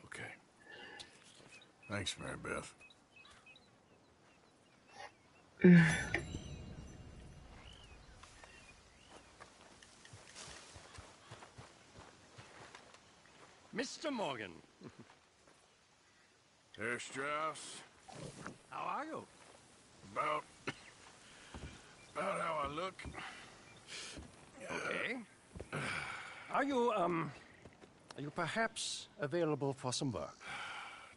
Okay. Thanks, Mary Beth. Mr. Morgan. Herr Strauss. How are you? About how I look. Okay. Are you perhaps available for some work?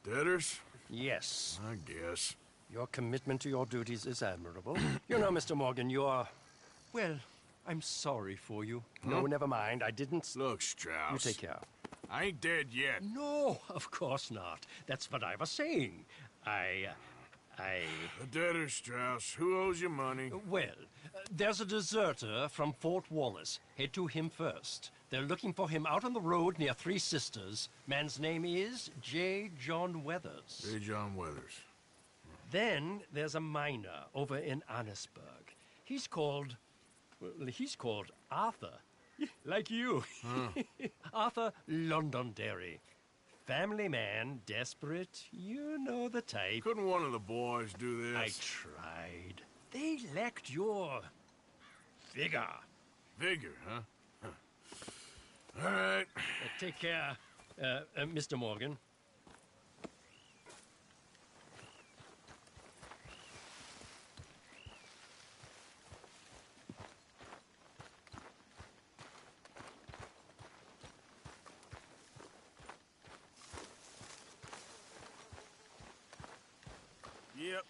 Debtors? Yes. I guess. Your commitment to your duties is admirable. You know, Mr. Morgan, you're... Well, I'm sorry for you. No, never mind. I didn't... Look, Strauss. You take care. I ain't dead yet. No, of course not. That's what I was saying. The debtor, Strauss. Who owes you money? Well, there's a deserter from Fort Wallace. Head to him first. They're looking for him out on the road near Three Sisters. Man's name is J. John Weathers. J. John Weathers. Then there's a miner over in Annisburg. He's called Arthur. Like you. Huh. Arthur Londonderry. Family man, desperate, you know the type. Couldn't one of the boys do this? I tried. They lacked your... vigor. Vigor, huh? All right. Take care, Mr. Morgan. Yep.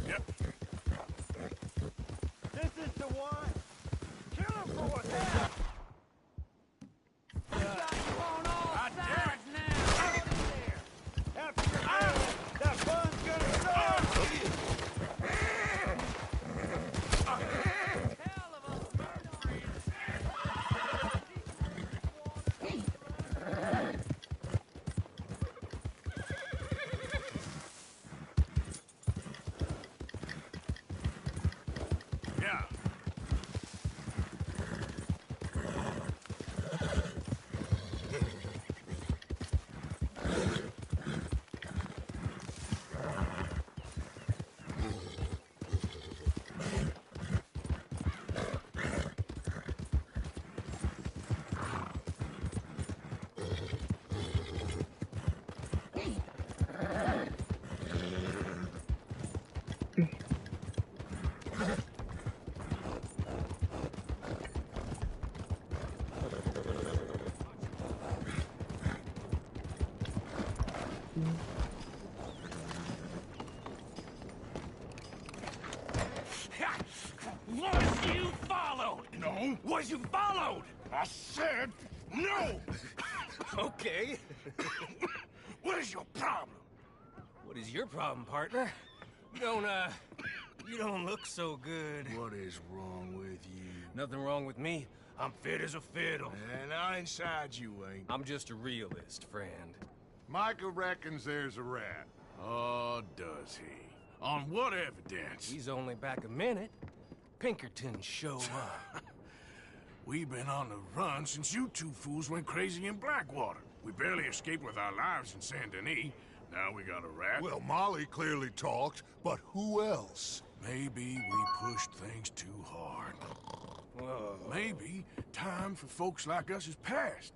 Yep. This is the one. Kill him for what's that? That fun's gonna start! Yeah. No, was you followed? I said no! Okay. What is your problem? What is your problem, partner? You don't look so good. What is wrong with you? Nothing wrong with me. I'm fit as a fiddle. And not inside you ain't. I'm just a realist, friend. Micah reckons there's a rat. Oh, does he? On what evidence? He's only back a minute. Pinkerton show up. We've been on the run since you two fools went crazy in Blackwater. We barely escaped with our lives in Saint Denis. Now we got a rat. Well, Molly clearly talked, but who else? Maybe we pushed things too hard. Whoa. Maybe time for folks like us is past.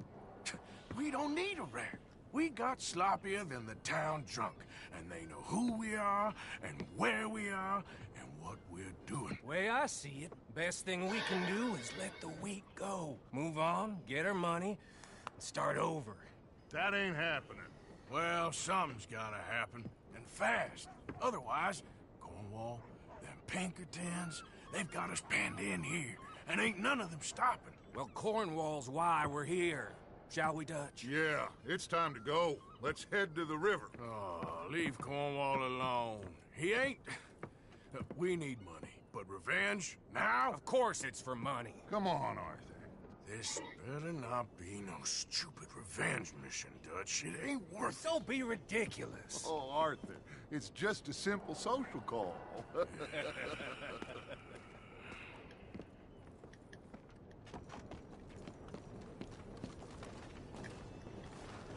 We don't need a rat. We got sloppier than the town drunk, and they know who we are, and where we are, and what we're doing. Way I see it, best thing we can do is let the week go. Move on, get our money, and start over. That ain't happening. Well, something's gotta happen, and fast. Otherwise, Cornwall, them Pinkertons, they've got us penned in here, and ain't none of them stopping. Well, Cornwall's why we're here. Shall we, Dutch? Yeah, it's time to go. Let's head to the river. Oh, leave Cornwall alone. He ain't... We need money, but revenge, now? Of course it's for money. Come on, Arthur. This better not be no stupid revenge mission, Dutch. It ain't worth it. Don't be ridiculous. Oh, Arthur, it's just a simple social call.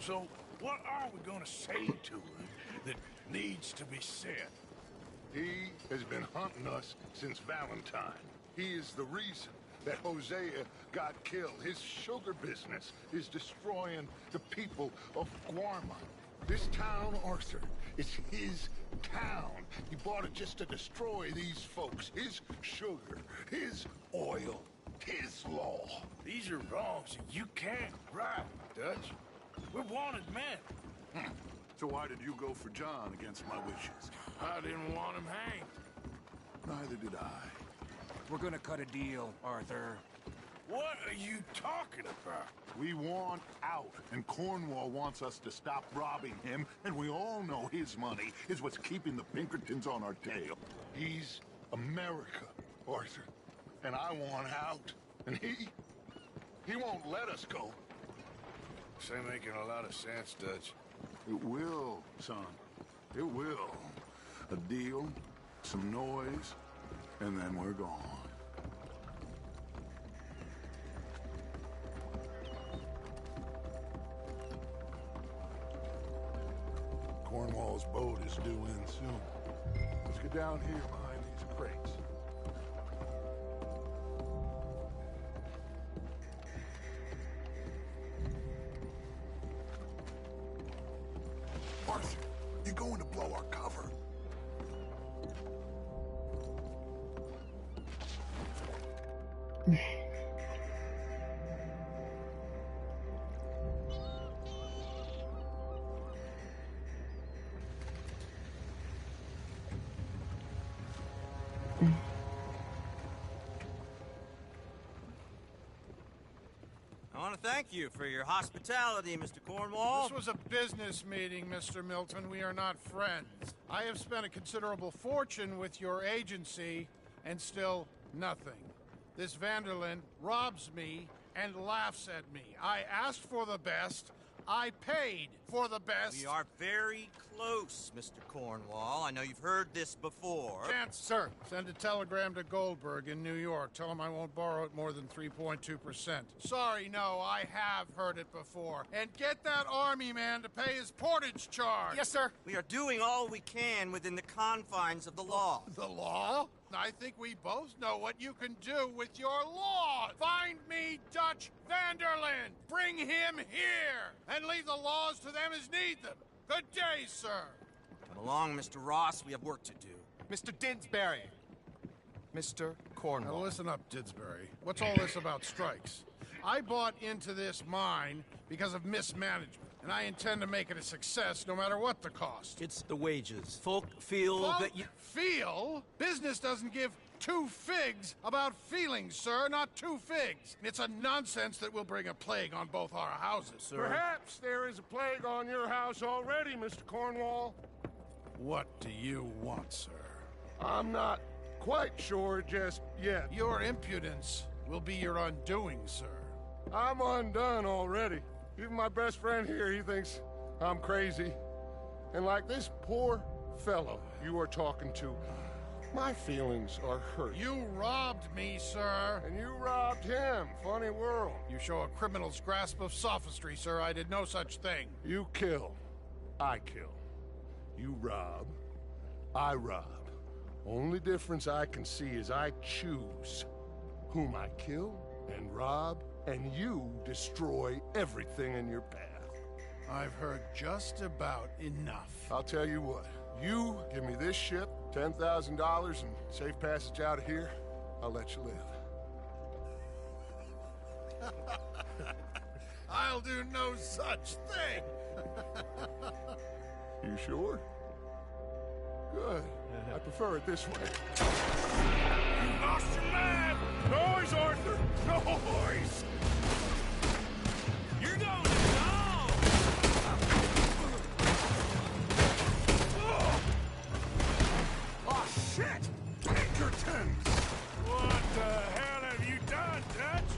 So, what are we gonna say to him that needs to be said? He has been hunting us since Valentine. He is the reason that Hosea got killed. His sugar business is destroying the people of Guarma. This town, Arthur, is his town. He bought it just to destroy these folks. His sugar, his oil, his law. These are wrongs that you can't right, Dutch. We're wanted men. So why did you go for John against my wishes? I didn't want him hanged. Neither did I. We're gonna cut a deal, Arthur. What are you talking about? We want out, and Cornwall wants us to stop robbing him, and we all know his money is what's keeping the Pinkertons on our tail. He's America, Arthur, and I want out, and he won't let us go. This ain't making a lot of sense, Dutch. It will, son. It will. A deal, some noise, and then we're gone. Cornwall's boat is due in soon. Let's get down here behind these crates. Arthur, you're going to blow our cover. I want to thank you for your hospitality, Mr. Cornwall. This was a business meeting, Mr. Milton. We are not friends. I have spent a considerable fortune with your agency, and still nothing. This Vanderlyn robs me and laughs at me. I asked for the best. I paid for the best. We are very close, Mr. Cornwall. I know you've heard this before. Chance, sir. Send a telegram to Goldberg in New York. Tell him I won't borrow it more than 3.2%. Sorry, no, I have heard it before. And get that army man to pay his portage charge. Yes, sir. We are doing all we can within the confines of the law. The law? I think we both know what you can do with your law. Find me Dutch Vanderlyn. Bring him here. And leave the laws to them as need them. Good day, sir. Come along, Mr. Ross. We have work to do. Mr. Didsbury. Mr. Cornwall. Now listen up, Didsbury. What's all this about strikes? I bought into this mine because of mismanagement, and I intend to make it a success no matter what the cost. It's the wages. Folk feel that you... Feel? Business doesn't give two figs about feelings, sir, not two figs. It's a nonsense that will bring a plague on both our houses, sir. Perhaps there is a plague on your house already, Mr. Cornwall. What do you want, sir? I'm not quite sure just yet. Your impudence will be your undoing, sir. I'm undone already. Even my best friend here, he thinks I'm crazy. And like this poor fellow you are talking to, my feelings are hurt. You robbed me, sir. And you robbed him. Funny world. You show a criminal's grasp of sophistry, sir. I did no such thing. You kill. I kill. You rob. I rob. Only difference I can see is I choose whom I kill and rob, and you destroy everything in your path. I've heard just about enough. I'll tell you what. You give me this ship, $10,000, and safe passage out of here, I'll let you live. I'll do no such thing. You sure? Good. I prefer it this way. You lost your man! Noise, Arthur! Noise! You're going to down! Oh, shit! Pinkertons! What the hell have you done, Dutch?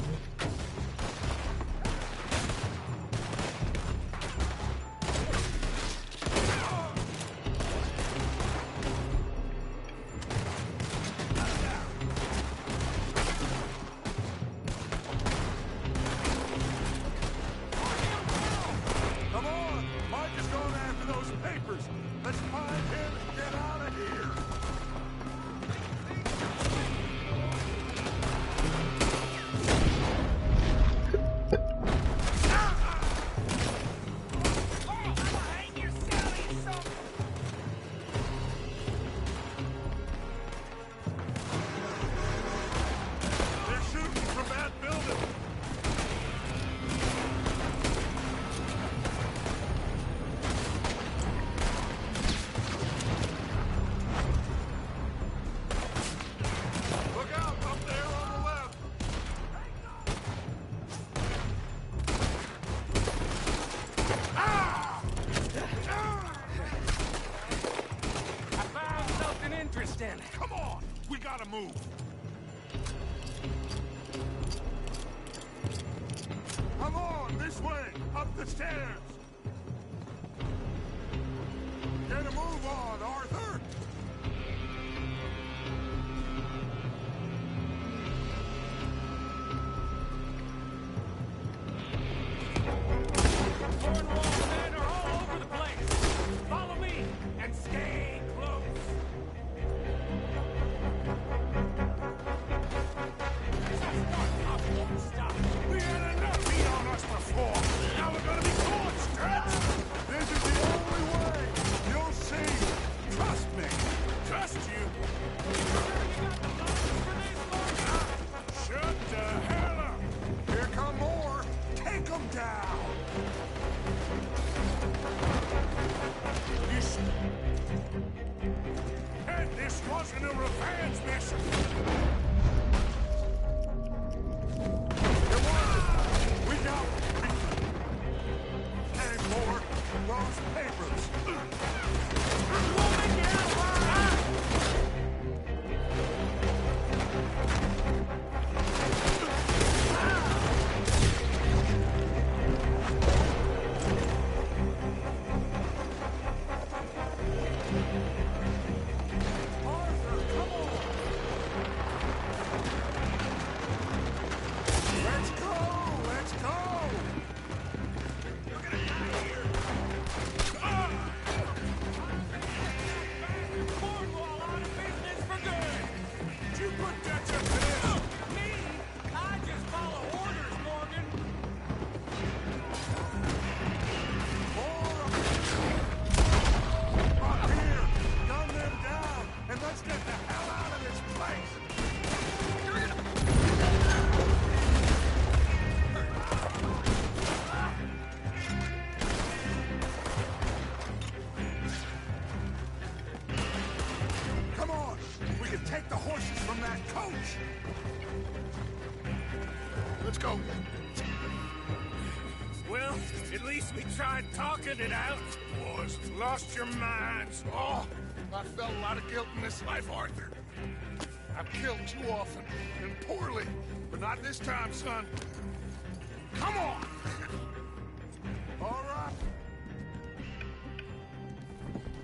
Come on! Mike is going after those papers! Let's find him and get out of here! They're shooting from that building! Look out, up there on the left! I found something interesting. Come on! We gotta move! Come on, this way! Up the stairs! Get a move on, Arthur! Cornwall men are all over the place. Follow me and stay close. Stop. We had enough meat on us before! Now we're gonna be caught, Stretch! This is the only way! You'll see! Trust me! Trust you? Shut the hell up! Here come more! Take them down! And this wasn't a revenge mission! We got and more those papers. Arthur, come on! take the horses from that coach! Let's go. Well, at least we tried talking it out. Boys, lost your minds. Oh, I felt a lot of guilt in this life, Arthur. I've killed too often, and poorly. But not this time, son. Come on! All right.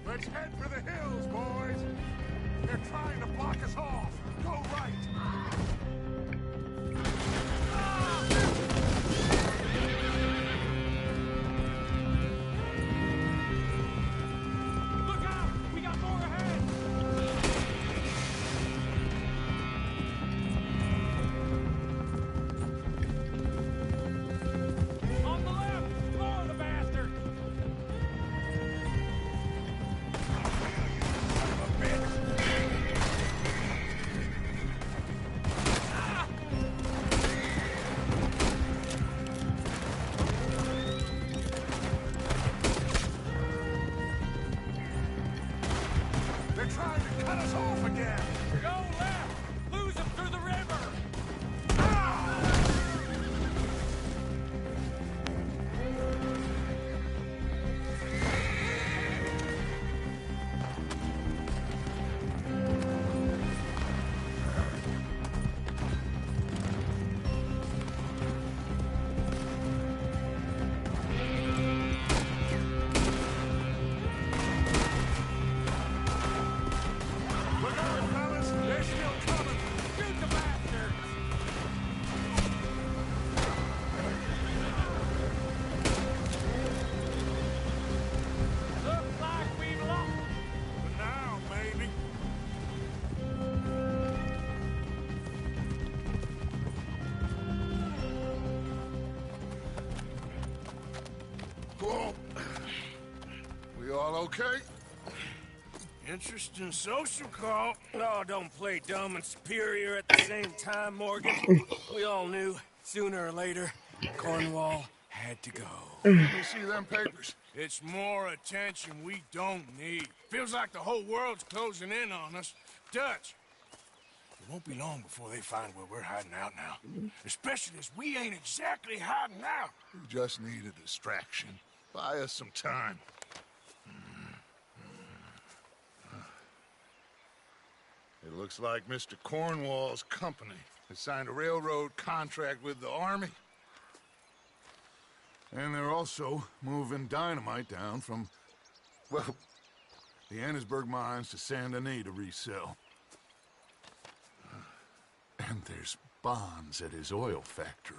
Let's head for the hills, boys. They're trying to block us off. Go right. Look out! We got more ahead! On the left! More of the bastard! They're trying to cut us off again. Go left! Lose them through the river! Look out, fellas. They're still coming. Shoot the bastards! Looks like we've lost them. For now, maybe. Whoa. We all okay? Interesting social call. Oh, don't play dumb and superior at the same time, Morgan. We all knew, sooner or later, Cornwall had to go. You see them papers? It's more attention we don't need. Feels like the whole world's closing in on us. Dutch, it won't be long before they find where we're hiding out now. Especially as we ain't exactly hiding out. We just need a distraction. Buy us some time. It looks like Mr. Cornwall's company has signed a railroad contract with the army. And they're also moving dynamite down from, well, the Annesburg mines to Saint Denis to resell. And there's bonds at his oil factory.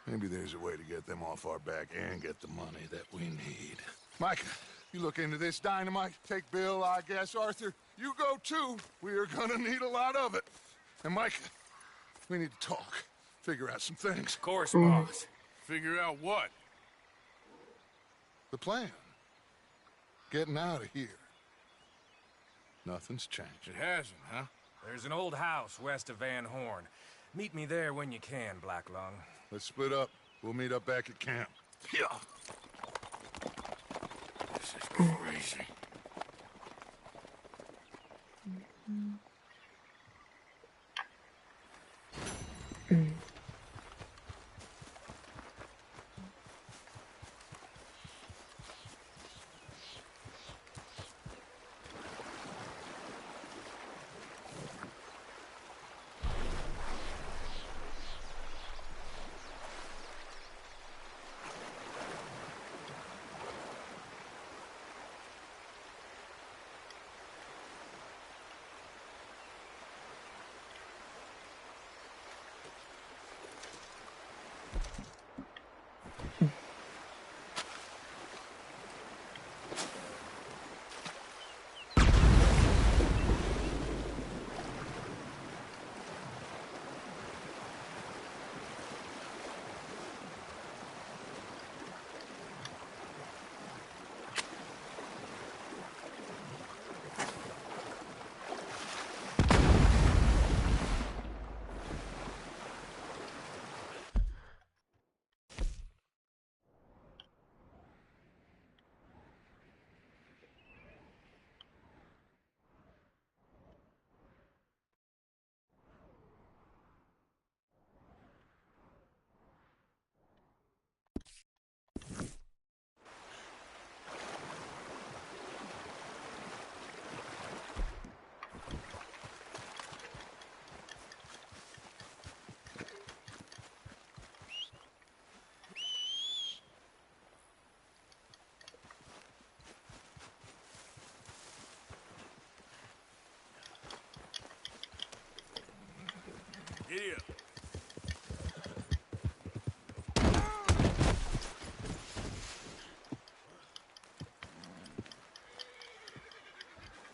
Maybe there's a way to get them off our back and get the money that we need. Micah, you look into this dynamite. Take Bill, I guess. Arthur, you go too. We are gonna need a lot of it. And Micah, we need to talk. Figure out some things. Of course, boss. Figure out what? The plan. Getting out of here. Nothing's changed. It hasn't, huh? There's an old house west of Van Horn. Meet me there when you can, Black Lung. Let's split up. We'll meet up back at camp. Yeah. This is crazy.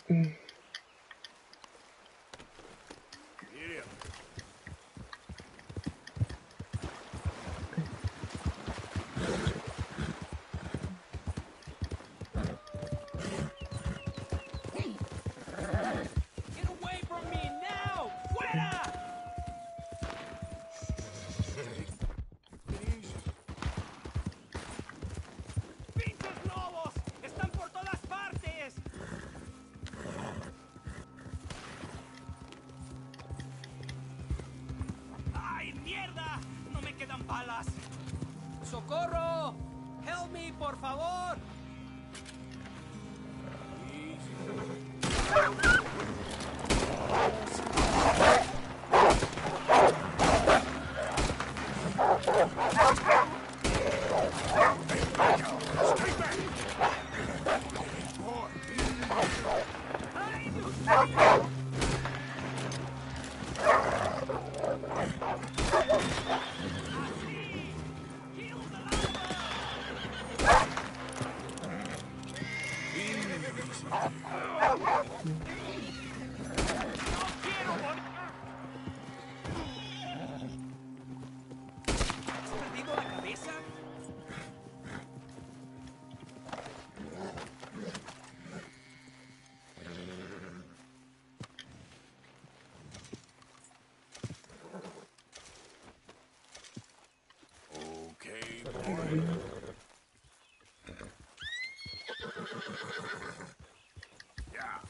Get away from me now! Fuera! ¡Pinches lobos! ¡Están por todas partes! ¡Ay, mierda! ¡No me quedan balas! ¡Socorro! ¡Help me, por favor! ¿Has perdido la cabeza? Okay, boy. Yeah.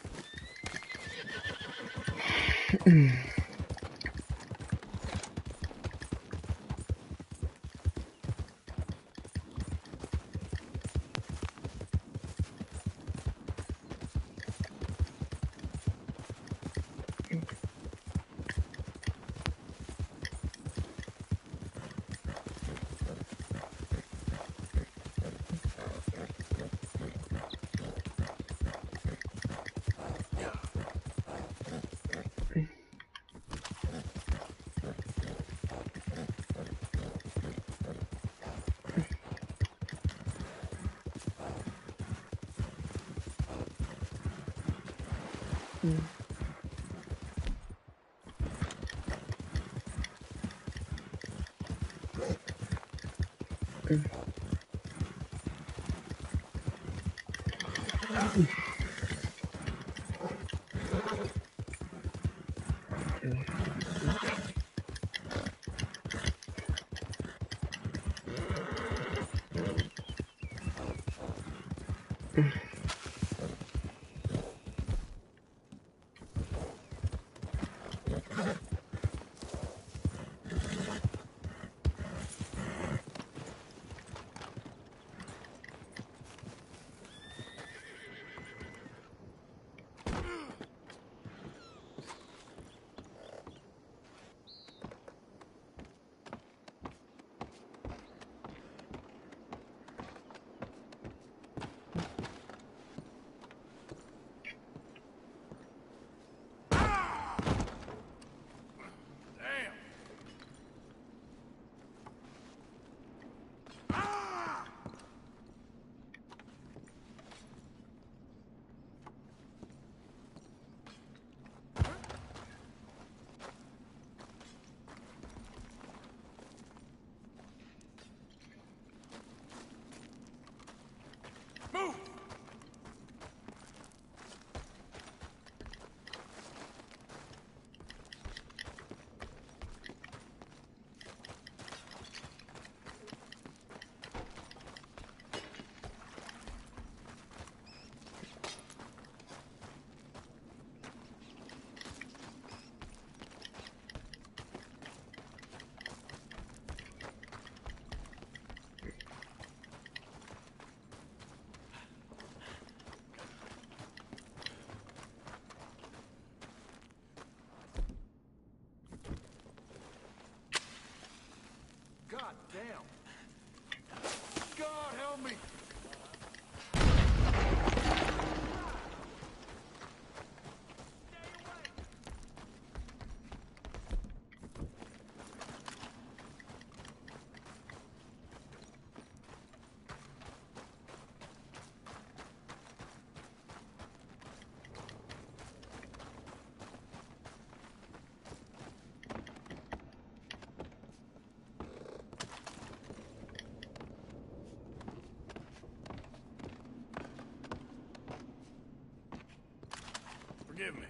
Forgive me.